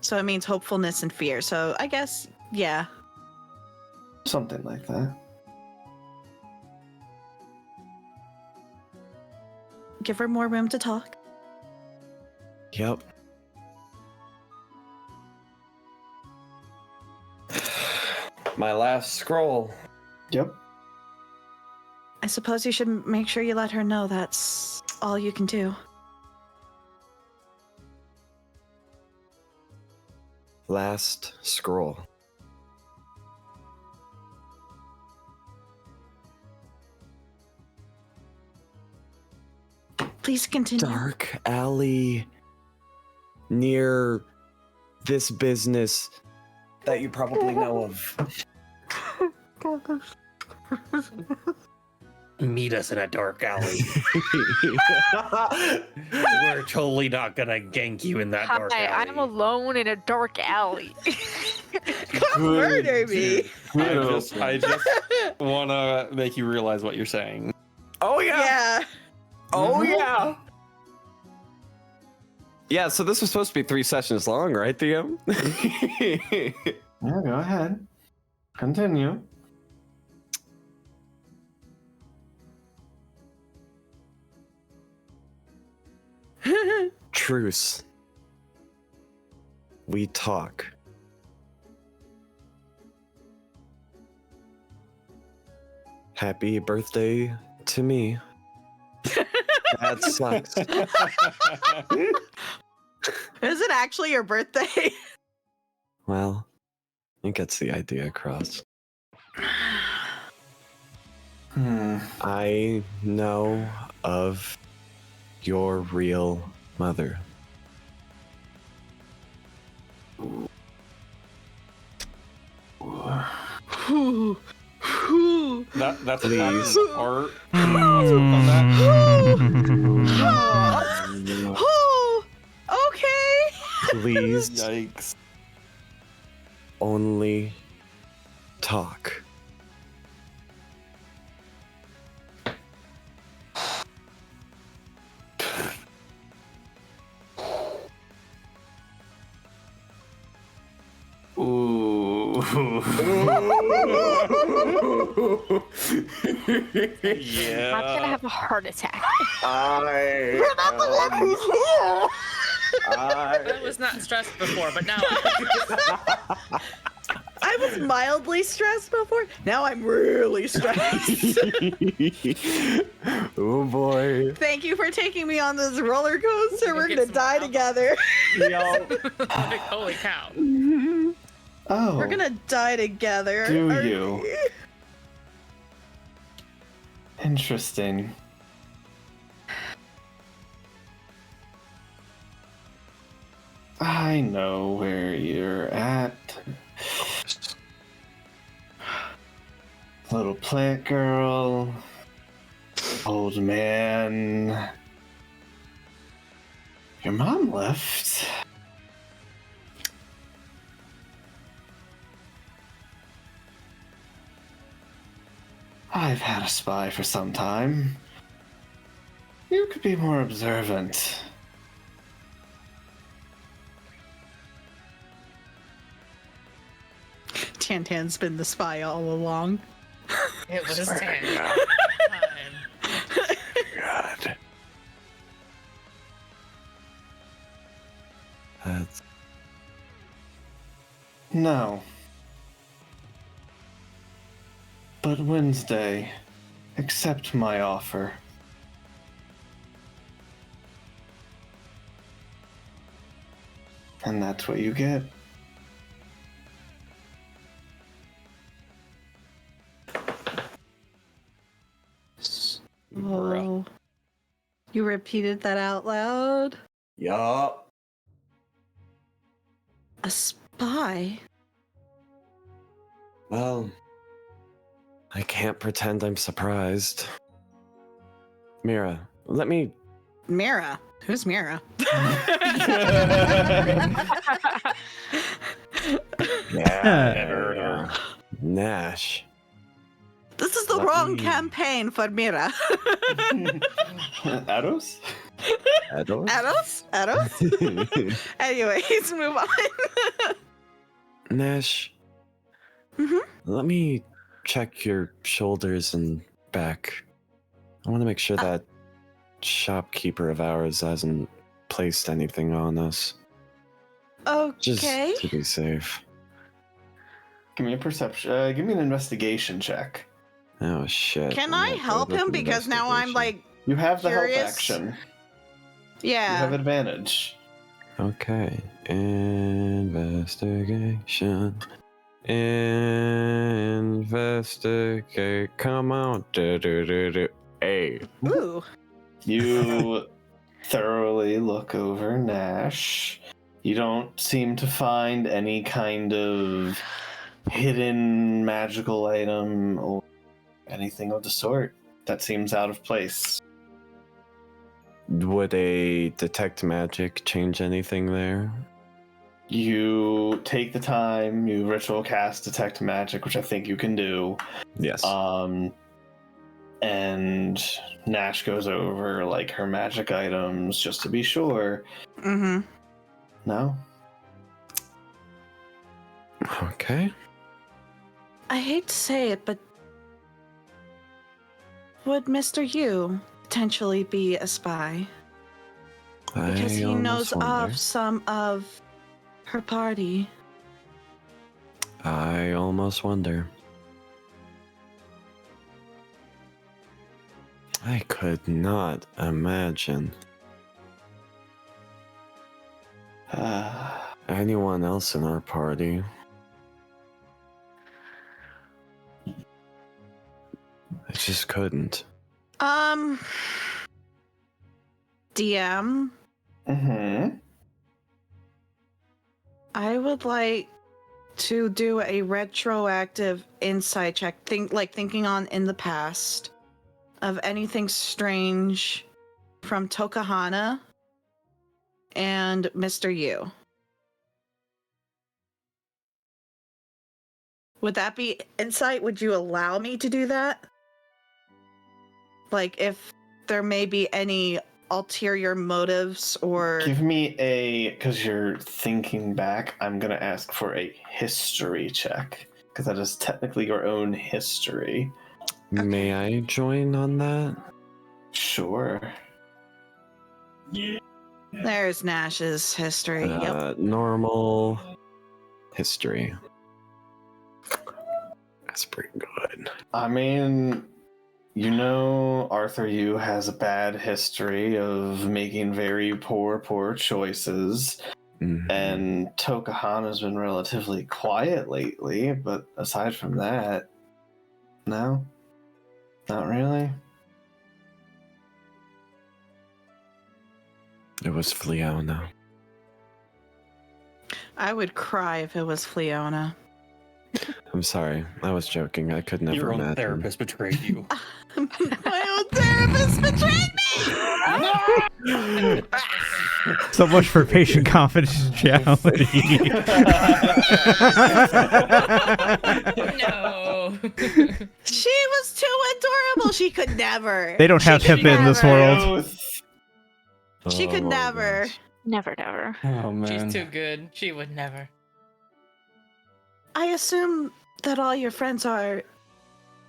So it means hopefulness and fear. So I guess, yeah. Something like that. Give her more room to talk. Yep. My last scroll. Yep. I suppose you should make sure you let her know that's all you can do. Last scroll. Please continue. Dark alley near this business that you probably know of. Meet us in a dark alley. We're totally not gonna gank you in that dark alley. I'm alone in a dark alley. Come murder me. I just want to make you realize what you're saying. Oh yeah. Yeah. Oh yeah. Yeah, so this was supposed to be 3 sessions long, right, DM? Yeah, go ahead. Continue. Truce. We talk. Happy birthday to me. That sucks. Is it actually your birthday? Well, it gets the idea across. I know of your real mother. That's Please. the part. Okay. Please Yikes. only talk. Ooh. Yeah. I'm gonna have a heart attack. I was not stressed before, but now I was mildly stressed before. Now I'm really stressed. Oh boy. Thank you for taking me on this roller coaster. We're gonna die together. holy cow. Oh. We're gonna die together. Do Are you? we? Interesting. I know where you're at. Little plant girl. Old man. Your mom left. I've had a spy for some time. You could be more observant. Tantan's been the spy all along. It was just God. That's No. But Wednesday, accept my offer. And that's what you get. Oh. You repeated that out loud? yup. A spy? Well, I can't pretend I'm surprised. Mira, let me. Mira. Who's Mira? Yeah. Nash. This is the Let wrong me- campaign for Mira. Aros? Adolf? Aros? Anyways, move on. Nash, Mhm. let me check your shoulders and back. I want to make sure that shopkeeper of ours hasn't placed anything on us. Just Okay. to be safe. Give me a perception. Give me an investigation check. Oh shit. Can I'm I gonna help go with him? Because now I'm investigation. like, You have the help Curious. action. You have yeah. advantage. Okay. Investigation. Investigate. Come on. Hey. Ooh. You thoroughly look over Nash. You don't seem to find any kind of hidden magical item or anything of the sort that seems out of place. Would a detect magic change anything there? You take the time, you ritual cast detect magic, which I think you can do. Yes. And Nash goes over like her magic items just to be sure. Mm-hmm. No? Okay. I hate to say it, but would Mr. Yu potentially be a spy? Because he knows of some of her party. I almost wonder. I could not imagine anyone else in our party. I just couldn't. DM, Mm-hmm. I would like to do a retroactive insight check. Thinking on in the past of anything strange from Tokahana and Mr. Yu. Would that be insight? Would you allow me to do that? Like if there may be any ulterior motives or Give me because you're thinking back, I'm going to ask for a history check, because that is technically your own history. May I join on that? Sure. There's Nash's history. Yep. Normal history. That's pretty good. I mean, Arthur Yu has a bad history of making very poor choices. Mhm. And Tokahana's been relatively quiet lately, but aside from that, no, not really. It was Fleona. I would cry if it was Fleona. I'm sorry. I was joking. I could never Your own imagine. therapist betrayed you. My own therapist betrayed me! So much for patient confidentiality. No. She was too adorable. She could never. They don't have She could HIPAA in this never. world. She could Oh, never. gosh. Never, never. Oh man. She's too good. She would never. I assume that all your friends are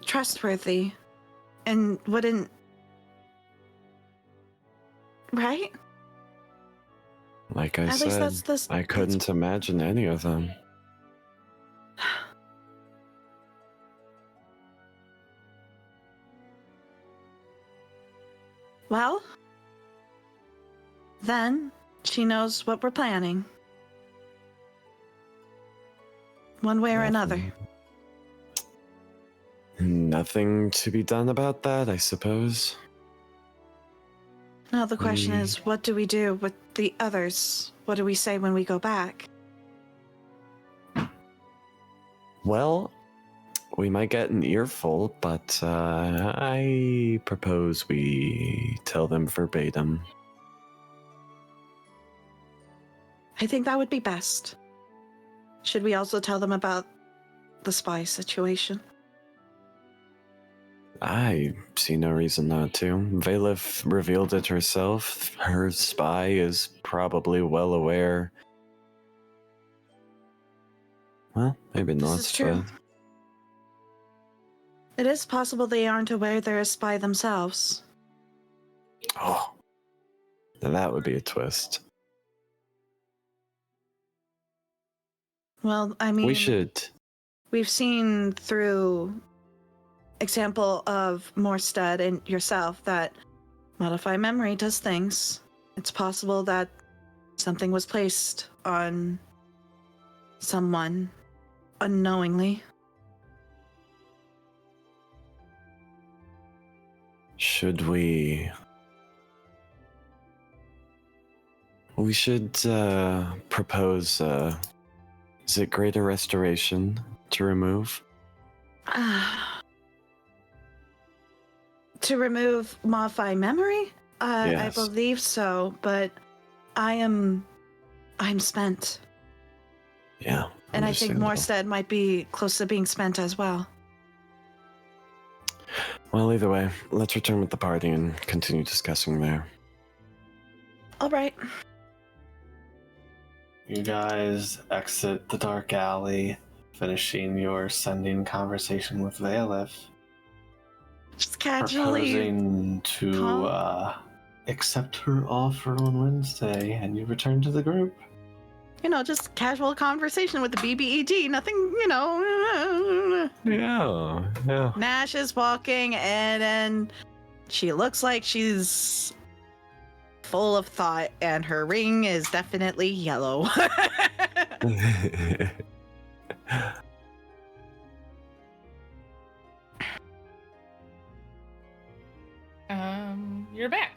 trustworthy and wouldn't. Right? Like I At least said, that's I couldn't imagine any of them. Well, then she knows what we're planning. One way or another. Nothing to be done about that, I suppose. Now the question is, what do we do with the others? What do we say when we go back? Well, we might get an earful, but I propose we tell them verbatim. I think that would be best. Should we also tell them about the spy situation? I see no reason not to. Valif revealed it herself. Her spy is probably well aware. Well, maybe This not, is true. It is possible they aren't aware they're a spy themselves. but... Oh, that would be a twist. Well, I mean, We should... we've seen through example of Morstead and yourself that modify memory does things. It's possible that something was placed on someone unknowingly. Should we... We should propose, is it greater restoration to remove? To remove modify memory? Yes. I believe so, but I'm spent. Yeah. And I think understandable. Morstead might be close to being spent as well. Well, either way, let's return with the party and continue discussing there. All right. You guys exit the dark alley, finishing your sending conversation with Valeth, Just casually. proposing to accept her offer on Wednesday, and you return to the group. Just casual conversation with the BBEG. Nothing, Yeah. Nash is walking, and then she looks like she's full of thought, and her ring is definitely yellow. You're back.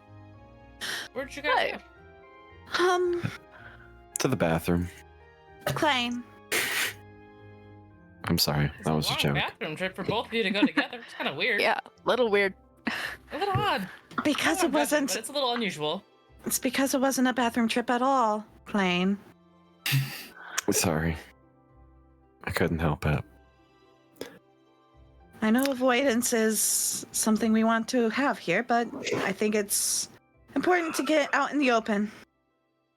Where'd you guys go? To the bathroom. Klain. I'm sorry, It's that was a long joke. bathroom trip for both of you to go together. It's kind of weird. Yeah, little weird. A little odd. Because I'm it not judging, wasn't. but it's a little unusual. It's because it wasn't a bathroom trip at all, Klain. Sorry. I couldn't help it. I know avoidance is something we want to have here, but I think it's important to get out in the open.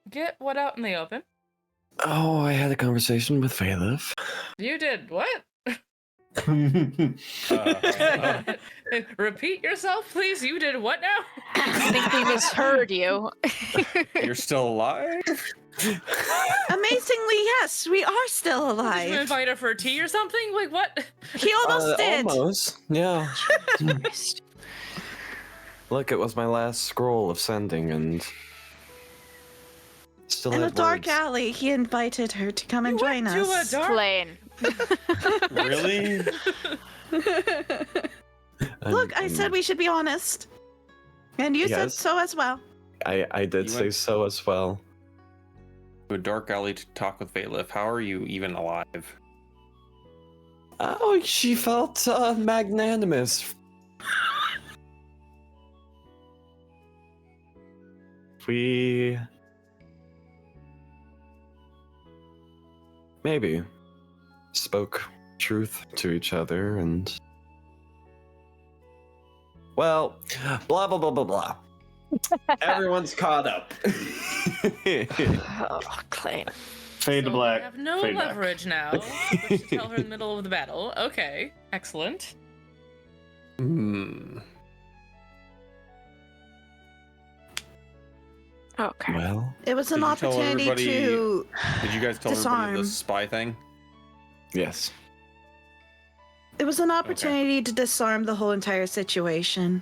Get what out in the open? Oh, I had a conversation with Valeth. You did what? Uh, Repeat yourself, please. You did what now? I think we misheard you. You're still alive? Amazingly, yes, we are still Did you alive. invite her for tea or something? Like what? He almost did. Almost, yeah. Look, it was my last scroll of sending, and still In a had dark words. alley, he invited her to come and join To a us. dark. Klain. Really? Look, I said we should be honest. And you said Yes. so as well. I did You say went- so as well. To a dark alley to talk with Valeth. How are you even alive? Oh, she felt magnanimous. We maybe spoke truth to each other, and well, blah blah blah blah blah. Everyone's caught up. Oh, Klain. Fade to So black. We have no Fade back. leverage now. We should tell her in the middle of the battle. Okay, excellent. Hmm. Okay. Well, It was an Did you tell opportunity everybody- to. Did you guys tell everybody the Disarm. spy thing? yes. It was an opportunity to disarm the whole entire situation.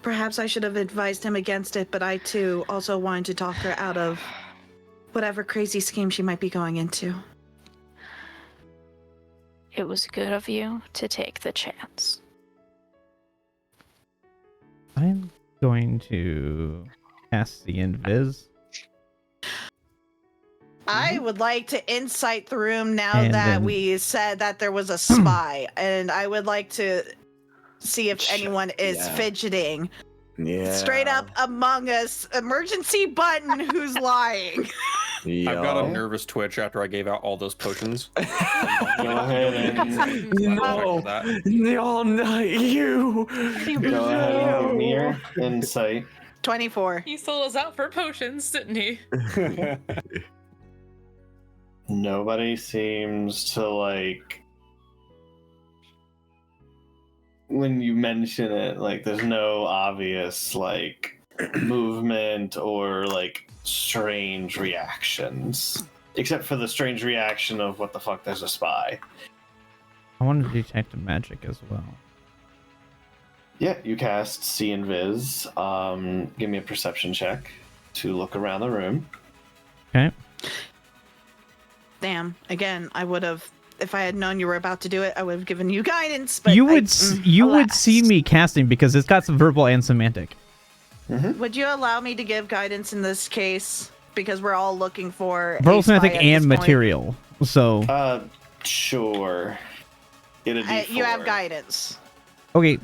Perhaps I should have advised him against it, but I too also wanted to talk her out of whatever crazy scheme she might be going into. It was good of you to take the chance. I'm going to cast the invis. I would like to insight the room now And that then- we said that there was a spy, and I would like to see if anyone is Yeah. fidgeting. Yeah. Straight up Among Us emergency button who's lying. I've got a Yeah. nervous twitch after I gave out all those potions. Go ahead and No, That. no, not you. go ahead and give me your insight. 24. He sold us out for potions, didn't he? Nobody seems to like when you mention it, like there's no obvious like movement or like strange reactions. Except for the strange reaction of what the fuck, there's a spy. I want to detect magic as well. Yeah, you cast See and Viz. Give me a perception check to look around the room. Okay. Damn. Again, I would have, if I had known you were about to do it, I would have given you guidance. But You would see me casting because it's got some verbal and semantic. Mm-hmm. Would you allow me to give guidance in this case? Because we're all looking for Verbal, a spy semantic, at and this point. material. So. Sure. Get a D4. You have guidance. Okay.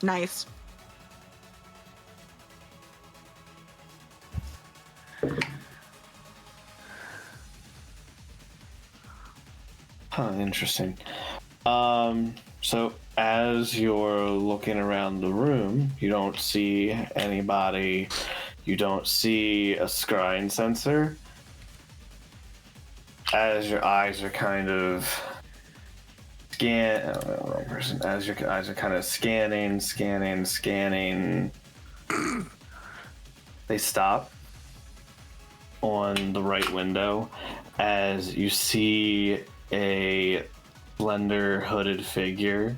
Nice. Huh, interesting. So as you're looking around the room, you don't see anybody. You don't see a scrying sensor. As your eyes are kind of as your eyes are kind of scanning, they stop on the right window as you see a slender hooded figure.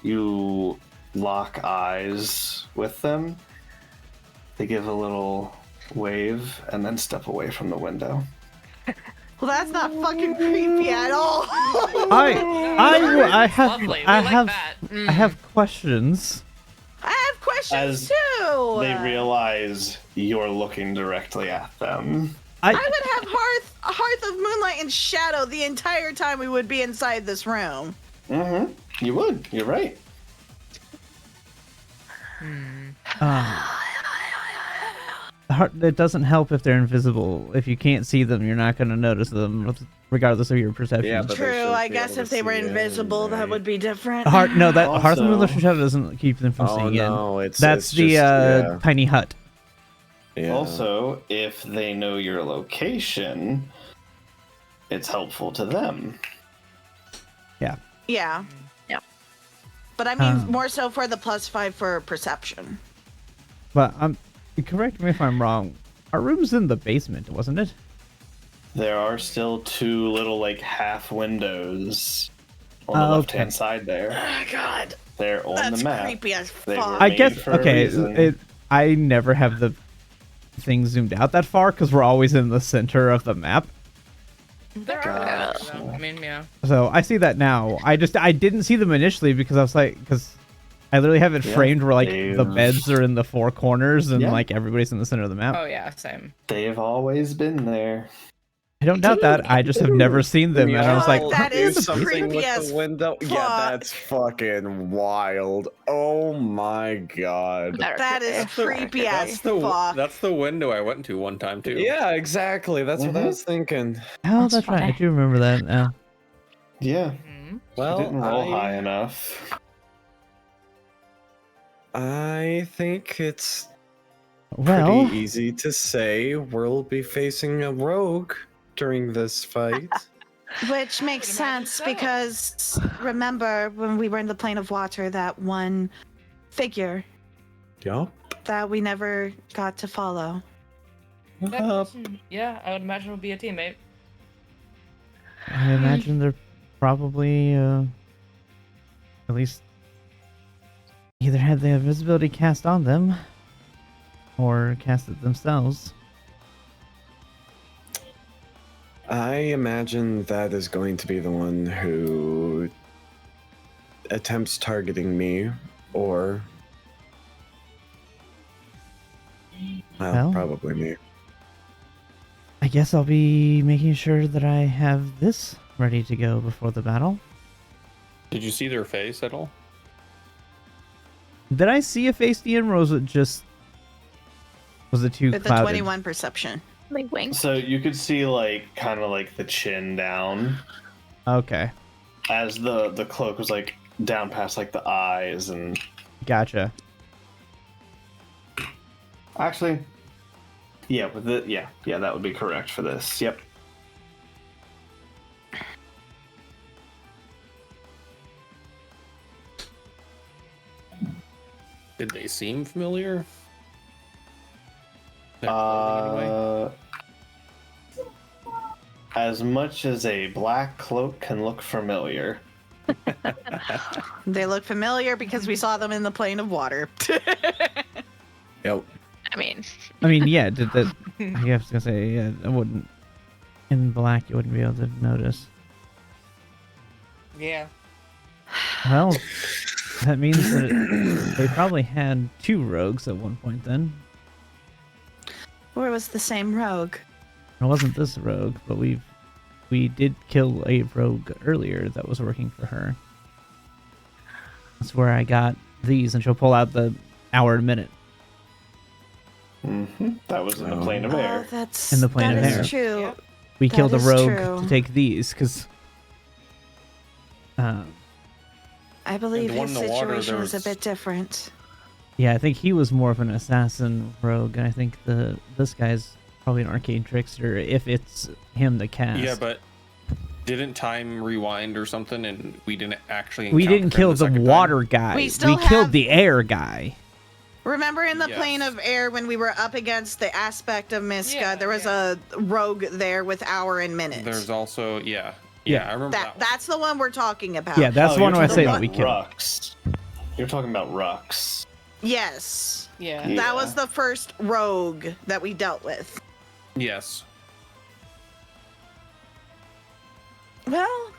You lock eyes with them. They give a little wave and then step away from the window. Well, that's not fucking creepy at all. I Lovely. We like that. I have questions. I have questions As too. They realize you're looking directly at them. I would have Hearth of Moonlight and Shadow the entire time we would be inside this room. Mm-hmm. You would. You're right. It doesn't help if they're invisible. If you can't see them, you're not going to notice them, regardless of your perception. Yeah, but they True, should I be guess able if to they were see it, invisible, that right? would be different. Hearth of Also- Moonlight Shadow doesn't keep them from seeing no, in. it's That's it's the just, yeah. tiny hut. Yeah. Also, if they know your location, it's helpful to them. Yeah. Yeah. Yeah. But I mean, more so for the +5 for perception. But correct me if I'm wrong. Our room's in the basement, wasn't it? There are still two little, like, half windows on the Okay. left-hand side there. Oh, God. They're on That's the map. creepy as They fuck. were I made guess for a okay. reason. I never have the thing zoomed out that far because we're always in the center of the map. There are God. guys, though. I mean, yeah. So I see that now. I didn't see them initially because I was like, because I literally have it Yeah, framed where like the they've- beds are in the four corners and Yeah. like everybody's in the center of the map. Oh yeah, same. They've always been there. I don't doubt that. I just have never seen them, and I was like, that do is something creepy with as the window. Yeah, fuck. that's fucking wild. Oh my god. That is creepy as fuck. That's the window I went to one time too. Yeah, exactly. That's what I was thinking. oh, That's that's right. I funny. do remember that now. Yeah, Mhm. Well, didn't roll high enough. I think it's Well, pretty easy to say we'll be facing a rogue during this fight. Which makes Could imagine sense so. because remember when we were in the plane of water, that one figure Yup. that we never got to follow. That person, yeah, I would imagine would be a teammate. I imagine they're probably at least either had the invisibility cast on them or cast it themselves. I imagine that is going to be the one who attempts targeting me, or Well. probably me. I guess I'll be making sure that I have this ready to go before the battle. Did you see their face at all? Did I see a face, Ian, or was it just... Was it too With the clouded? 21 perception. Like wink. So you could see, like, kind of like the chin down Okay, as the cloak was, like, down past, like, the eyes and... gotcha. Actually, yeah, with the yeah, that would be correct for this. Yep. Did they seem familiar? Their clothing anyway. As much as a black cloak can look familiar. They look familiar because we saw them in the plane of water. Yep. I mean, yeah, I was gonna say, yeah, I wouldn't. In black, you wouldn't be able to notice. Yeah. Well, that means that they probably had 2 rogues at one point then. Or was the same rogue? It wasn't this rogue, but we did kill a rogue earlier that was working for her. That's where I got these, and she'll pull out the hour and minute. That was in the plane of air. That's In the plane of that is air. true. Yep. We That killed a is rogue true. to take these, because... I believe the one his in the water, situation there was a was- bit different. Yeah, I think he was more of an assassin rogue, and I think this guy's probably an arcane trickster, if it's him to cast. Yeah, but didn't time rewind or something, and we didn't actually. We encounter didn't him kill the second time? water guy. We still killed have- the air guy. Remember in the Yes. plane of air when we were up against the aspect of Miska, Yeah, there was a rogue there with hour and minute. There's also Yeah. I remember that. one. That's the one we're talking about. Yeah, that's the Oh, one you're I talking say about that we killed. Rux. You're talking about Rux. Yes. Yeah. Yeah. That was the first rogue that we dealt with. Yes. Well,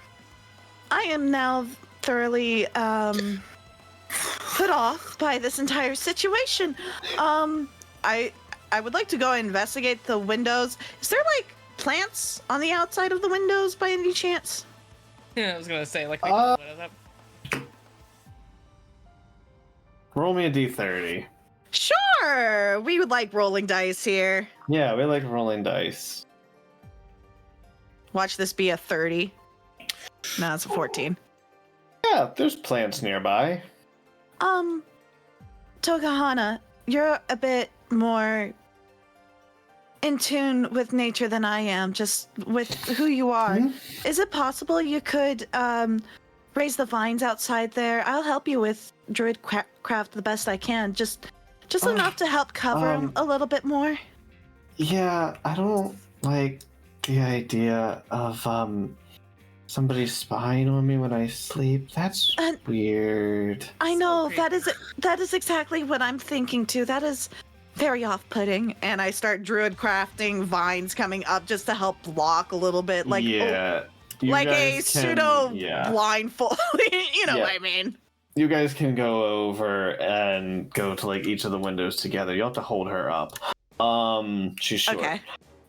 I am now thoroughly put off by this entire situation. I would like to go investigate the windows. Is there like plants on the outside of the windows by any chance? I was gonna say, like, Uh, what is that? Roll me a d30. Sure. We would like rolling dice here. Yeah, we like rolling dice. Watch this be a 30. No, it's a 14. Yeah, there's plants nearby. Tokahana, you're a bit more in tune with nature than I am, just with who you are. Is it possible you could raise the vines outside there? I'll help you with druid craft the best I can, just enough to help cover them a little bit more. Yeah, I don't like the idea of somebody spying on me when I sleep. That's weird. I So know creepy. that is exactly what I'm thinking too. That is very off-putting, and I start druid crafting vines coming up just to help block a little bit, like yeah, you like a guys can- pseudo yeah. blindfold. You know Yeah. what I mean? You guys can go over and go to like each of the windows together. You'll have to hold her up. She's short. Okay.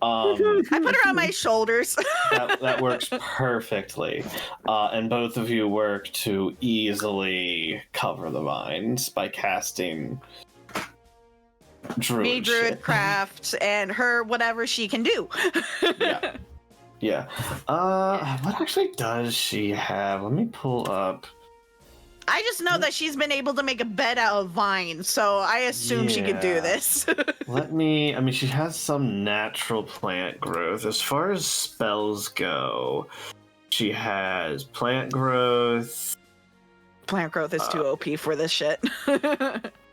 Um, I put her on my shoulders. that works perfectly. And both of you work to easily cover the vines by casting druid Me druid shit. craft and her whatever she can do. Yeah. Yeah. What actually does she have? Let me pull up. I just know that she's been able to make a bed out of vines, so I assume she could do Yeah. this. I mean, she has some natural plant growth. As far as spells go, she has plant growth. Plant growth is too OP for this shit.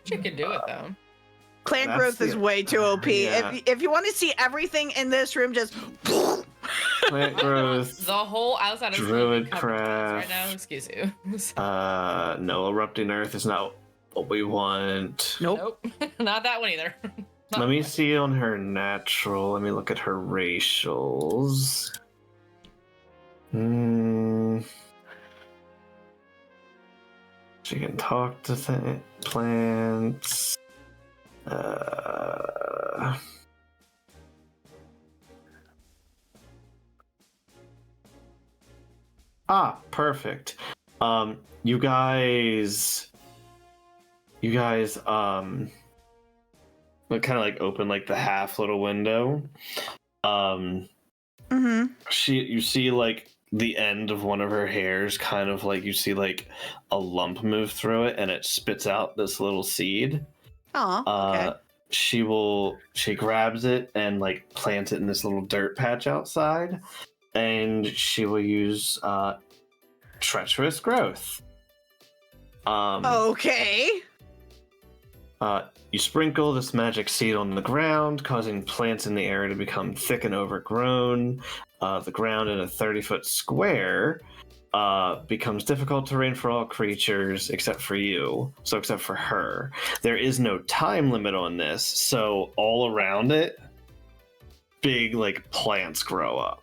She can do it though. Plant That's growth is the- way too OP. yeah. If you want to see everything in this room, just Plant growth. The whole outside of this room Druid is covered in plants right craft. now. Excuse you. No, erupting earth is not what we want. nope. Not that one either. Let me see on her natural. Let me look at her racials. She can talk to plants. Perfect. You guys kind of like open like the half little window. Mm-hmm. You see like the end of one of her hairs, kind of like you see like a lump move through it, and it spits out this little seed. Oh, okay. She grabs it and like plants it in this little dirt patch outside, and she will use treacherous growth. Okay. You sprinkle this magic seed on the ground, causing plants in the area to become thick and overgrown. The ground in a 30-foot square becomes difficult terrain for all creatures except for you. So except for her. There is no time limit on this, so all around it, big plants grow up.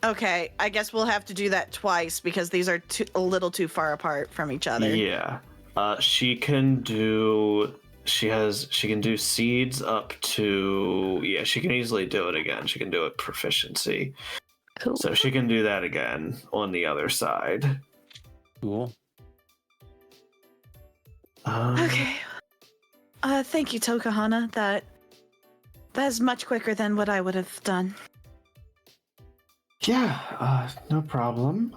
Okay, I guess we'll have to do that twice because these are a little too far apart from each other. Yeah. She can do seeds up to she can easily do it again. She can do it proficiency. Cool. So she can do that again on the other side. Cool. Okay. Thank you, Tokahana. That is much quicker than what I would have done. Yeah, no problem.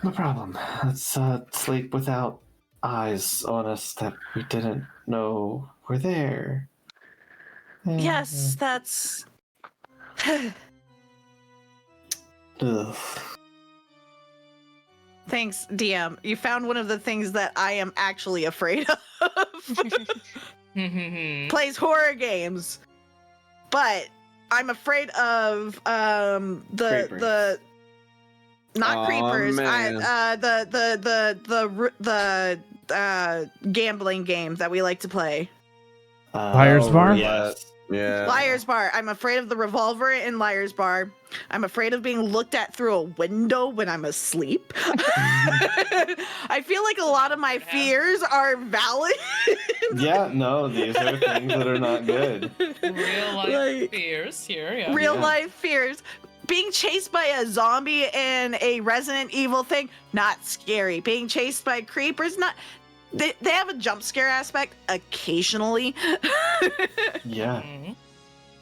No problem. Let's sleep without eyes on us that we didn't know were there. Yes, that's... Ugh. Thanks, DM. You found one of the things that I am actually afraid of. Plays horror games. But I'm afraid of Creepers. the not creepers. Man. The gambling game that we like to play. Liar's Bar? Yes. Yeah. Liar's Bar. I'm afraid of the revolver in Liar's Bar. I'm afraid of being looked at through a window when I'm asleep. I feel like a lot of my fears are valid. Yeah, no, these are things that are not good. Real life Like, fears here, yeah. Real Yeah. life fears. Being chased by a zombie and a Resident Evil thing, not scary. Being chased by creepers, not. They have a jump scare aspect occasionally. Yeah. Mhm.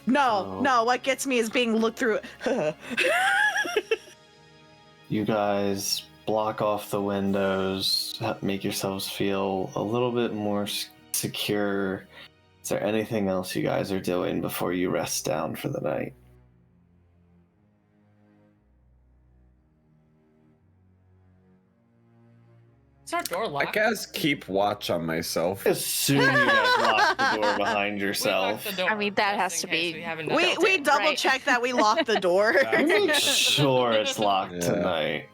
No, Oh. no. What gets me is being looked through. You guys block off the windows, make yourselves feel a little bit more secure. Is there anything else you guys are doing before you rest down for the night? Is our door I locked? guess keep watch on myself. As soon as you guys lock the door behind We locked yourself. the door I mean, that has just to in case be- we haven't we built we it. double Right. check that we lock the door. Make sure it's locked Yeah. tonight.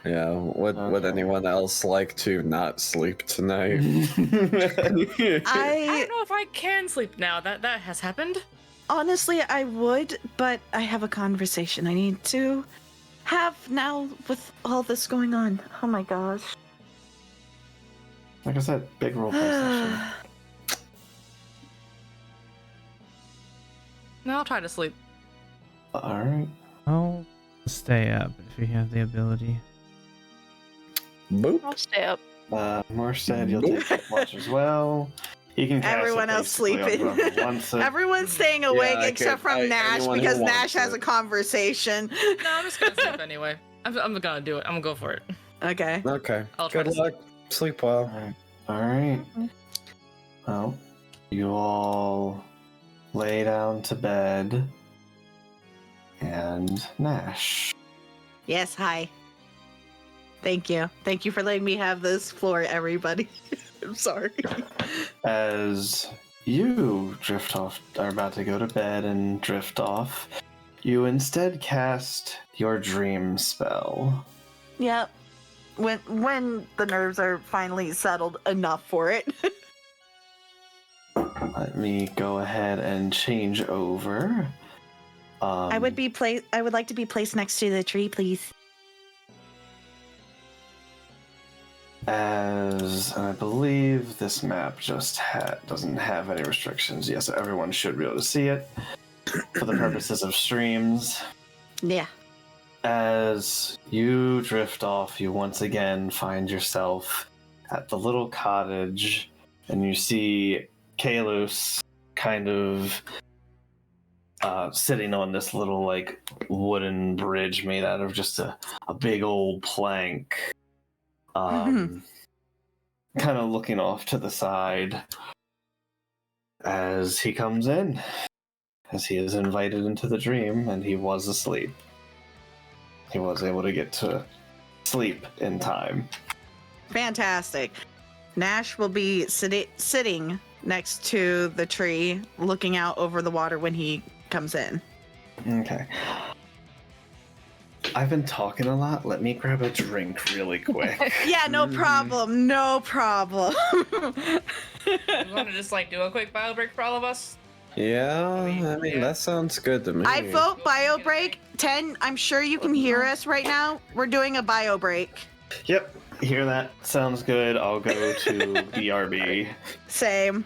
Yeah. Would Okay. anyone else like to not sleep tonight? I I don't know if I can sleep now. That has happened. honestly, I would, but I have a conversation I need to have now with all this going on. Oh my gosh. Like I said, big roleplay session. No, I'll try to sleep. Alright. I'll stay up if you have the ability. Boop. I'll stay up. Morse said you'll take that watch as well. You can cast Everyone it else basically on sleeping. whoever wants it. Everyone's staying awake I except could- from I- Nash anyone who because wants Nash has it. a conversation. No, I'm just gonna sleep anyway. I'm gonna do it. I'm gonna go for it. Okay. Okay. I'll try Good to luck. Sleep well. Alright. Well, you all lay down to bed. And Nash. Yes, hi. Thank you. Thank you for letting me have this floor, everybody. I'm sorry. As you drift off, are about to go to bed and drift off, you instead cast your dream spell. Yep. When the nerves are finally settled enough for it. Let me go ahead and change over. I would like to be placed next to the tree, please. As I believe this map just doesn't have any restrictions. Yes, everyone should be able to see it for the purposes of streams. Yeah. As you drift off, you once again find yourself at the little cottage, and you see Kalos kind of sitting on this little wooden bridge made out of just a big old plank. Kind of looking off to the side as he comes in, as he is invited into the dream, and he was asleep. He was able to get to sleep in time. Fantastic. Nash will be sitting next to the tree, looking out over the water when he comes in. Okay. I've been talking a lot. Let me grab a drink really quick. Yeah, no problem. No problem. You want to just like do a quick bio break for all of us? Yeah, I mean, yeah. that sounds good to me. I vote bio break. 10, I'm sure you can hear us right now. We're doing a bio break. Yep, hear that? Sounds good. I'll go to BRB. Same.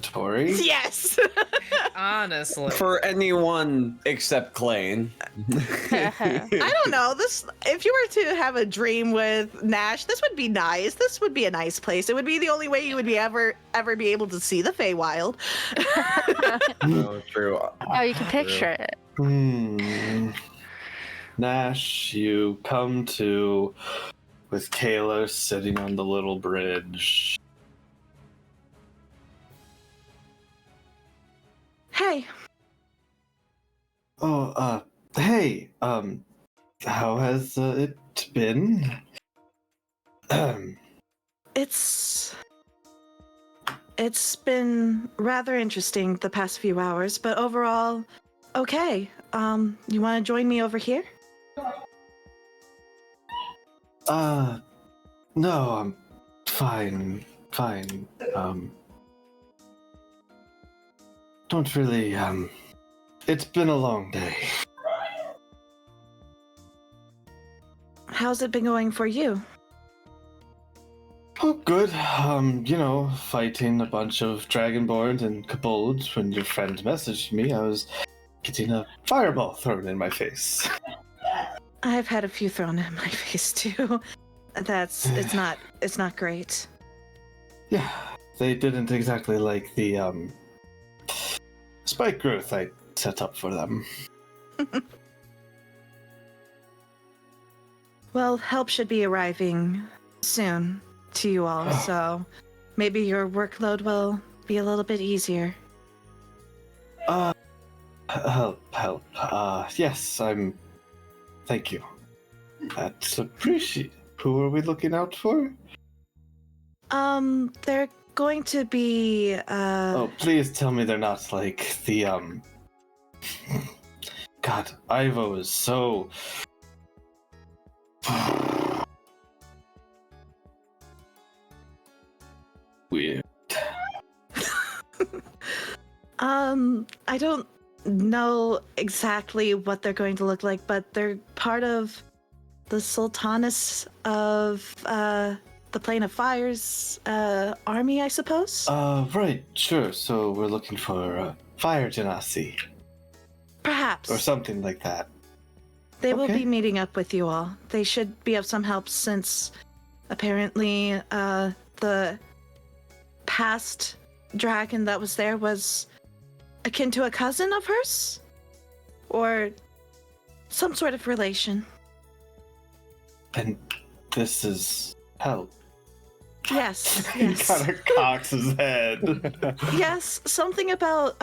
territory. Yes. Honestly. For anyone except Klain. I don't know. This, if you were to have a dream with Nash, this would be nice. This would be a nice place. It would be the only way you would be ever be able to see the Feywild. No, true. Oh, you can picture it. Nash, you come to with Kayla sitting on the little bridge. Hey. Oh, hey, how has it been? It's been rather interesting the past few hours, but overall, okay. You want to join me over here? No, I'm fine. Don't really, it's been a long day. How's it been going for you? Oh, good. Fighting a bunch of Dragonborns and Kobolds. When your friend messaged me, I was getting a fireball thrown in my face. I've had a few thrown in my face too. It's not great. Yeah, they didn't exactly like the, spike growth I set up for them. Well, help should be arriving soon to you all, so maybe your workload will be a little bit easier. Help. Yes, thank you. That's appreciated. Who are we looking out for? They're going to be, Oh, please tell me they're not like the, God, Ivo is so... weird. I don't know exactly what they're going to look like, but they're part of the Sultaness of, the Plane of Fire's, army, I suppose? Right, sure. So we're looking for, Fire Genasi. Perhaps. Or something like that. They will Okay. be meeting up with you all. They should be of some help since apparently the past dragon that was there was akin to a cousin of hers? Or some sort of relation. And this is help. Yes, He yes. kind of cocks his head. Yes, something about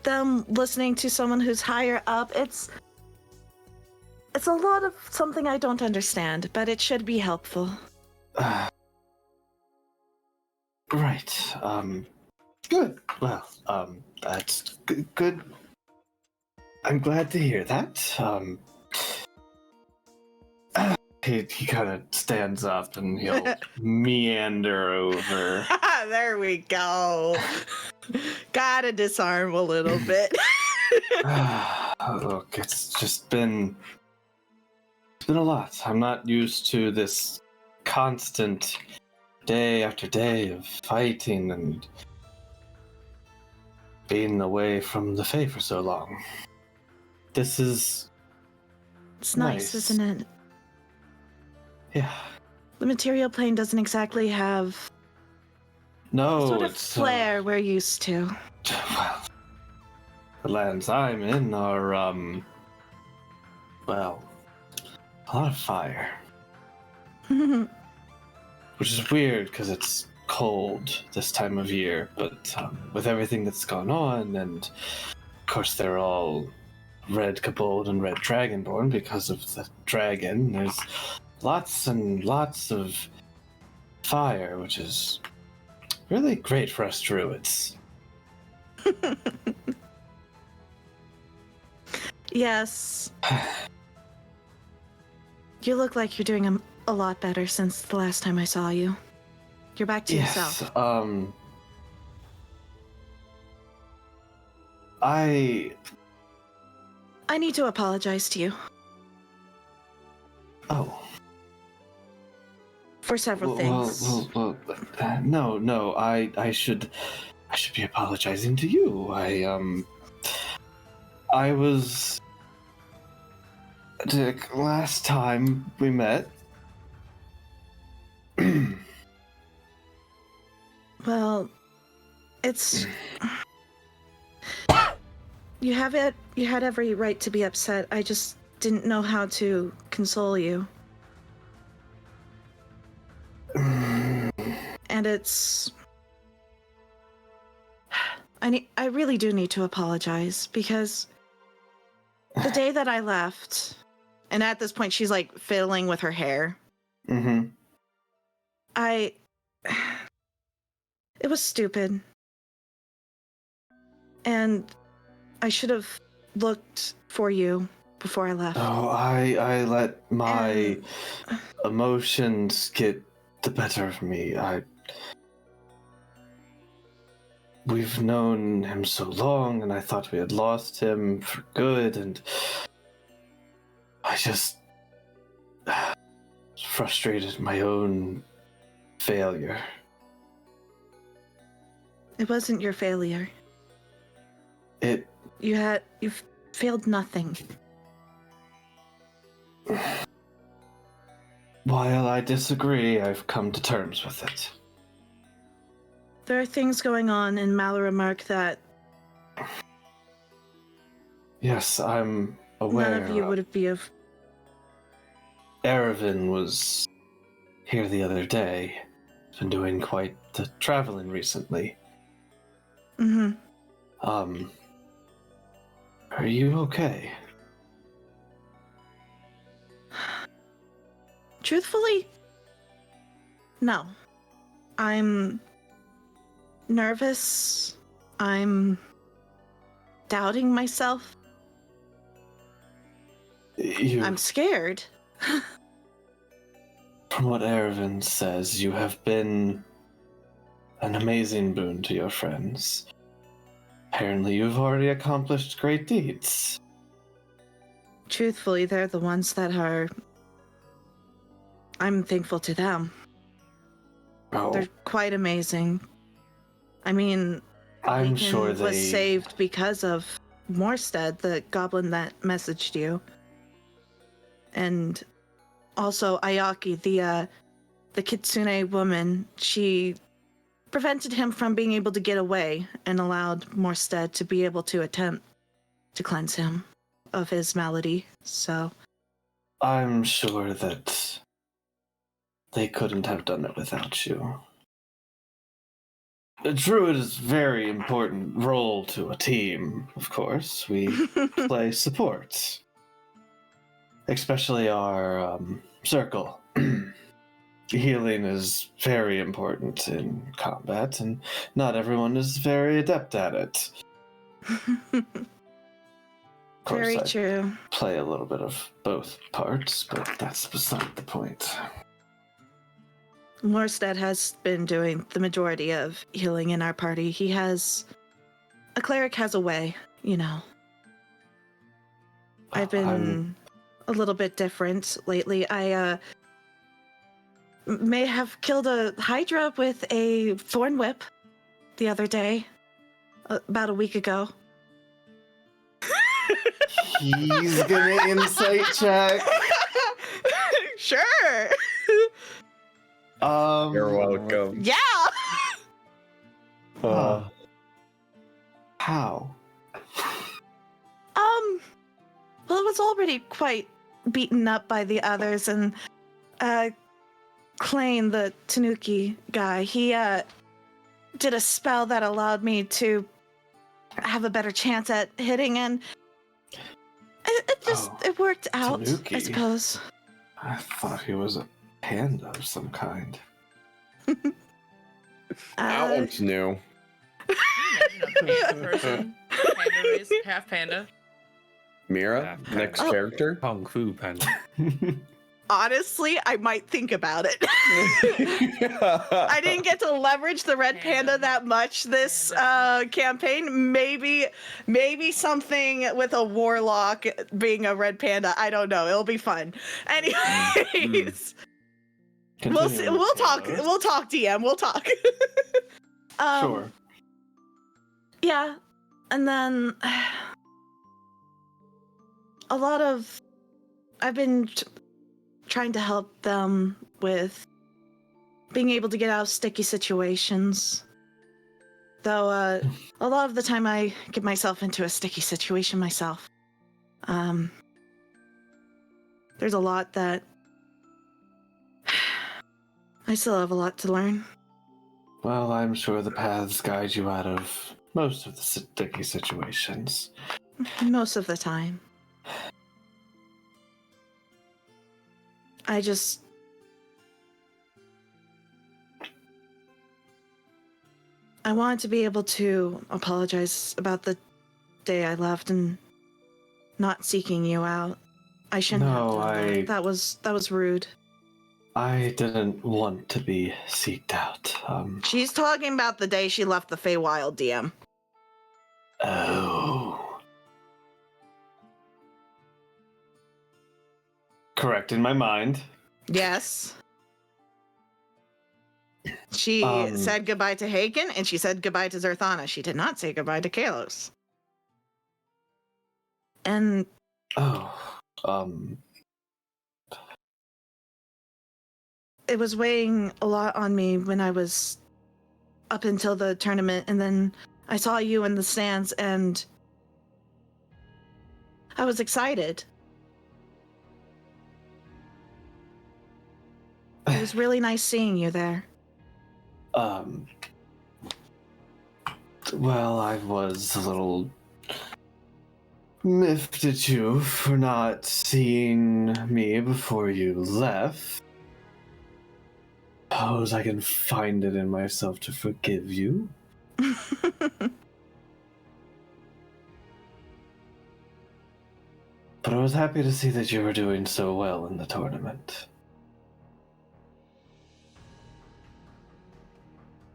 them listening to someone who's higher up. It's a lot of something I don't understand, but it should be helpful. Right. Good. Well, that's good. I'm glad to hear that. He kind of stands up and he'll meander over. There we go. Gotta disarm a little bit. Look, it's been a lot. I'm not used to this constant day after day of fighting and being away from the Fae for so long. This is It's nice, isn't it? Yeah. The material plane doesn't exactly have No, sort of it's flair we're used to. Well, the lands I'm in are well, a lot of fire, which is weird because it's cold this time of year. But with everything that's gone on, and of course they're all red kobold and red dragonborn because of the dragon. There's lots and lots of fire, which is really great for us druids. Yes. You look like you're doing a lot better since the last time I saw you. You're back to yourself. I need to apologize to you Oh. for several things. No, I should I should be apologizing to you. I was... Dick, last time we met... Well, it's... You had every right to be upset. I just didn't know how to console you. And it's... I really do need to apologize, because the day that I left, and at this point she's like fiddling with her hair. Mm-hmm. It was stupid. And I should have looked for you before I left. Oh, I let my emotions get the better of me. We've known him so long, and I thought we had lost him for good, and I just frustrated my own failure. It wasn't your failure. You failed nothing. While I disagree, I've come to terms with it. There are things going on in Malaramark that Yes, I'm aware. none of you would be of. Erevan was here the other day. He's been doing quite the traveling recently. Mm-hmm. Are you okay? Truthfully, no. I'm nervous. I'm doubting myself. I'm scared. From what Erevan says, you have been an amazing boon to your friends. Apparently, you've already accomplished great deeds. Truthfully, they're the ones that are... I'm thankful to them. Oh, They're quite amazing. I mean, I'm Lincoln sure they... was saved because of Morstead, the goblin that messaged you. And also Ayaki, the Kitsune woman, she prevented him from being able to get away and allowed Morstead to be able to attempt to cleanse him of his malady. So I'm sure that they couldn't have done it without you. A druid is a very important role to a team, of course. We play support. Especially our circle. Healing is very important in combat, and not everyone is very adept at it. Of course, very I true. play a little bit of both parts, but that's beside the point. Morstead has been doing the majority of healing in our party. A cleric has a way, you know. I've been a little bit different lately. I may have killed a hydra with a thorn whip the other day, about a week ago. He's gonna insight check. Sure. You're welcome. Yeah. How? Well, it was already quite beaten up by the others, and Klain, the Tanuki guy, he did a spell that allowed me to have a better chance at hitting, and it worked out, Tanuki. I suppose. I thought he was a panda of some kind. That one's new. Panda person, panda race, half panda. Mira, next character. Kung Fu Panda. Honestly, I might think about it. I didn't get to leverage the red panda that much this campaign. Maybe something with a warlock being a red panda. I don't know. It'll be fun. Anyways, we'll see. We'll talk. We'll talk, DM. We'll talk. Sure. Yeah, and then I've been trying to help them with being able to get out of sticky situations. Though a lot of the time I get myself into a sticky situation myself. There's a lot that I still have a lot to learn. Well, I'm sure the paths guide you out of most of the sticky situations. Most of the time. I wanted to be able to apologize about the day I left and not seeking you out. I shouldn't have done that. That was rude. I didn't want to be seeked out. She's talking about the day she left the Feywild, DM. Oh. Correct in my mind. Yes. She said goodbye to Hagen, and she said goodbye to Zerthana. She did not say goodbye to Kalos. And... It was weighing a lot on me when I was up until the tournament, and then I saw you in the stands, and I was excited. It was really nice seeing you there. Well, I was a little miffed at you for not seeing me before you left. Suppose I can find it in myself to forgive you. But I was happy to see that you were doing so well in the tournament.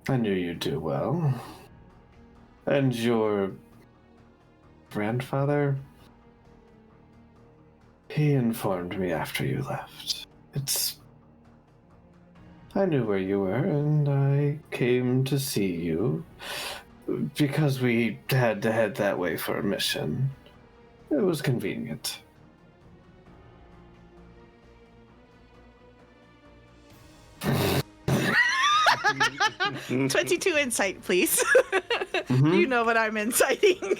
I knew you'd do well. And your grandfather? He informed me after you left. I knew where you were, and I came to see you because we had to head that way for a mission. It was convenient. Mm-hmm. 22 insight, please. Mm-hmm. You know what I'm inciting.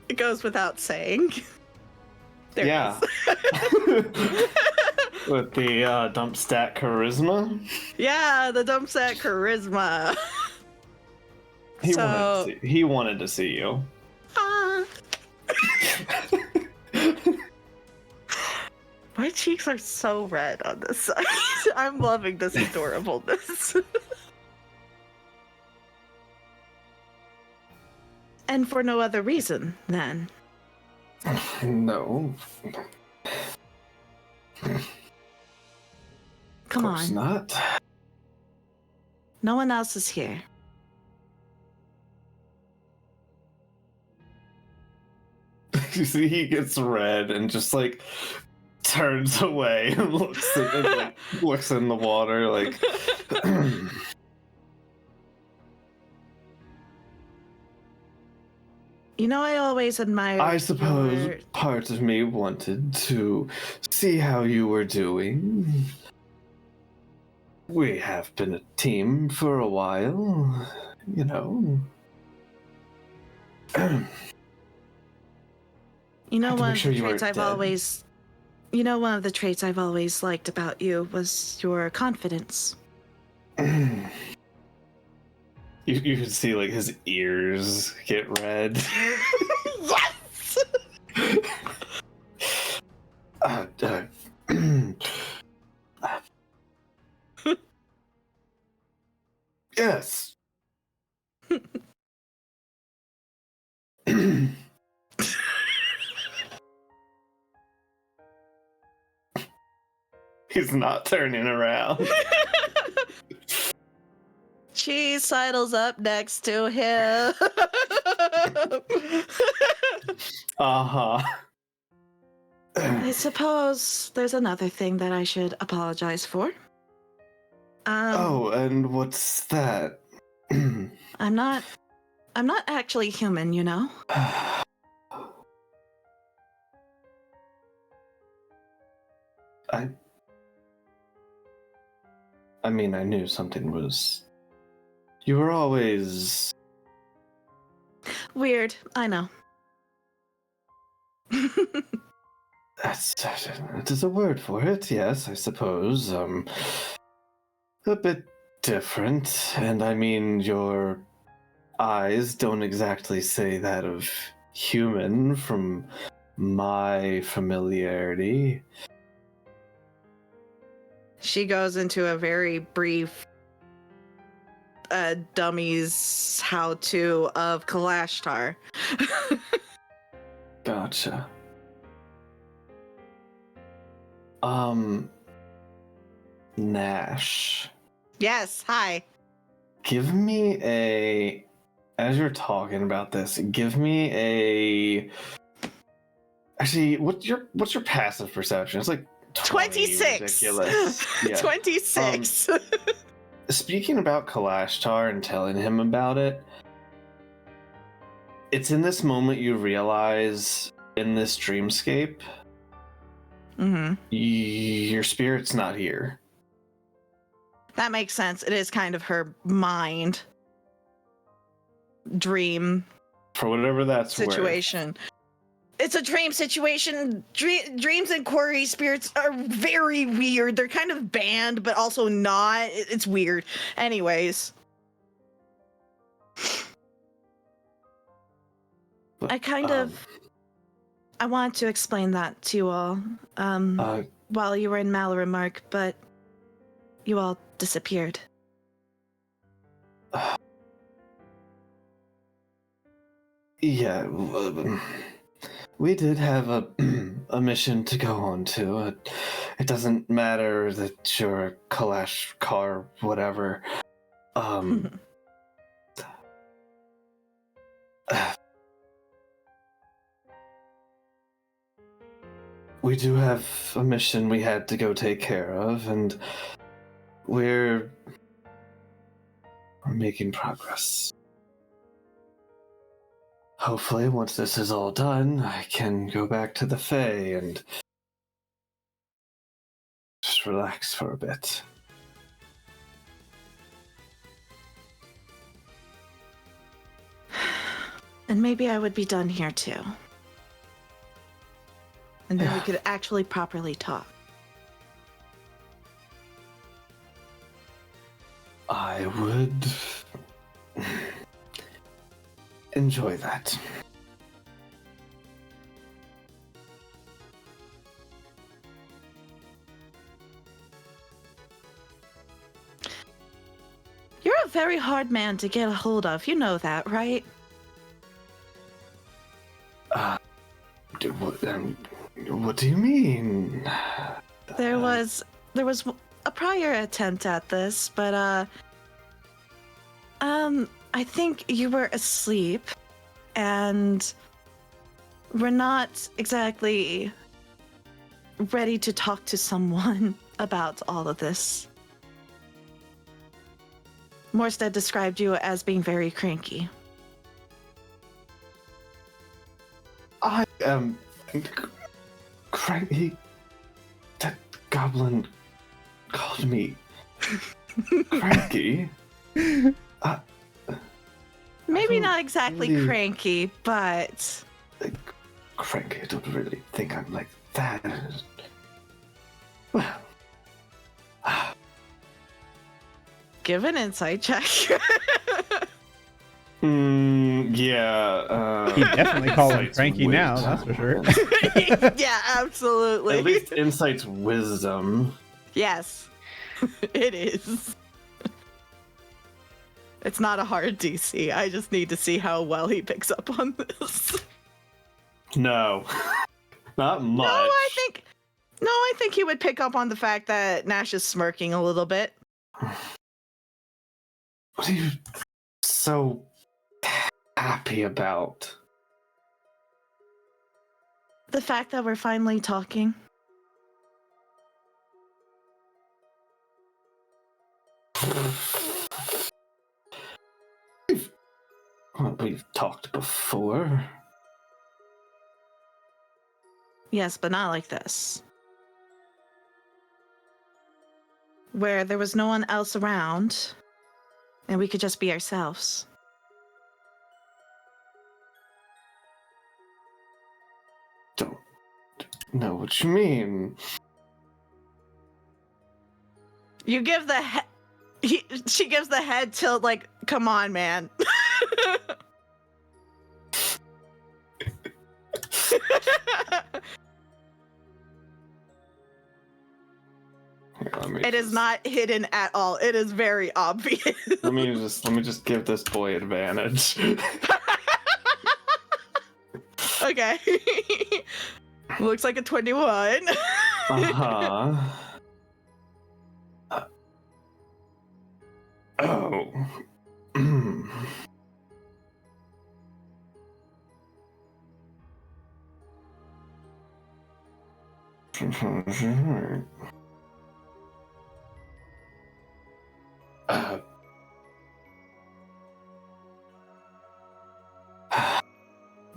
It goes without saying. There yeah. With the dump stat charisma? Yeah, the dump stat charisma. He wanted to see you. My cheeks are so red on this side. I'm loving this adorableness. And for no other reason, then. No. Come of course on. Not. No one else is here. You see, he gets red and just like turns away and looks in the water like. You know, I always admired. I suppose part of me wanted to see how you were doing. We have been a team for a while, you know. You know, one of the traits I've always liked about you was your confidence. You can see like his ears get red. Yes. Yes. He's not turning around. She sidles up next to him. Uh-huh. I suppose there's another thing that I should apologize for. Oh, and what's that? I'm not I'm not actually human, you know? I mean, I knew something was. You were always. Weird, I know. There's a word for it, yes, I suppose. A bit different, and I mean, your eyes don't exactly say that of human from my familiarity. She goes into a very brief dummies how-to of Kalashtar. Gotcha. Nash. Yes, hi. Give me a. As you're talking about this, give me a. Actually, what's your passive perception? It's like 26. Ridiculous. Yeah. 26. Speaking about Kalashtar and telling him about it, it's in this moment you realize in this dreamscape, your spirit's not here. That makes sense. It is kind of her mind dream For whatever that's situation. It's a dream situation. Dreams and quarry spirits are very weird. They're kind of banned, but also not. It's weird. Anyways. worth. I wanted to explain that to you all while you were in Malaramark, but you all disappeared. Yeah, we did have a mission to go on to. It doesn't matter that you're a Kalash car, whatever. We do have a mission we had to go take care of, and we're making progress. Hopefully, once this is all done, I can go back to the Fae and just relax for a bit. And maybe I would be done here too. And then we could actually properly talk. I would enjoy that. You're a very hard man to get a hold of. You know that, right? What do you mean? There was a prior attempt at this, but I think you were asleep and we're not exactly ready to talk to someone about all of this. Morstead described you as being very cranky. I am cranky. That goblin called me cranky. Maybe not exactly cranky, but cranky. I don't really think I'm like that. Well, give an insight check. Yeah. He'd definitely call him Insight's cranky now, that's for sure. Yeah, absolutely. At least insight's wisdom. Yes, it is. It's not a hard DC. I just need to see how well he picks up on this. No, not much. No, I think he would pick up on the fact that Nash is smirking a little bit. What are you so happy about? The fact that we're finally talking. Well, we've talked before. Yes, but not like this. Where there was no one else around, and we could just be ourselves. Don't know what you mean. You give the she gives the head tilt like, come on, man. It is not hidden at all. It is very obvious. Let me just give this boy advantage. Okay. Looks like a 21. Uh-huh. Oh.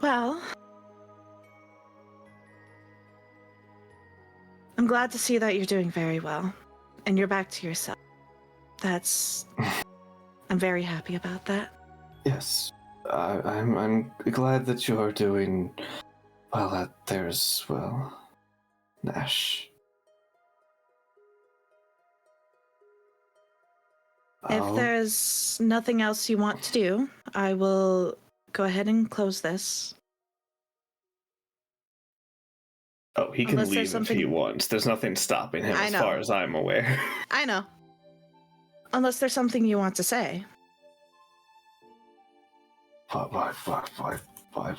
Well, I'm glad to see that you're doing very well, and you're back to yourself. I'm very happy about that. Yes, I'm glad that you are doing well out there as well, Nash. If there's nothing else you want to do, I will go ahead and close this. Oh, he can Unless there's leave if something- he wants. There's nothing stopping him I as know. far as I'm aware. I know. Unless there's something you want to say. Why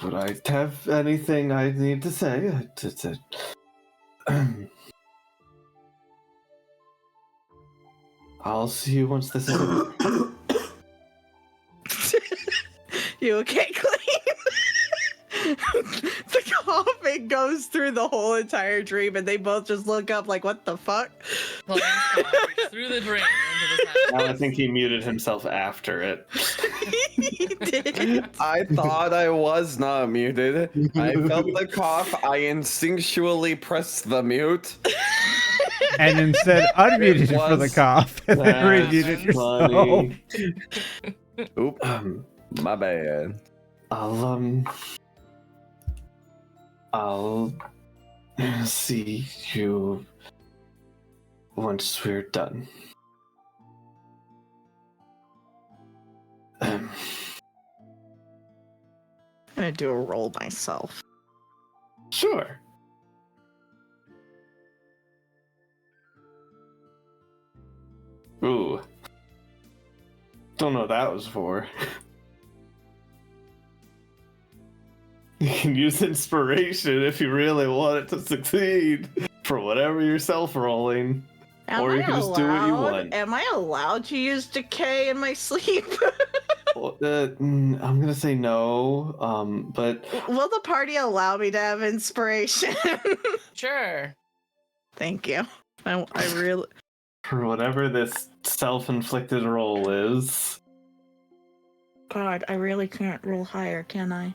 would I have anything I need to say? I'll see you once this is over. You okay, Klain? The coughing goes through the whole entire dream, and they both just look up like, what the fuck? Klain's gone through the drain into the house. Now I think he muted himself after it. He did. I thought I was not muted. I felt the cough. I instinctually pressed the mute. And instead unmuted It for the was- cough and then That's remuted yourself. funny. Oop, my bad. I'll see you once we're done. I'm gonna do a roll myself. Sure. Ooh. Don't know what that was for. You can use inspiration if you really want it to succeed for whatever you're self-rolling. Or you can just do what you want. Am I allowed to use decay in my sleep? Well, I'm gonna say no, but Will the party allow me to have inspiration? Sure. Thank you. I really... for whatever this self-inflicted roll is, God, I really can't roll higher, can I?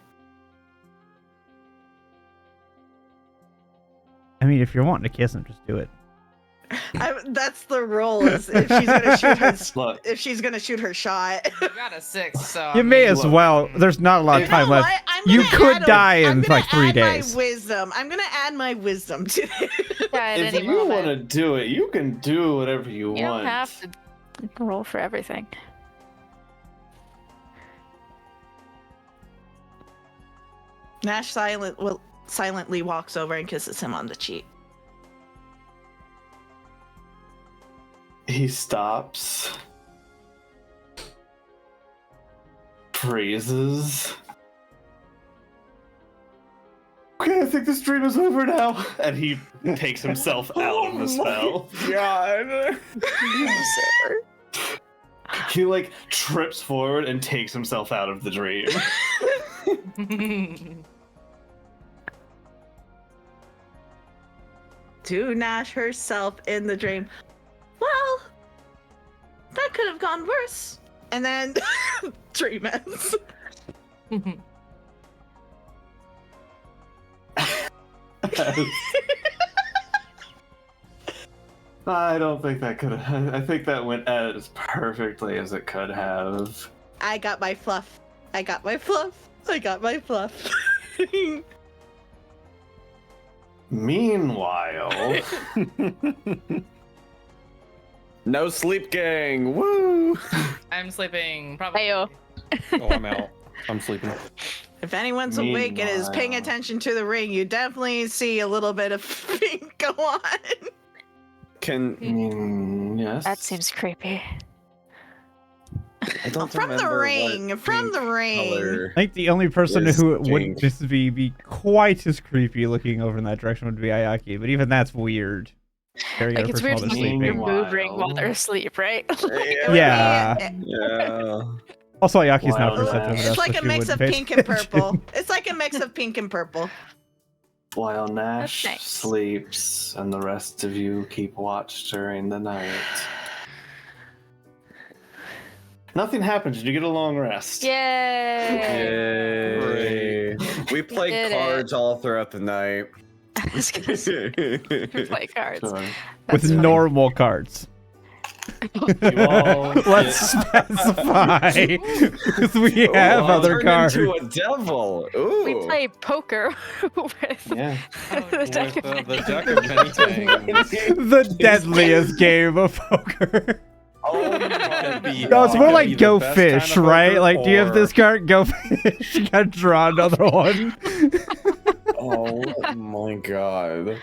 I mean, if you're wanting to kiss him, just do it. That's the roll. Is if she's gonna shoot her, look, if she's gonna shoot her shot. You got a 6, so. You may as look, well. There's not a lot of You know time left. what? I'm You gonna could add die in I'm gonna like 3 add days. My wisdom. I'm gonna add my wisdom to this. At if any you moment. want to do it, you can do whatever you You want. don't have to roll for everything. Nash silently walks over and kisses him on the cheek. He stops, freezes. Okay, I think this dream is over now. And he takes himself out of the spell. God. He like trips forward and takes himself out of the dream. To Nash herself in the dream. Well, that could have gone worse. And then dream ends. I don't think that could have. I think that went as perfectly as it could have. I got my fluff. I got my fluff. I got my fluff. Meanwhile, No sleep gang. Woo! I'm sleeping. Probably. Heyo. Oh, I'm out. I'm sleeping. If anyone's awake and is paying Meanwhile. attention to the ring, you definitely see a little bit of pink go on. yes. That seems creepy. I don't From the remember what ring. From the pink ring. color- I think the only person Yes, who wouldn't Jinx. just be quite as creepy looking over in that direction would be Ayaki, but even that's weird. Staring at Like a it's person weird while to they're look at your sleeping. mood ring while they're asleep, right? Yeah. Yeah. Also, Ayaki's not Wild perceptive Nash. enough, It's like so a she mix of wouldn't pay pink and attention. purple. It's like a mix of pink and purple. While Nash That's nice. sleeps and the rest of you keep watch during the night. Nothing happens. You get a long rest. Yay! Yay. We played did cards all throughout the night. I was gonna say, play cards. Sure. With That's funny. normal cards. You all Let's specify. Because we have Ooh, I'll other turn cards. into a devil. Ooh. We play poker with Yeah. the deck of With the many deck of many things. The deadliest game of poker. Oh my No, it's more Could be like the Go best Fish, kind of right? poker, Like, do you have or- this card? Go Fish. You gotta draw another one. Oh my god.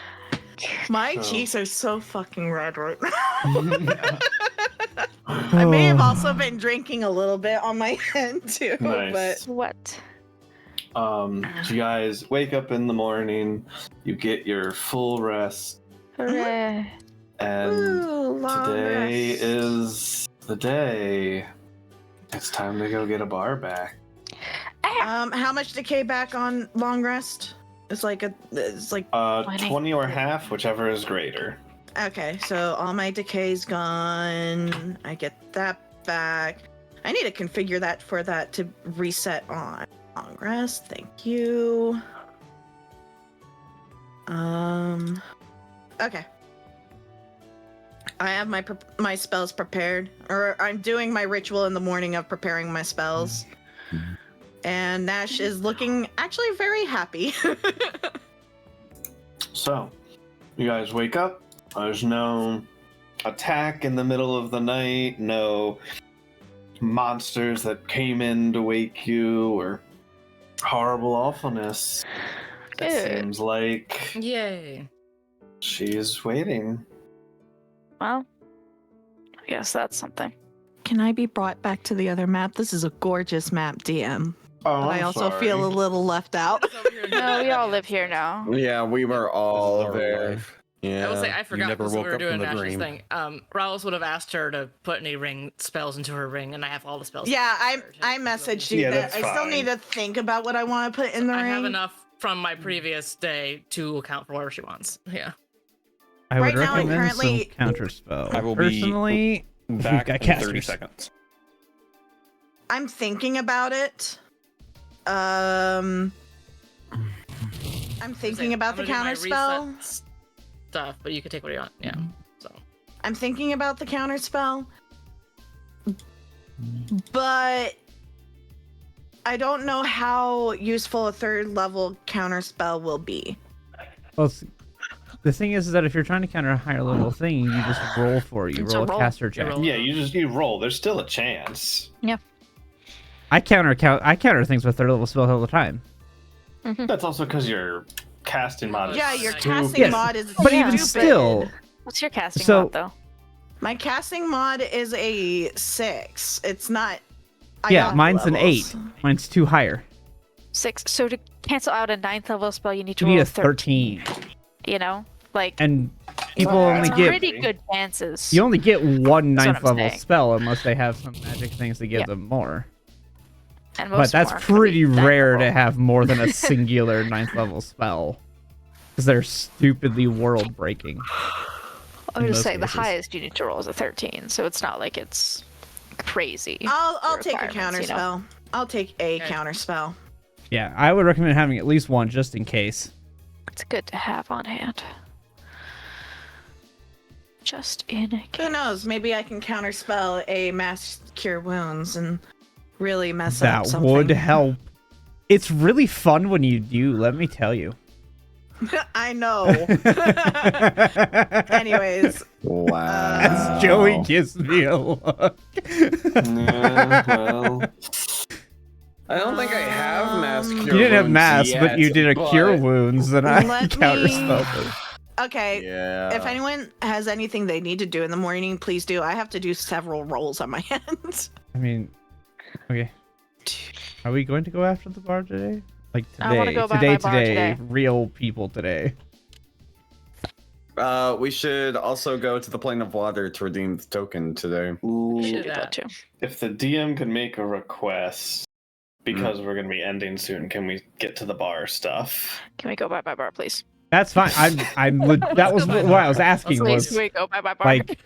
My So- cheeks are so fucking red right now. I may have also been drinking a little bit on my end too, Nice. What? So you guys wake up in the morning, you get your full rest, Hooray. but and ooh, long today rest. is the day. It's time to go get a bar back. How much decay back on long rest? It's like 20. 20 or half, whichever is greater. okay, so all my decay's gone. I get that back. I need to configure that for that to reset on long rest. Thank you. Okay. I have my spells prepared, or I'm doing my ritual in the morning of preparing my spells. And Nash is looking actually very happy. So, you guys wake up. There's no attack in the middle of the night, no monsters that came in to wake you, or horrible awfulness. It Good. seems like Yay. she's waiting. Well, I guess that's something. Can I be brought back to the other map? This is a gorgeous map, DM. Oh, But I also feel a little left out. No, we all live here now. Yeah, we were all This is our there. life. Yeah. I will say I forgot never this when woke we were up doing from the Nash's dream. thing. Rallis would have asked her to put any ring spells into her ring, and I have all the spells. Yeah, I prepared. messaged you Yeah, that. that's I still fine. need to think about what I want to put in the I ring. have enough from my previous day to account for whatever she wants. Yeah. I would Right now, I recommend currently- some counter spell. I will be Personally, Back got in 30 casters. seconds. I'm thinking about it. I'm thinking about the I'm gonna counter do my spell. reset stuff, but you can take what you want. Yeah. So I'm thinking about the counter spell. But I don't know how useful a third level counter spell will be. well, the thing is that if you're trying to counter a higher level thing, you just roll for it. You It's roll a a roll. caster You check. roll. Yeah, you roll. There's still a chance. I counter things with third level spells all the time. That's also because your casting mod is Yeah, your Yes. casting Yes, mod is But Yeah. even stupid. still, What's your casting So- mod, though? My casting mod is a 6. It's not. yeah, Ayaka mine's an levels. 8. Mine's 2 higher. 6. So to cancel out a 9th level spell, you need to You need roll a 13. You know? Like, And people Well, only it's get pretty good chances. you only get one That's what 9th I'm level saying. spell unless they have some magic things to give Yeah. them more. And But most that's more are gonna pretty be that rare level. to have more than a singular 9th level spell. Because they're stupidly world breaking. I in was just most saying the cases. highest you need to roll is a 13, so it's not like it's crazy. I'll the take a requirements, counter you know? spell. I'll take a Okay. counter spell. Yeah, I would recommend having at least one just in case. It's good to have on hand. Just in a case. Who knows? Maybe I can counter spell a mass cure wounds and really mess up That something. would help. It's really fun when you do, let me tell you. I know. Anyways, Wow. Joey gives me a look. Yeah, well, I don't think I have mass cure You didn't have wounds mass, but yet, you did a cure wounds, and I Let counterspelled me- it. okay. Yeah. If anyone has anything they need to do in the morning, please do. I have to do several rolls on my end. I mean, okay. Are we going to go after the bar today? Like today, I wanna go by my bar today. real people today. We should also go to the plane of water to redeem the token today. ooh, Should Should do that too. if the DM could make a request, because we're gonna be ending soon, can we get to the bar stuff? Can we go by my bar, please? That's fine. That was what I was asking. Please, Was can we go by my bar? like,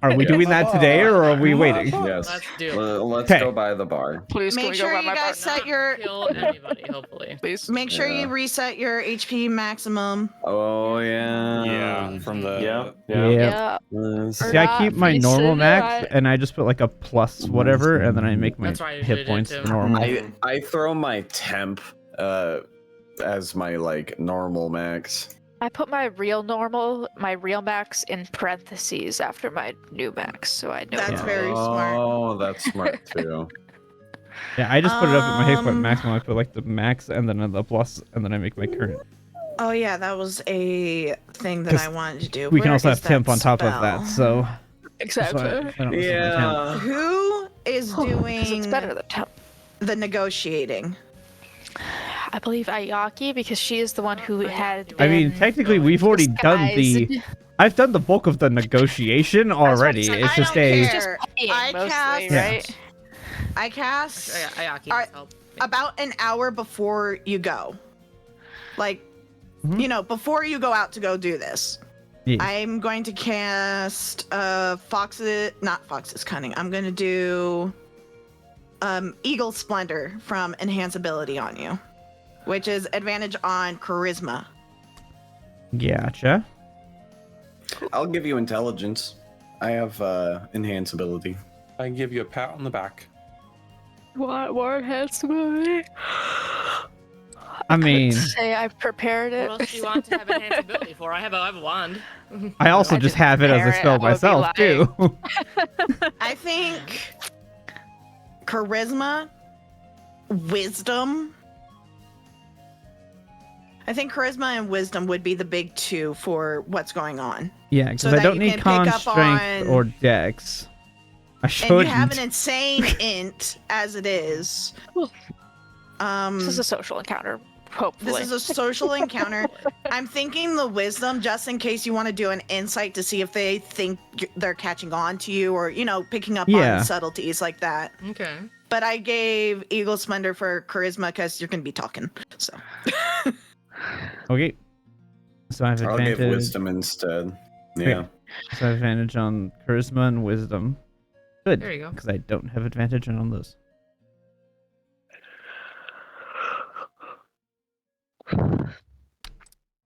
are we Yeah. doing that today, or are we waiting? Yes. Let's do it. Let's Okay. go by the bar. Please, can Make we sure go by you my bar? guys set Not your kill anybody, hopefully. Please. make sure Yeah. you reset your HP maximum. Oh yeah. Yeah, from the Yeah. Yeah. See, I keep my Not normal facing max, that. and I just put like a plus whatever, and then I make my That's right, you hit did it points too. normal. I throw my temp as my like normal max. I put my real max in parentheses after my new max, so I know. That's Yeah. very smart. Oh, that's smart too. Yeah, I just put it up at my hit point Um, maximum. I put like the max, and then the plus, and then I make my current. Oh yeah, that was a thing that 'Cause I wanted to do. We can Where also is have temp that on top of that, spell? so that's why Exactly. I don't listen to my temp. Yeah. Who is Because doing it's better than temp. the negotiating? I believe Ayaki, because she is the one who had. I mean, been technically, we've already done the. disguised. I've done the bulk of the negotiation already. say, It's I just don't a. care. Paying I mostly, cast- right? I cast Ayaki Alright. needs help. about an hour before you go. Like, Mhm. you know, before you go out to go do this. Yes. I'm going to cast not Fox's Cunning. I'm going to do Eagle Splendor from Enhance Ability on you, which is advantage on Charisma. Gotcha. I'll give you intelligence. I have enhance ability. I can give you a pat on the back. What more has to be? I mean, Say I prepared it. What else do you want to have enhanced ability for? I have a wand. I also I just didn't have it as a prepare it, spell I would be myself too. I think Charisma, Wisdom. I think Charisma and Wisdom would be the big two for what's going on. Yeah, because So I that don't you need can con, pick up strength, on- or dex. I And shouldn't. you have an insane int as it is. This is a social encounter, hopefully. This is a social encounter. I'm thinking the wisdom, just in case you want to do an insight to see if they think they're catching on to you or, you know, picking up Yeah. on subtleties like that. Okay. But I gave Eagle Splendor for charisma because you're going to be talking. So Okay. So I have I'll advantage. give wisdom instead. Yeah. So I have advantage on charisma and wisdom. Good. There you go. Because I don't have advantage on those.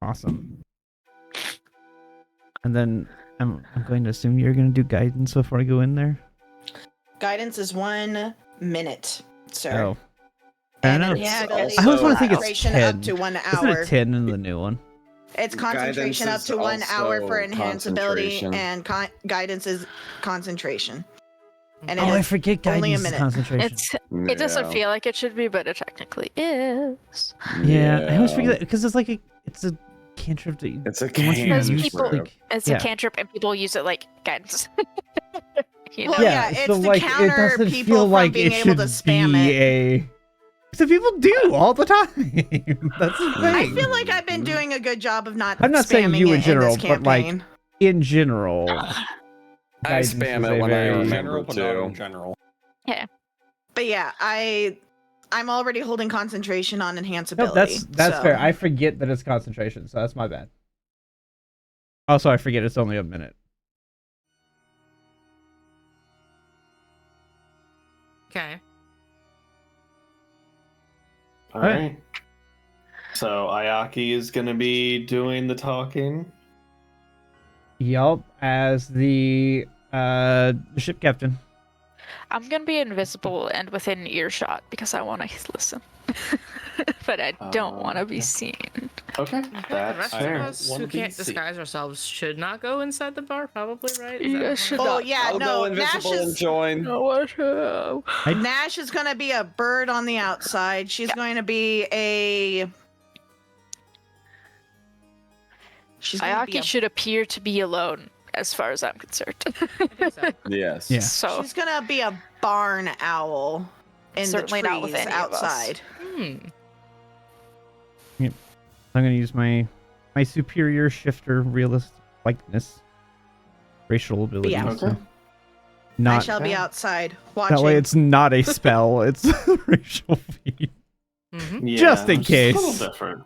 Awesome. And then I'm going to assume you're going to do guidance before I go in there. guidance is 1 minute, sir. Oh. Fair And enough. invisibility I always is wanna think it's concentration 10. up to 1 Isn't hour. it 10 in the new one? It's concentration up Guidance to is 1 hour for also enhanced ability, concentration. and guidance is concentration. And Oh, it I is forget only a guidance is minute. concentration. It doesn't Yeah. feel like it should be, but it technically is. Yeah, I always forget that because it's like it's a cantrip that It's a once you Because use, people- like, It's Yeah. a cantrip, and people use it like guidance. You know? Well, yeah, it's so to like counter it doesn't people feel from like being it able should to spam be it. a. So people do all the time. That's the thing. I feel like I've been doing a good job of not. I'm not saying spamming you it in general, this but, like, campaign. in general. I guidance spam is it a when I very- remember General, but not in to. general. But yeah, I'm already holding concentration on enhance No, ability. that's so. fair. I forget that it's concentration, so that's my bad. Also, I forget it's only a minute. Okay. All right. So Ayaki is going to be doing the talking. Yup, as the ship captain. I'm gonna be invisible and within earshot because I want to listen, but I don't want to be yeah. seen. Okay, The that's rest fair. of us Wanna who be can't seen. disguise ourselves should not go inside the bar, probably, right? You guys Is should that Oh not. yeah, I'll go no. Nash invisible and is join. Nash is gonna be a bird on the outside. She's going to be a. She's gonna be Ayaki a. should appear to be alone, as far as I'm concerned. I think so. Yes. Yeah. So She's gonna be a barn owl in Certainly the not with trees any of us. outside. I'm gonna use my superior shifter realist likeness, racial ability. Yeah. So Okay. I not shall be outside watching. that way. It's not a spell. It's a racial feat. Yeah, Just in which is a case. little different.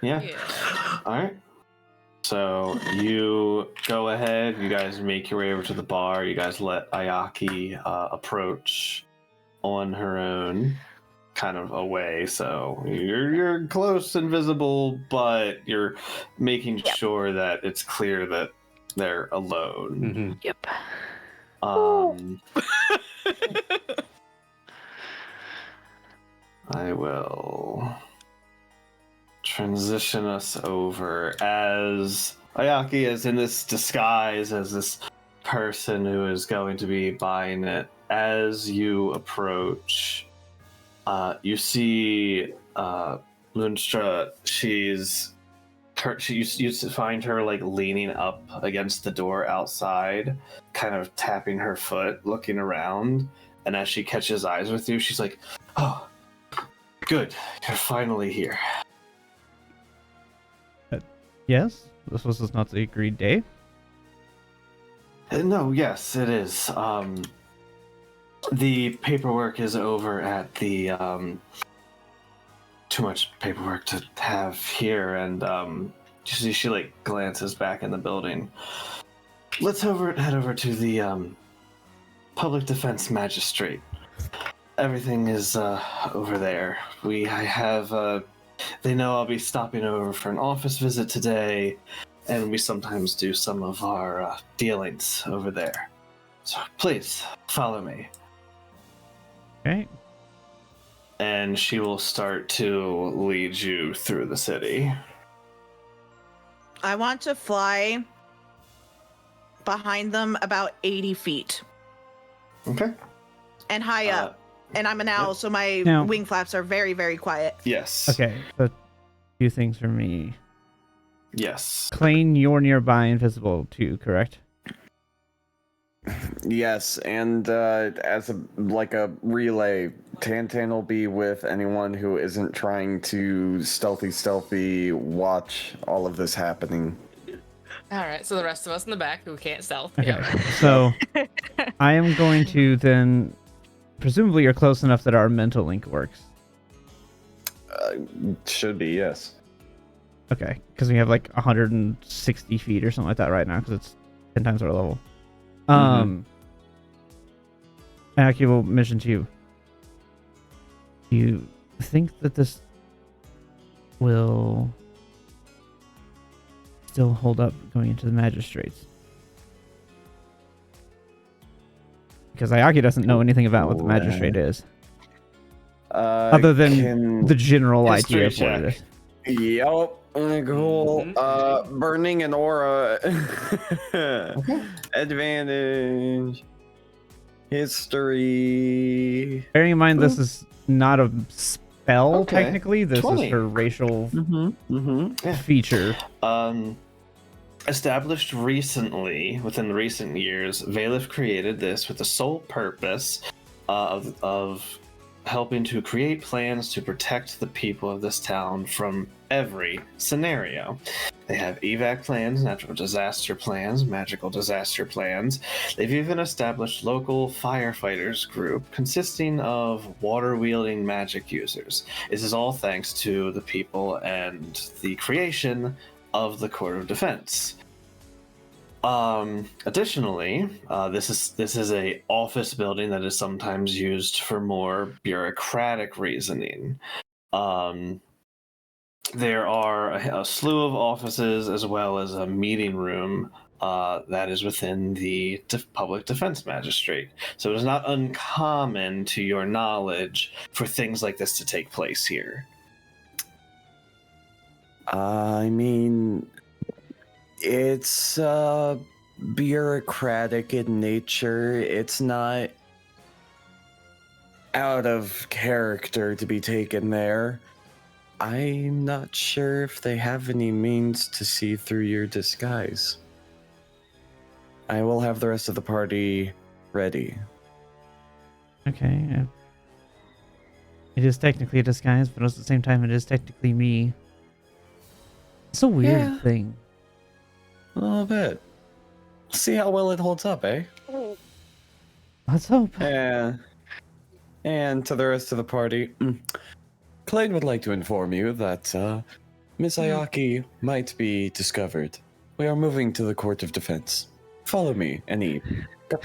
Yeah. Yeah. All right. So you go ahead. You guys make your way over to the bar. You guys let Ayaki approach on her own, kind of away. So you're close and visible, but you're making Yep. sure that it's clear that they're alone. Yep. I will transition us over as Ayaki is in this disguise as this person who is going to be buying it. As you approach, you see Lunstra. You find her like leaning up against the door outside, kind of tapping her foot, looking around. And as she catches eyes with you, she's like, "Oh, good, you're finally here." Yes, this was not the agreed day. No, yes, it is. The paperwork is over at the too much paperwork to have here, and she like glances back in the building. Let's head over to the public defense magistrate. Everything is over there. They know I'll be stopping over for an office visit today, and we sometimes do some of our dealings over there. So please follow me. Okay. And she will start to lead you through the city. I want to fly behind them about 80 feet Okay. and high up. And I'm an owl, Yep. so my Now- wing flaps are very, very quiet. Yes. Okay. So, few things for me. Yes. Klain, you're nearby, invisible too, correct? Yes, and as a relay, Tantan will be with anyone who isn't trying to stealthy watch all of this happening. All right, so the rest of us in the back who can't stealth. Okay. Yeah. So I am going to then, presumably you're close enough that our mental link works. Should be, yes. Okay, because we have like 160 feet or something like that right now, because it's 10 times our level. Aki will mention to you. Do you think that this will still hold up going into the magistrates? Because Ayaki doesn't know anything about what the magistrate is, other than the general idea of what it is. Yup. Cool. Burning an aura. Advantage. History. Bearing in mind this is not a spell, Okay. technically. This 20. is her racial Yeah. feature. Established recently, within the recent years, Valif created this with the sole purpose of helping to create plans to protect the people of this town from every scenario. They have evac plans, natural disaster plans, magical disaster plans. They've even established local firefighters group consisting of water-wielding magic users. This is all thanks to the people and the creation of the Court of Defense. Additionally, this is a office building that is sometimes used for more bureaucratic reasoning. There are a slew of offices as well as a meeting room that is within the public defense magistrate. So it is not uncommon to your knowledge for things like this to take place here. I mean, it's bureaucratic in nature. It's not out of character to be taken there. I'm not sure if they have any means to see through your disguise. I will have the rest of the party ready. Okay. It is technically a disguise, but at the same time, it is technically me. It's a weird thing. A little bit. See how well it holds up, eh? Let's hope. And to the rest of the party, Klain would like to inform you that Miss Ayaki might be discovered. We are moving to the Court of Defense. Follow me, and he... I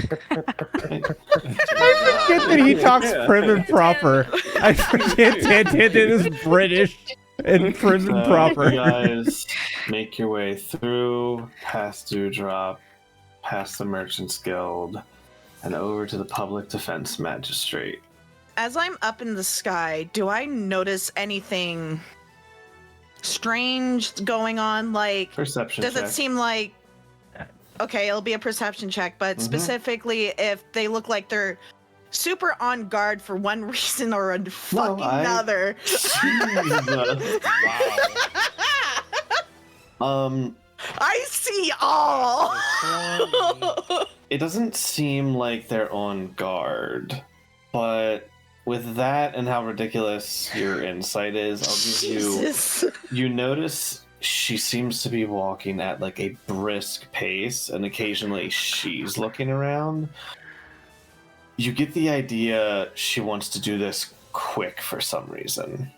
forget that he talks prim and proper. I forget that it is British and prim and proper. You guys make your way through, past Dewdrop, past the Merchants Guild, and over to the Public Defense Magistrate. As I'm up in the sky, do I notice anything strange going on? Like, Perception does check. it seem like... Okay, it'll be a perception check, but specifically if they look like they're super on guard for one reason or another. Jesus. Wow. I see all. It doesn't seem like they're on guard, but with that and how ridiculous your insight is, I'll give Jesus. you notice she seems to be walking at like a brisk pace, and occasionally she's looking around. You get the idea she wants to do this quick for some reason.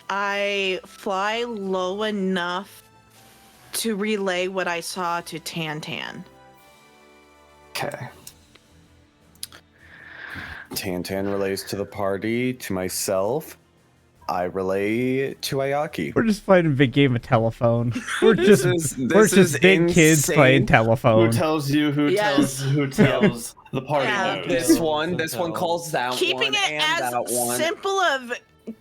I fly low enough to relay what I saw to Tantan. Okay. Tantan relays to the party, to myself. I relay to Ayaki. We're just playing a big game of telephone. We're just big kids insane. playing telephone. Who tells you who Yes. tells the party Yeah. knows? This one calls that Keeping one it and as that one. simple of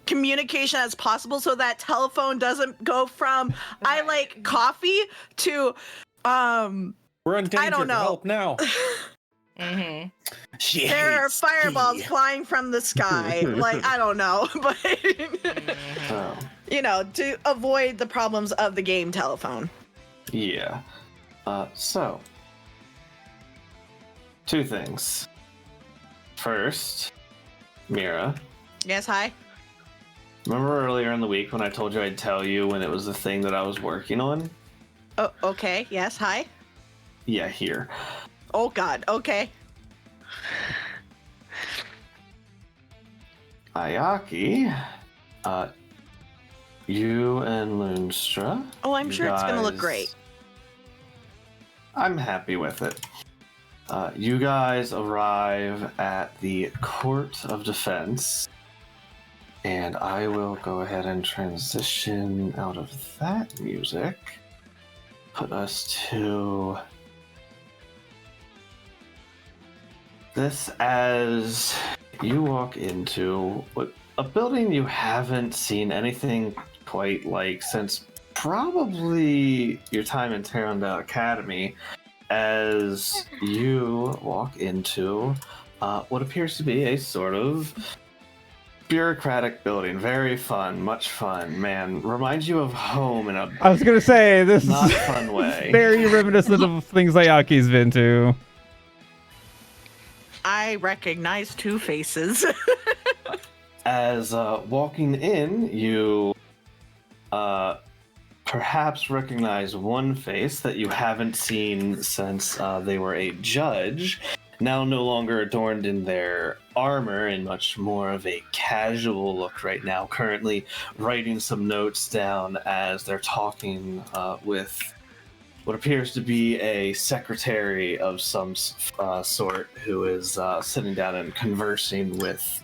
communication as possible so that telephone doesn't go from I like coffee to We're in danger. I don't know. Help now. She there are hates fireballs tea. flying from the sky. Like, I don't know, but Oh, you know, to avoid the problems of the game telephone. yeah. So, two things. First, Mira, Yes, hi. remember earlier in the week when I told you I'd tell you when it was the thing that I was working on? Oh, okay. Yes, hi. Yeah, here. Oh God. Okay. Ayaki, you and Loonstra. Oh, I'm you sure it's gonna look guys- great. I'm happy with it. You guys arrive at the Court of Defense, and I will go ahead and transition out of that music. Put us to this as you walk into a building you haven't seen anything quite like since probably your time in Terendell Academy, as you walk into what appears to be a sort of bureaucratic building. Very fun, much fun. Man, reminds you of home in a I was gonna say this not is fun way. very reminiscent of things Ayaki's been to. I recognize two faces. As walking in, you perhaps recognize one face that you haven't seen since they were a judge, now no longer adorned in their armor and much more of a casual look right now, currently writing some notes down as they're talking with what appears to be a secretary of some sort who is sitting down and conversing with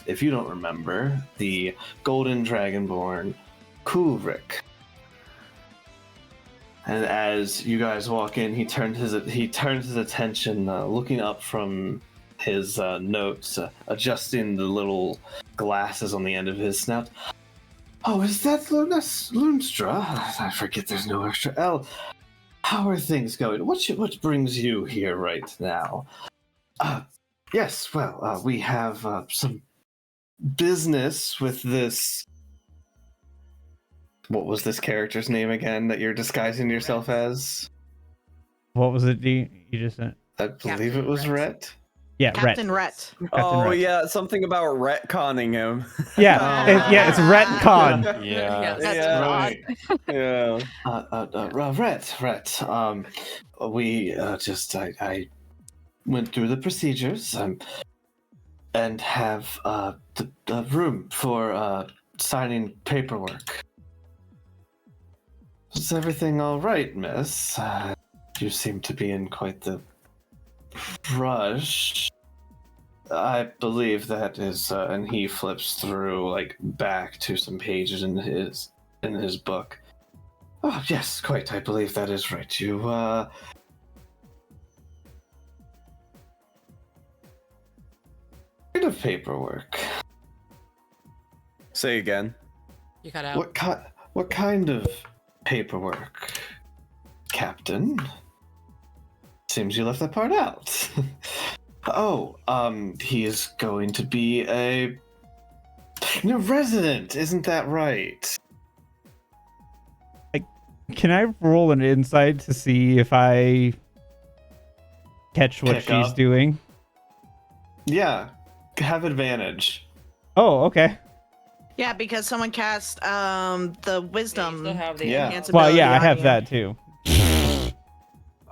if you don't remember, the golden dragonborn Kulrik. And as you guys walk in, he turns his attention, looking up from his notes, adjusting the little glasses on the end of his snout. Oh, is that Lunstra? I forget there's no extra L. How are things going? What brings you here right now? Yes, well, we have some business with this. What was this character's name again that you're disguising yourself as? What was it, D? You just said? I believe it was Rhett. Yeah, Captain Rhett. Oh Rhett. yeah, something about retconning him. Yeah, it's retcon. Yeah. That's Yeah. Rhett. We I went through the procedures and have the room for signing paperwork. Is everything all right, miss? You seem to be in quite the rush. I believe that is, and he flips through back to some pages in his book. Oh yes, quite. I believe that is right. You bit of paperwork. Say again. You got out. What kind of paperwork, Captain? Seems you left that part out. He is going to be a new resident, isn't that right? Can I roll an insight to see if I catch what Pick she's up. doing? Yeah, have advantage. Oh, okay. Yeah, because someone cast the wisdom. still have the Yeah. enhance Well, ability yeah, I on have you. that too.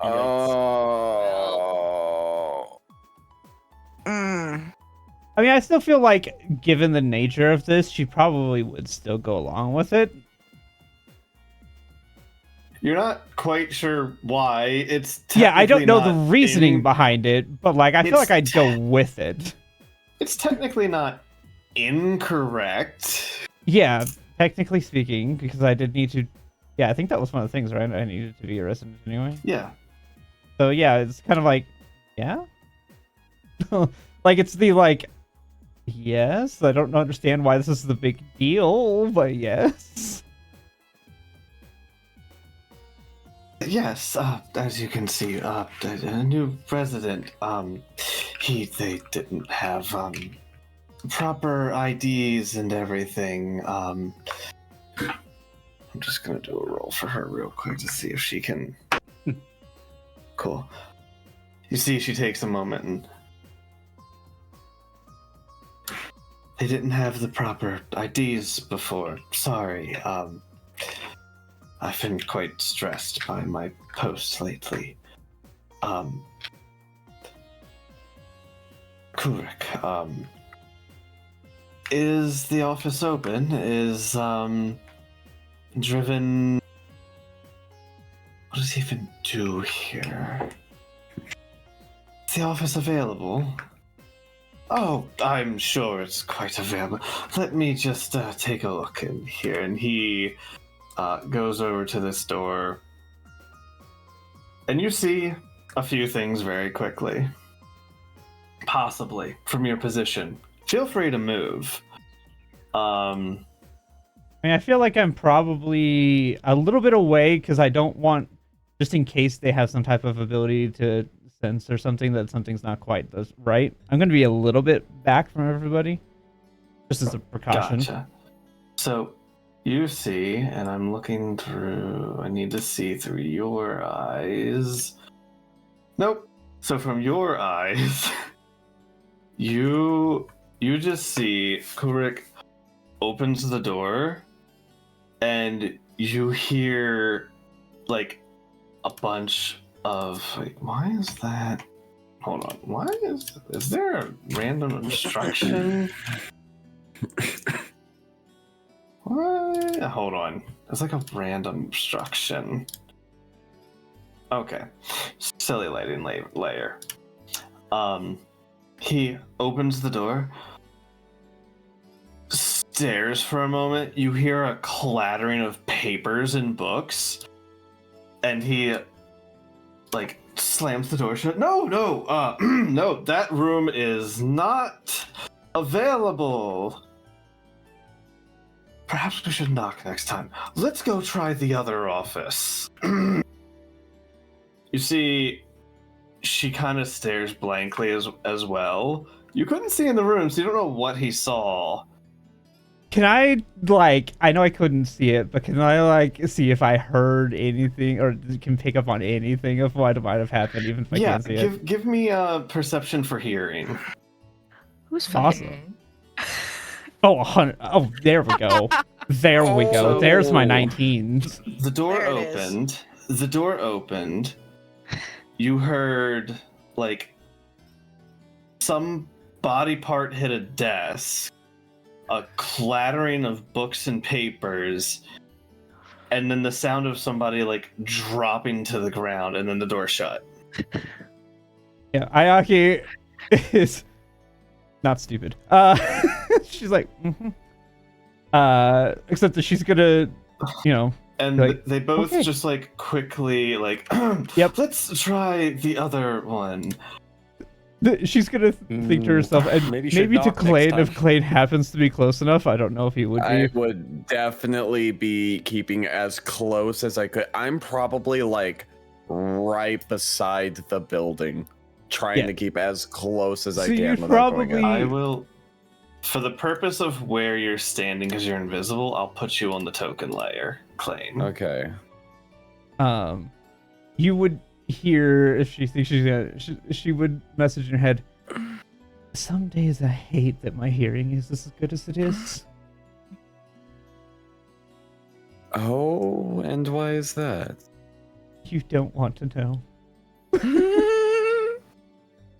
Oh. Mm. I mean, I still feel like, given the nature of this, she probably would still go along with it. You're not quite sure why. It's Yeah, I don't know the technically not reasoning behind it, but I feel It's like I'd go with it. It's technically not incorrect. Yeah, technically speaking, because I did need to. Yeah, I think that was one of the things, right? I needed to be a resident anyway. Yeah. So yeah, it's kind of yeah. It's yes. I don't understand why this is the big deal, but yes. Yes, as you can see, a new resident. They didn't have proper IDs and everything. I'm just gonna do a roll for her real quick to see if she can. Cool. You see, she takes a moment and they didn't have the proper IDs before. Sorry. I've been quite stressed by my post lately. Kurik, is the office open? Is Driven... What does he even do here? Is the office available? Oh, I'm sure it's quite available. Let me just take a look in here. And he goes over to this door. And you see a few things very quickly. Possibly, from your position. Feel free to move. I mean, I feel like I'm probably a little bit away because I don't want, just in case they have some type of ability to sense or something that something's not quite right. I'm going to be a little bit back from everybody, just as a precaution. Gotcha. So you see, and I'm looking through. I need to see through your eyes. Nope. So from your eyes, you just see Kurik opens the door, and you hear a bunch of. Wait, why is that? Hold on. Why is there a random obstruction? What? Hold on. There's a random obstruction. Okay. Silly lighting layer. He opens the door, stares for a moment. You hear a clattering of papers and books, and he like slams the door shut. No, no, that room is not available. Perhaps we should knock next time. Let's go try the other office. You see, she kind of stares blankly as well. You couldn't see in the room, so you don't know what he saw. Can I, I know I couldn't see it, but can I, see if I heard anything or can pick up on anything of what might have happened, even if I can't see it? Give me a perception for hearing. Who's Awesome. Oh, 100. Oh, there we go. There we go. There's my 19s. The door There it opened. The door opened. You heard, some body part hit a desk. A clattering of books and papers, and then the sound of somebody dropping to the ground, and then the door shut. Yeah, Ayaki is not stupid. She's like, except that she's gonna, And they both just quickly yep. Let's try the other one. She's gonna think to herself, and maybe to Klain, if Klain happens to be close enough. I don't know if he would be. I would definitely be keeping as close as I could. I'm probably right beside the building, trying to keep as close as I can. I will, for the purpose of where you're standing, because you're invisible, I'll put you on the token layer, Klain. Okay. You would hear if she thinks she's gonna. She would message in her head. Some days I hate that my hearing is as good as it is. Oh, and why is that? You don't want to know.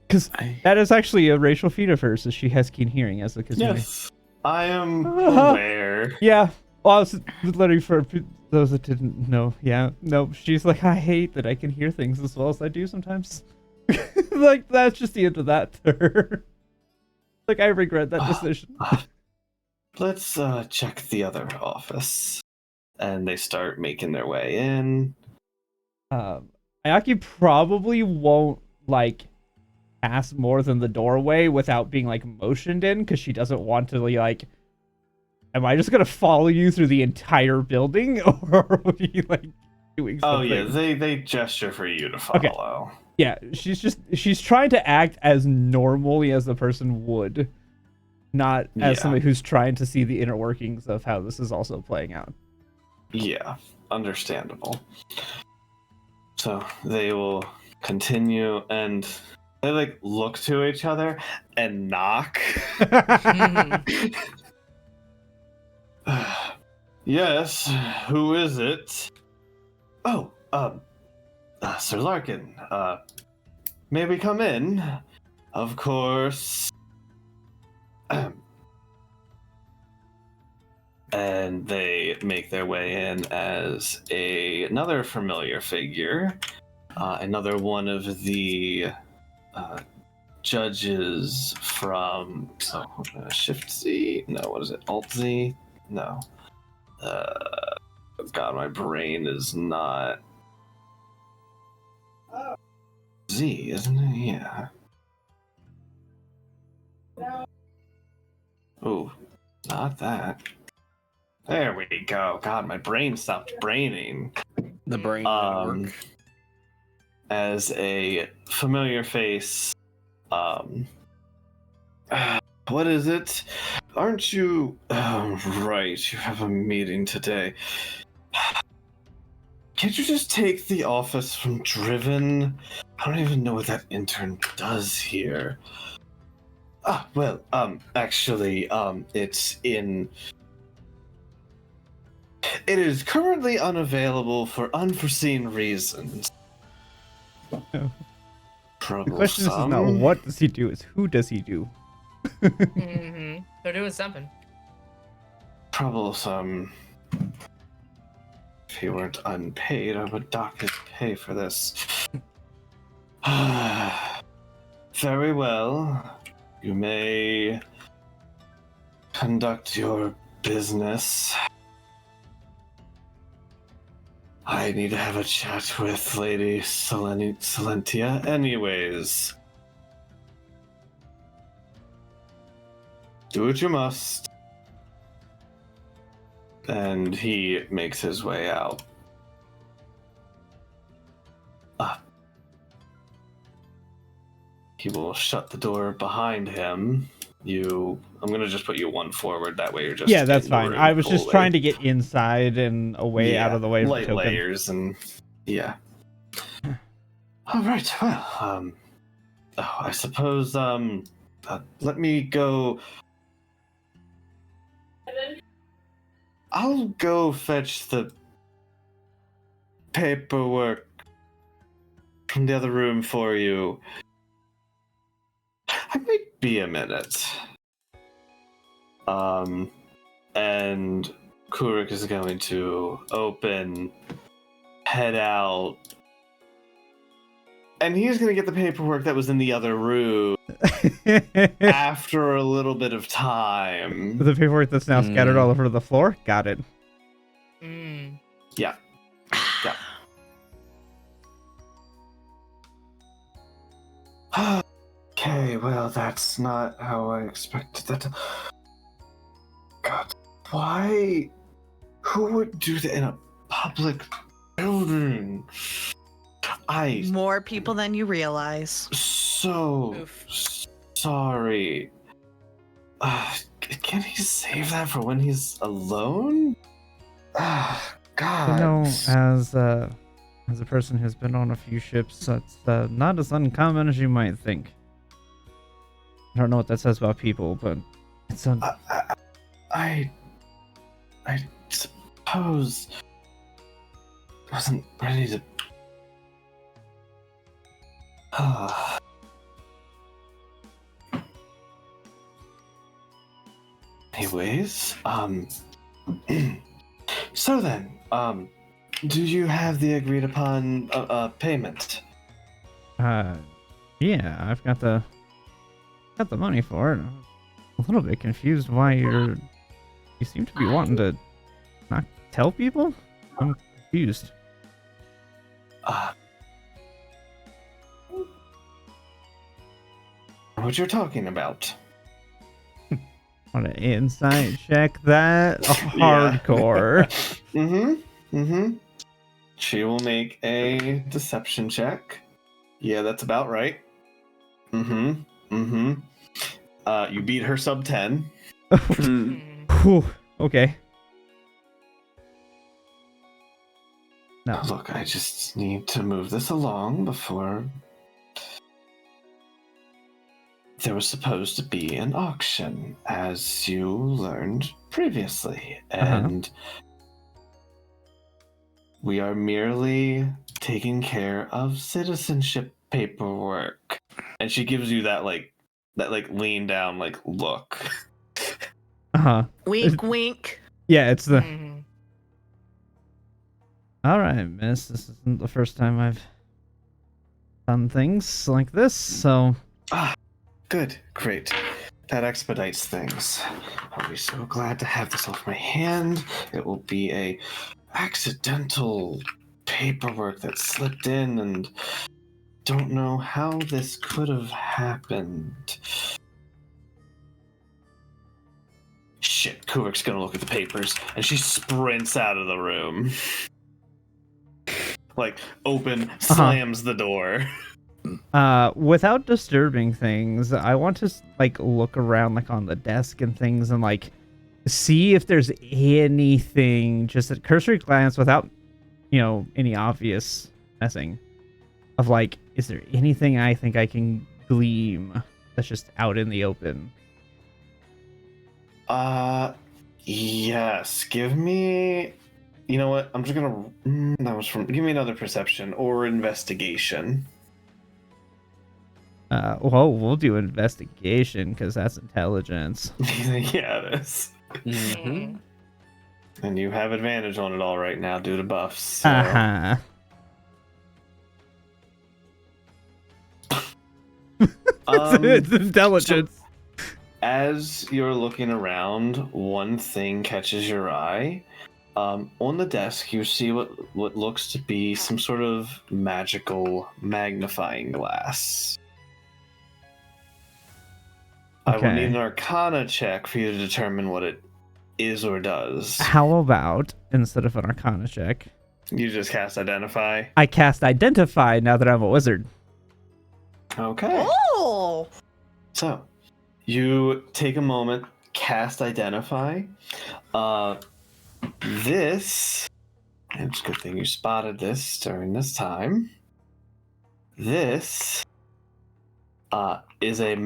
Because that is actually a racial feat of hers, is she has keen hearing as a Kazumi. Yes, I am aware. Yeah, well, I was letting for those that didn't know. Yeah, no, she's like, I hate that I can hear things as well as I do sometimes. That's just the end of that to her. I regret that decision. Let's check the other office. And they start making their way in. Ayaki probably won't, pass more than the doorway without being, motioned in, because she doesn't want to, am I just gonna follow you through the entire building, or are we doing something? Oh yeah, they gesture for you to follow. Okay. Yeah, she's trying to act as normally as the person would, not as somebody who's trying to see the inner workings of how this is also playing out. Yeah, understandable. So they will continue, and they look to each other and knock. Yes, who is it? Oh, Sir Larkin, may we come in? Of course. And they make their way in as another familiar figure, another one of the judges from Shift Z. No, what is it? Alt Z? No. God, my brain is not. Z, isn't it? Yeah. Oh, not that. There we go. God, my brain stopped braining. The brain didn't work. As a familiar face, what is it? Aren't you... right, you have a meeting today. Can't you just take the office from Driven? I don't even know what that intern does here. Well, actually, it's in... It is currently unavailable for unforeseen reasons. The question is not what does he do, it's who does he do? Mm-hmm. They're doing something. Troublesome. If he weren't unpaid, I would dock his pay for this. Very well. You may conduct your business. I need to have a chat with Lady Silentia anyways. Do what you must. And he makes his way out. He will shut the door behind him. I'm gonna just put you one forward. That way you're just that's in the fine. room I was just fully. trying to get inside and away out of the way of the light token. layers and All right. Well, I suppose let me go. I'll go fetch the paperwork from the other room for you. I might be a minute. And Kurik is going to head out, and he's going to get the paperwork that was in the other room after a little bit of time. The paperwork that's now scattered all over the floor? Got it. Yeah. Okay, well, that's not how I expected that to... God, why? Who would do that in a public building? More people than you realize. So sorry. Can he save that for when he's alone? God. You know, as a person who's been on a few ships, that's not as uncommon as you might think. I don't know what that says about people, but it's I suppose wasn't ready to. Anyways, so then, do you have the agreed upon payment? Yeah, I've got the money for it. I'm a little bit confused why you seem to be wanting to not tell people? I'm confused. What you're talking about? Want to insight check that? Hardcore. She will make a deception check. Yeah, that's about right. You beat her sub 10. Whew, okay. No. Look, I just need to move this along before... There was supposed to be an auction, as you learned previously, and we are merely taking care of citizenship paperwork. And she gives you that lean down look. Wink, wink. Yeah, it's the. All right, miss. This isn't the first time I've done things like this, so. Good, great. That expedites things. I'll be so glad to have this off my hand. It will be a accidental paperwork that slipped in, and don't know how this could have happened. Shit, Kurik's gonna look at the papers, and she sprints out of the room. Slams the door. Without disturbing things, I want to look around on the desk and things and see if there's anything, just a cursory glance without any obvious messing of is there anything I think I can glean that's just out in the open? Yes, give me, you know what, I'm just gonna give me another perception or investigation. Well, we'll do investigation because that's intelligence. Yeah, it is. And you have advantage on it all right now due to buffs. So. It's intelligence. as you're looking around, one thing catches your eye. On the desk, you see what looks to be some sort of magical magnifying glass. I will need an Arcana check for you to determine what it is or does. How about, instead of an Arcana check, You just cast Identify? I cast Identify now that I'm a wizard. Okay. Oh! So, you take a moment, cast Identify. This, and it's a good thing you spotted this during this time. This is a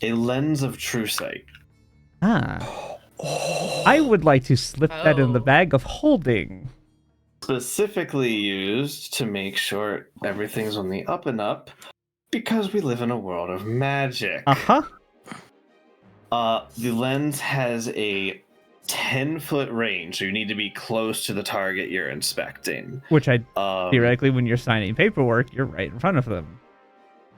a lens of true sight. Ah. I would like to slip that in the bag of holding. Specifically used to make sure everything's on the up and up, because we live in a world of magic. Uh-huh. The lens has a 10-foot range, so you need to be close to the target you're inspecting. Which theoretically, when you're signing paperwork, you're right in front of them.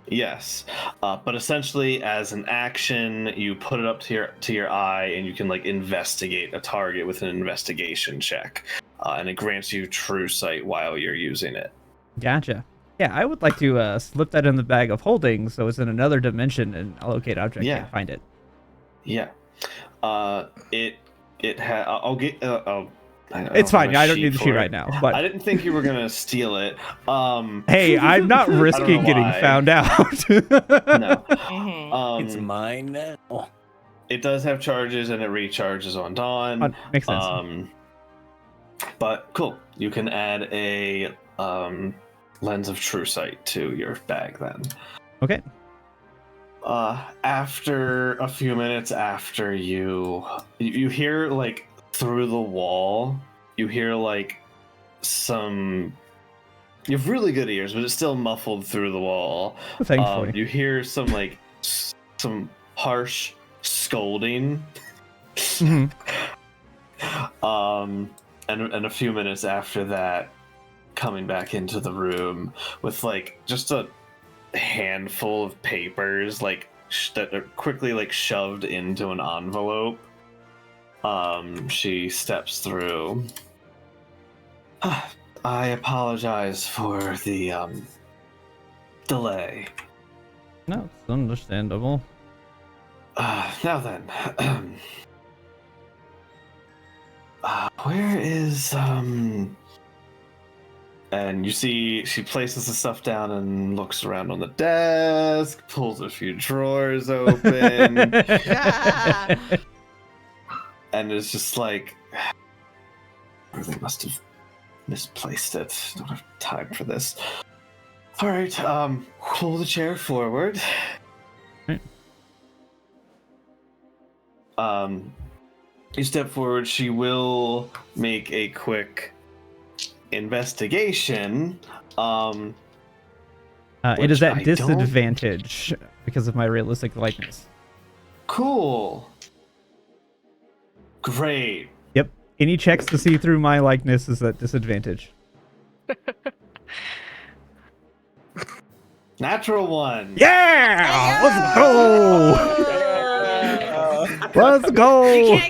Yes, but essentially, as an action, you put it up to your eye, and you can investigate a target with an investigation check, and it grants you true sight while you're using it. Gotcha. Yeah, I would like to slip that in the bag of holding, so it's in another dimension and allocate object can't find it. Yeah, I'll get. It's fine. I don't need the sheet right now. But I didn't think you were gonna steal it. Hey, I'm not risking getting found out. No. It's mine now. It does have charges, and it recharges on dawn. Makes sense. But cool. You can add a lens of true sight to your bag then. Okay. After a few minutes after you hear through the wall, you hear some. You have really good ears, but it's still muffled through the wall. Thankfully. You hear some some harsh scolding. Mm-hmm. And a few minutes after that, coming back into the room with just a handful of papers that are quickly shoved into an envelope. She steps through. I apologize for the delay. No, it's understandable. Now then, where is and you see she places the stuff down and looks around on the desk, pulls a few drawers open, and is just they must have misplaced it. Don't have time for this. All right, pull the chair forward. You step forward. She will make a quick investigation. It is at disadvantage because of my realistic likeness. Cool. Great. Yep. Any checks to see through my likeness is at disadvantage. Natural one. Yeah! Let's go! Let's go!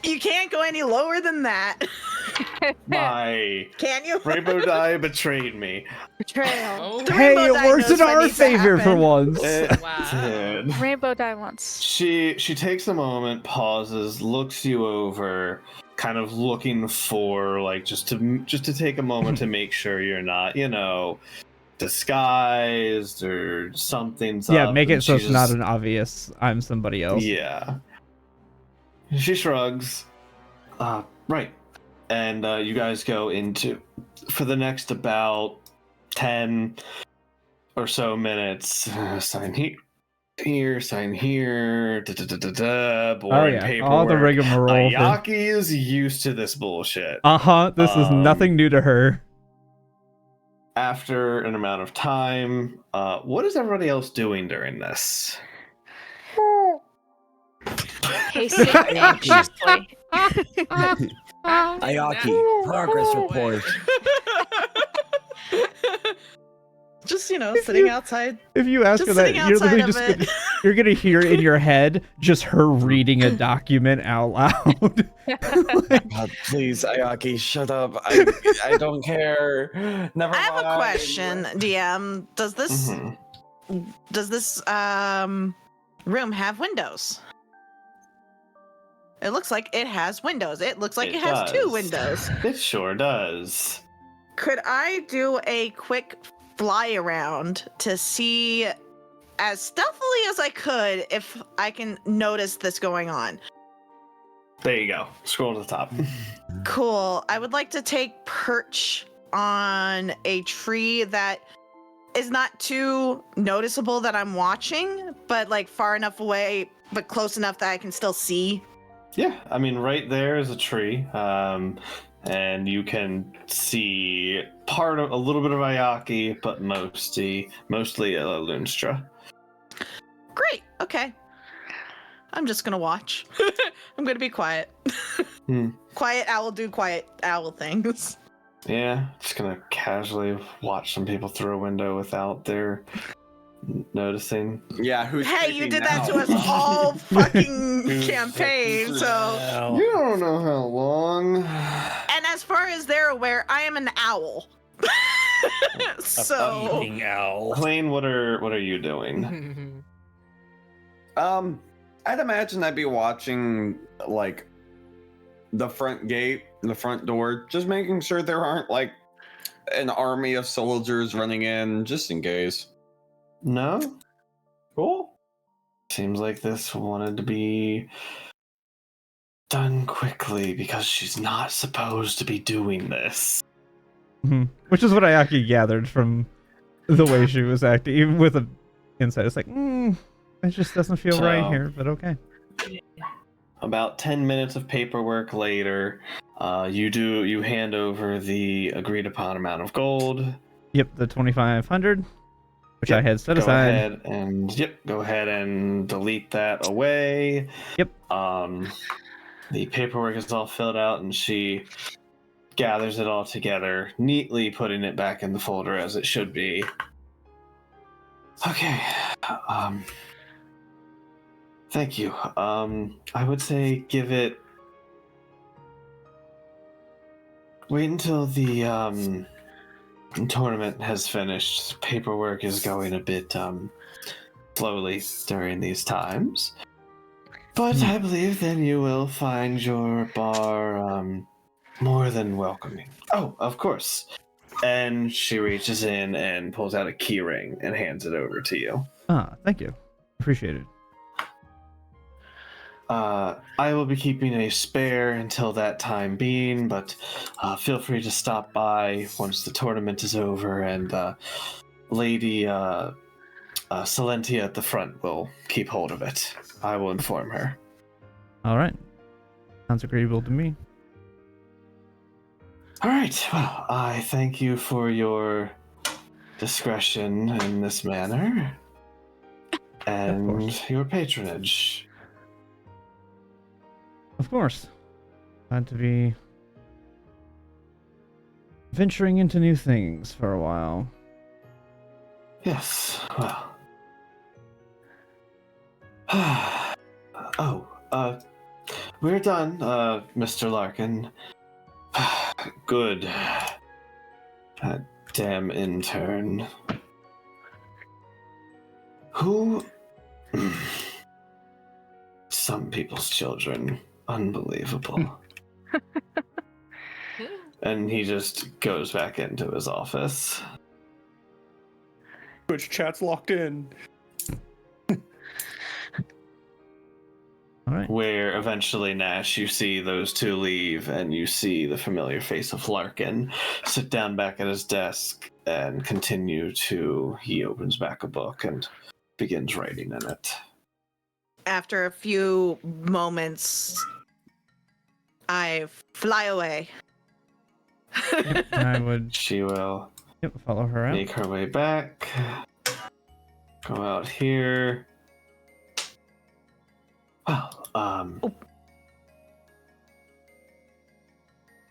You can't go any lower than that. My Can you? rainbow die betrayed me. Betrayal. The Hey, rainbow it die works knows in what our needs to favor for happen. once. Did. Rainbow die once. She takes a moment, pauses, looks you over, kind of looking for just to take a moment to make sure you're not, disguised or something's Yeah, up, make and it so she it's not an obvious I'm somebody else. Yeah. She shrugs. Right. And you guys go into, for the next about 10 or so minutes, sign here, sign here, boring paperwork. All the rigmarole. Ayaki is used to this bullshit. This is nothing new to her. After an amount of time, what is everybody else doing during this? Pacing anxiously. Ayaki, progress report. Just just sitting outside. If you ask Just her that, sitting you're literally outside of just you're gonna hear in your head just her reading a document out loud. Like, God, please, Ayaki, shut up. I don't care. Never I have a mind. question, DM. Does this room have windows? It looks like it has windows. It looks like it has 2 does. windows. It sure does. Could I do a quick fly around to see as stealthily as I could if I can notice this going on? There you go. Scroll to the top. Cool. I would like to take perch on a tree that is not too noticeable that I'm watching, but like far enough away, but close enough that I can still see. Yeah, I mean, right there is a tree, and you can see a little bit of Ayaki, but mostly Lunstra. Great. Okay. I'm just gonna watch. I'm gonna be quiet. Quiet owl do quiet owl things. Yeah, just gonna casually watch some people through a window without their noticing. Yeah, who's Hey, you creeping did now? that to us all fucking campaign, so. You don't know how long. And as far as they're aware, I am an owl. So. Fucking owl. Klain, what are you doing? I'd imagine I'd be watching like the front gate, the front door, just making sure there aren't like an army of soldiers running in, just in case. No? Cool. Seems like this wanted to be done quickly because she's not supposed to be doing this. which is what Ayaki gathered from the way she was acting, even with an insight. It's like, it just doesn't feel right here, but okay. About 10 minutes of paperwork later, you hand over the agreed upon amount of gold. Yep, the 2,500, which I had set Go aside. Go ahead and delete that away. Yep. The paperwork is all filled out, and she gathers it all together, neatly putting it back in the folder as it should be. Okay. Thank you. I would say give it. Wait until the tournament has finished. Paperwork is going a bit slowly during these times, but I believe then you will find your bar more than welcoming. Oh, of course. And she reaches in and pulls out a key ring and hands it over to you. Thank you. Appreciate it. I will be keeping a spare until that time being, but feel free to stop by once the tournament is over, and Lady Silentia at the front will keep hold of it. I will inform her. All right. Sounds agreeable to me. All right. Well, I thank you for your discretion in this manner and your patronage. Of course. Glad to be venturing into new things for a while. Yes, well. We're done, Mr. Larkin. Good. That damn intern. Who? Some people's children. Unbelievable. And he just goes back into his office. Twitch chat's locked in. All right. Where eventually, Nash, you see those two leave, and you see the familiar face of Larkin sit down back at his desk and continue to. He opens back a book and begins writing in it. After a few moments, I fly away. Yep, I would She will follow her out. make her way back. Go out here. Well,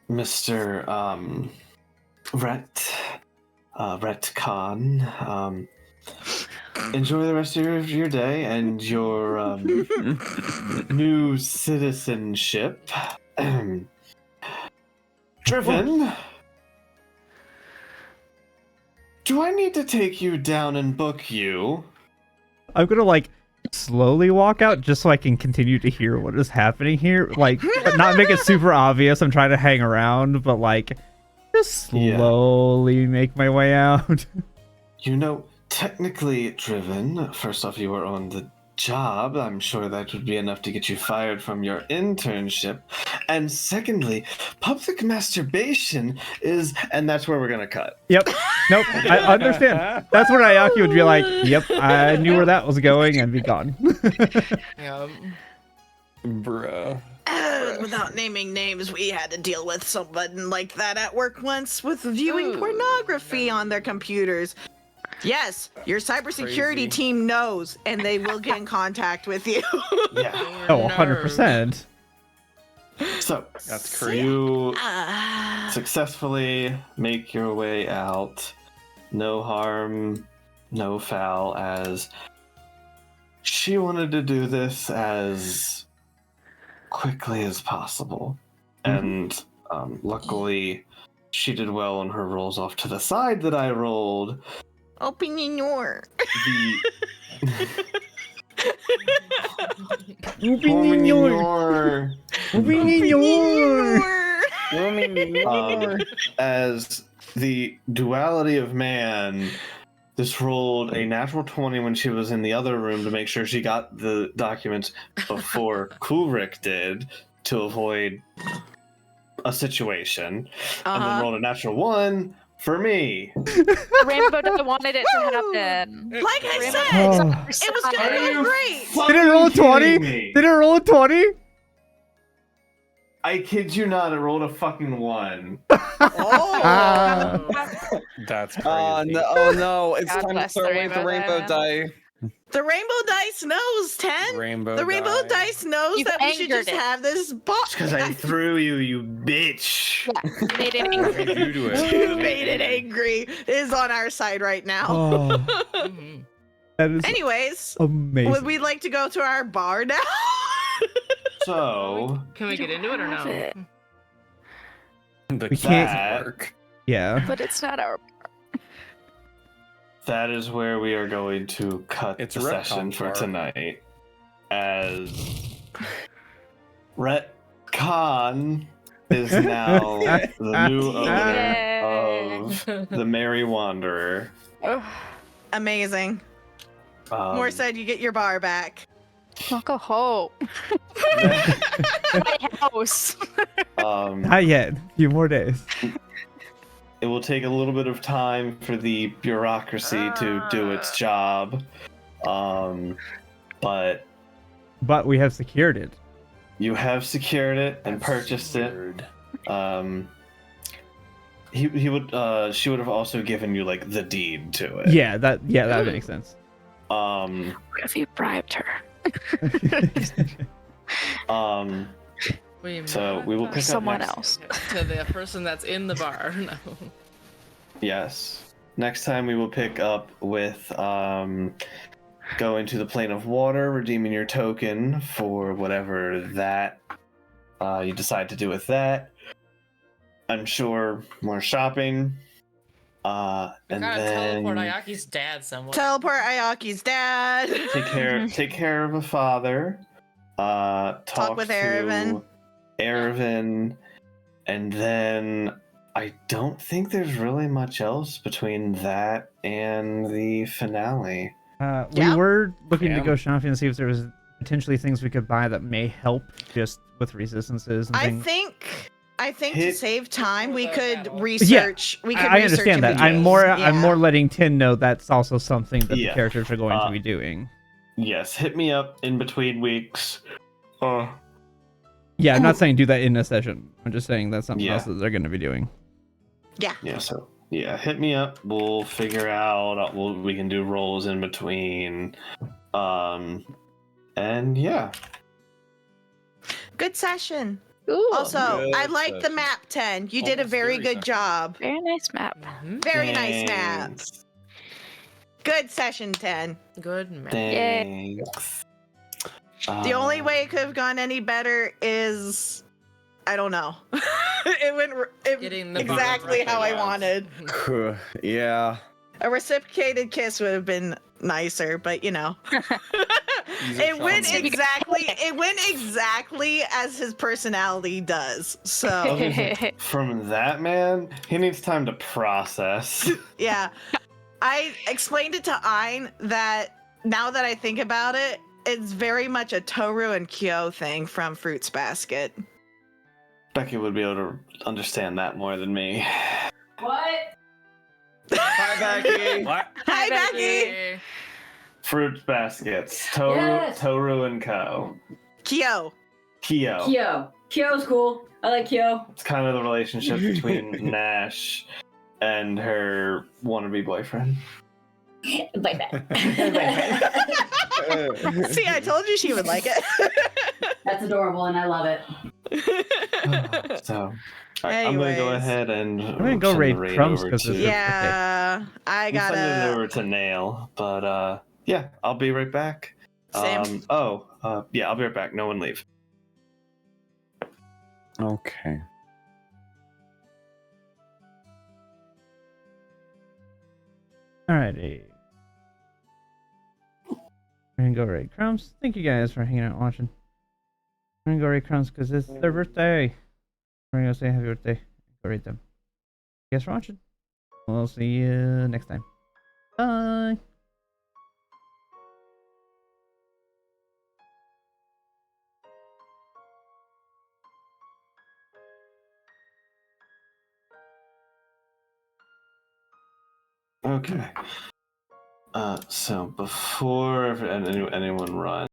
Mr. Rhett, retcon. Enjoy the rest of your day and your new citizenship. Driven, do I need to take you down and book you? I'm gonna like slowly walk out just so I can continue to hear what is happening here. Like, but not make it super obvious. I'm trying to hang around, but like, just slowly make my way out. You know, technically, Driven, first off, you were on the job. I'm sure that would be enough to get you fired from your internship. And secondly, public masturbation is, and that's where we're gonna cut. Yep. Nope. I understand. That's when Ayaki would be like, "Yep, I knew where that was going," and be gone. Yeah. Bruh. Without naming names, we had to deal with someone like that at work once with viewing pornography on their computers. Yes, your cybersecurity Crazy. team knows, and they will get in contact with you. Yeah. Oh, 100%. So, That's crazy. you successfully make your way out. No harm, no foul, as she wanted to do this as quickly as possible. And luckily, she did well on her rolls off to the side that I rolled. Open your As the duality of man, this rolled a natural 20 when she was in the other room to make sure she got the documents before Kulrik did to avoid a situation. And then rolled a natural 1 for me. Rainbow Dye wanted it to happen. Like I Rainbow said, Dye was on Oh. her it was side. gonna go great. Did it roll a 20? Kidding me? Did it roll a 20? I kid you not, it rolled a fucking 1. Oh, That's crazy. Oh no, it's God time to bless throw the away the rainbow rainbow die. die. the rainbow dice knows, Ten. Rainbow The rainbow die. dice knows You've that we should angered just it. have this box. Because I threw you, you bitch. Yeah, you made it What angry. did you do it? You made it angry. It is on our side right now. Oh, Mhm. that is Anyways, amazing. would we like to go to our bar now? So, Can we get into it or have no? it. The We can't- keys work. Yeah. But it's not our. that is where we are going to cut It's the a retcon session for bar. tonight. As Retcon is now the new owner Yay. of the Merry Wanderer. Ugh. Amazing. More said you get your bar back. I'll go home. My house. Not yet. A few more days. It will take a little bit of time for the bureaucracy to do its job. But But we have secured it. you have secured it and purchased it. He would she would have also given you like the deed to it. Yeah, that makes sense. What if you bribed her? So we will pick up Someone next. else. To the person that's in the bar. No. Yes. Next time we will pick up with going to the plane of water, redeeming your token for whatever that you decide to do with that. I'm sure more shopping. And Gotta then teleport Ayaki's dad somewhere. Teleport Ayaki's dad. take care of a father. Talk with to Erevan. Erevan, and then I don't think there's really much else between that and the finale. We Yeah. were looking to Yeah. go shopping and see if there was potentially things we could buy that may help just with resistances and I things. think to Hit- save time, we For the could battle. research. We could I research understand that. in I'm more between. I'm Yeah. more letting Tin know that's also something that Yeah. the characters are going to Uh, be doing. Yes, hit me up in between weeks. Yeah, I'm not saying do that in a session. I'm just saying that's something Yeah. else that they're going to be doing. Yeah, so yeah, hit me up. We'll figure out. We can do rolls in between. And yeah, Good session. Ooh, Also, Good I like the session. map 10. You did a Almost very very good session. job. very nice map. Mhm. Very nice map. Thanks. Good session 10. Good man. Thanks. The only way it could have gone any better is, I don't know. It went Getting the exactly how I Yeah. wanted. Yeah. A reciprocated kiss would have been nicer, but you know. Easy It went shot. exactly as his personality does. So Okay, from that man, he needs time to process. yeah. I explained it to Ein that now that I think about it, it's very much a Toru and Kyo thing from Fruits Basket. Becky would be able to understand that more than me. What? Hi, Becky. What? Hi, Becky. Hey. Fruit baskets. Yes. Toru and Co. Kyo. Kyo. Kyo. Kyo's cool. I like Kyo. It's kind of the relationship between Nash and her wannabe boyfriend. Like that. See, I told you she would like it. That's adorable, and I love it. So, all right, I'm gonna go Anyways. ahead and I'm gonna go send the raid Crumbs over 'cause to- it's- Yeah, I I'm sending it gotta. over to Nail, but yeah, I'll be right back. Same. Yeah, I'll be right back. No one leave. Okay. Alrighty. We're gonna go raid Crumbs. Thank you guys for hanging out and watching. We're gonna go raid Crumbs because it's their birthday. We're gonna go say happy birthday. Go raid them. Thank you guys for watching. We'll see you next time. Bye. Okay. So before anyone runs.